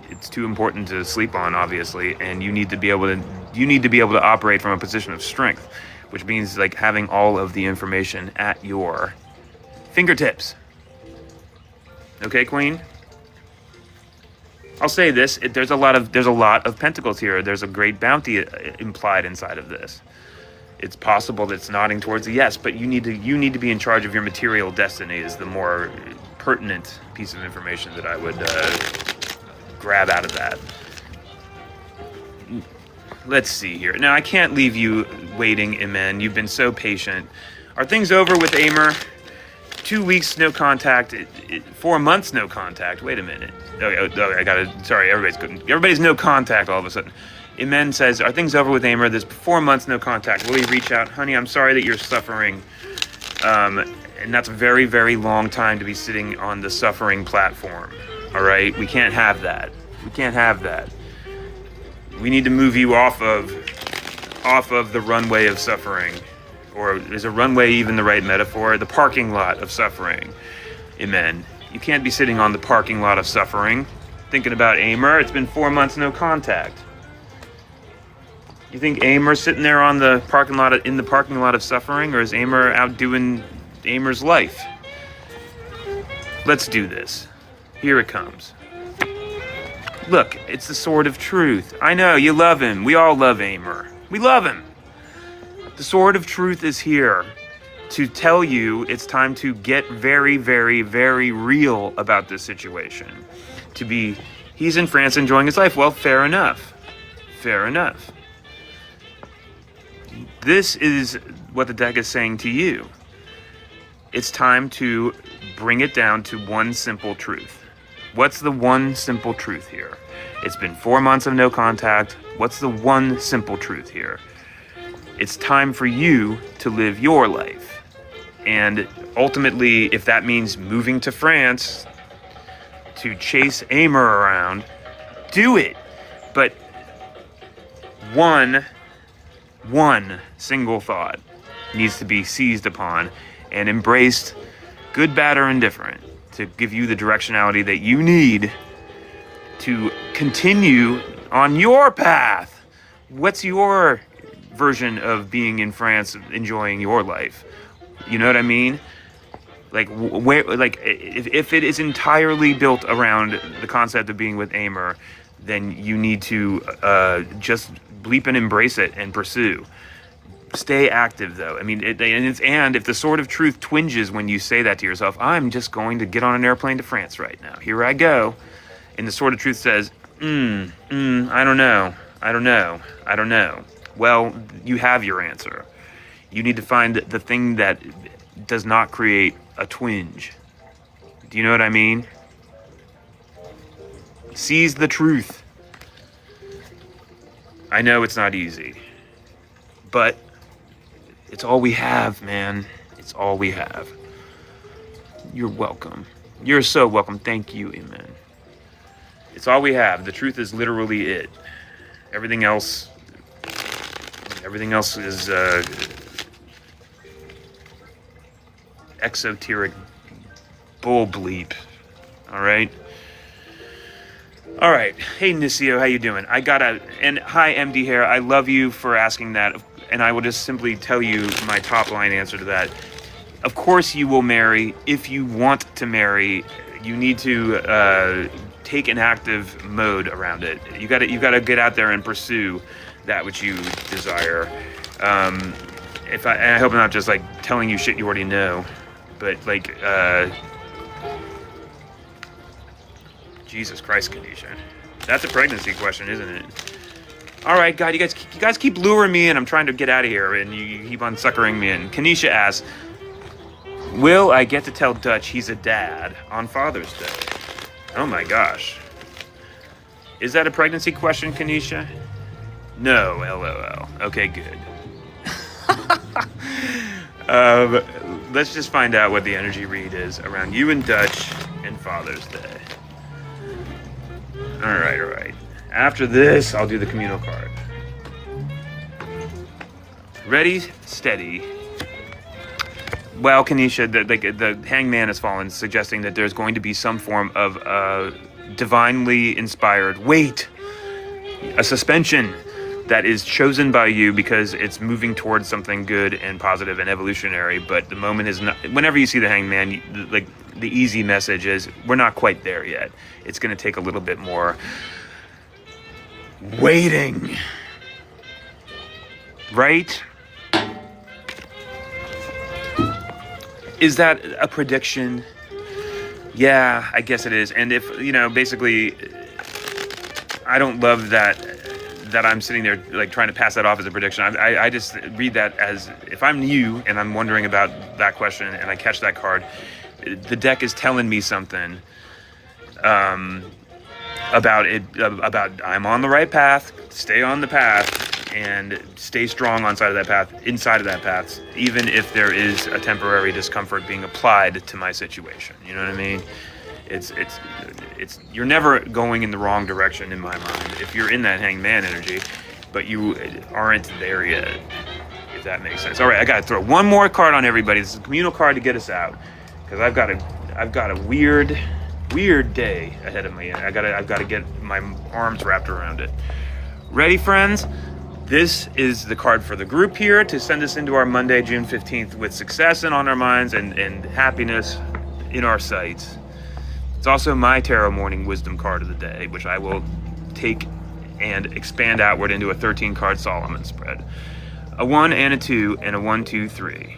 it's too important to sleep on, obviously, and you need to be able to operate from a position of strength, which means like having all of the information at your fingertips. Okay, Queen? I'll say this, there's a lot of pentacles here. There's a great bounty implied inside of this. It's possible that it's nodding towards a yes, but you need to be in charge of your material destiny is the more pertinent piece of information that I would grab out of that. Let's see here. Now, I can't leave you waiting, Imen. You've been so patient. Are things over with Amer? 2 weeks, no contact. 4 months, no contact. Wait a minute. Okay, I gotta. Sorry, everybody's no contact all of a sudden. Imen says, are things over with Amer? There's 4 months, no contact. Will he reach out? Honey, I'm sorry that you're suffering. And that's a very, very long time to be sitting on the suffering platform. All right? We can't have that. We can't have that. We need to move you off of the runway of suffering. Or is a runway even the right metaphor? The parking lot of suffering. Amen. You can't be sitting on the parking lot of suffering, thinking about Amer. It's been 4 months, no contact. You think Amer's sitting there on the parking lot in the parking lot of suffering, or is Amer out doing Amer's life? Let's do this. Here it comes. Look, it's the sword of truth. I know, you love him. We all love Amer. We love him. The sword of truth is here to tell you it's time to get very, very, very real about this situation. He's in France enjoying his life. Well, fair enough. Fair enough. This is what the deck is saying to you. It's time to bring it down to one simple truth. What's the one simple truth here? It's been 4 months of no contact. What's the one simple truth here? It's time for you to live your life. And ultimately, if that means moving to France to chase Amer around, do it. But one single thought needs to be seized upon and embraced, good, bad, or indifferent, to give you the directionality that you need to continue on your path. What's your version of being in France, enjoying your life? You know what I mean? Like, if it is entirely built around the concept of being with Amer, then you need to just bleep and embrace it and pursue. Stay active, though. I mean, and if the sword of truth twinges when you say that to yourself, I'm just going to get on an airplane to France right now. Here I go. And the sword of truth says, I don't know. Well, you have your answer. You need to find the thing that does not create a twinge. Do you know what I mean? Seize the truth. I know it's not easy, but it's all we have, man. It's all we have. You're welcome. You're so welcome. Thank you, amen. It's all we have. The truth is literally it. Everything else is exoteric bull bleep. All right. Hey Nisio, how you doing? And hi MD Hair, I love you for asking that. and I will just simply tell you my top line answer to that. Of course you will marry. If you want to marry, you need to take an active mode around it. You gotta get out there and pursue that which you desire. And I hope I'm not just like telling you shit you already know, but like, Jesus Christ, Kanisha. That's a pregnancy question, isn't it? All right, God, you guys keep luring me in. I'm trying to get out of here, and you keep on suckering me in. Kanisha asks, will I get to tell Dutch he's a dad on Father's Day? Oh my gosh. Is that a pregnancy question, Kanisha? No, LOL. Okay, good. Let's just find out what the energy read is around you and Dutch and Father's Day. All right. After this, I'll do the communal card. Ready, steady. Well, Kanisha, the hangman has fallen, suggesting that there's going to be some form of divinely inspired a suspension that is chosen by you because it's moving towards something good and positive and evolutionary. But the moment is not. Whenever you see the hangman, like the easy message is, we're not quite there yet. It's going to take a little bit more waiting. Right? Is that a prediction? Yeah, I guess it is. And if, basically, I don't love that I'm sitting there like trying to pass that off as a prediction. I just read that as, if I'm you and I'm wondering about that question and I catch that card, the deck is telling me something about I'm on the right path, stay on the path, and stay strong inside of that path, even if there is a temporary discomfort being applied to my situation. You know what I mean? It's you're never going in the wrong direction in my mind if you're in that hangman energy, but you aren't there yet, if that makes sense. All right, I gotta throw one more card on everybody. This is a communal card to get us out, because I've got a weird day ahead of me. I've got to get my arms wrapped around it. Ready, friends? This is the card for the group here to send us into our Monday, June 15th with success on our minds and happiness in our sights. It's also my Tarot Morning Wisdom card of the day, which I will take and expand outward into a 13-card Solomon spread. A 1 and a 2 and a 1, 2, 3.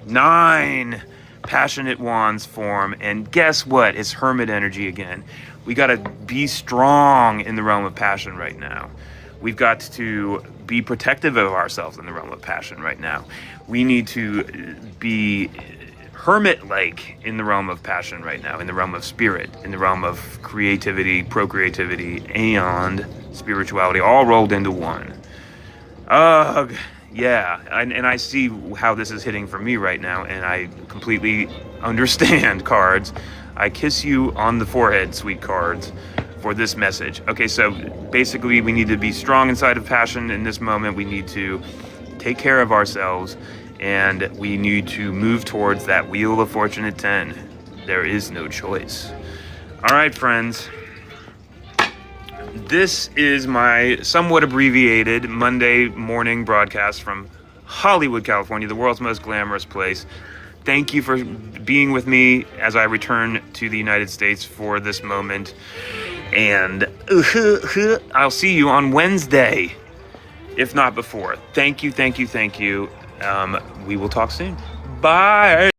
9 passionate wands form, and guess what? It's hermit energy again. We got to be strong in the realm of passion right now. We've got to be protective of ourselves in the realm of passion right now. We need to be hermit-like in the realm of passion right now, in the realm of spirit, in the realm of creativity, procreativity, and spirituality, all rolled into one. Ugh. Yeah, and I see how this is hitting for me right now, and I completely understand, cards. I kiss you on the forehead, sweet cards, for this message. Okay, so basically we need to be strong inside of passion in this moment. We need to take care of ourselves, and we need to move towards that Wheel of Fortune at 10. There is no choice. All right, friends. This is my somewhat abbreviated Monday morning broadcast from Hollywood, California, the world's most glamorous place. Thank you for being with me as I return to the United States for this moment. And I'll see you on Wednesday, if not before. Thank you. We will talk soon. Bye.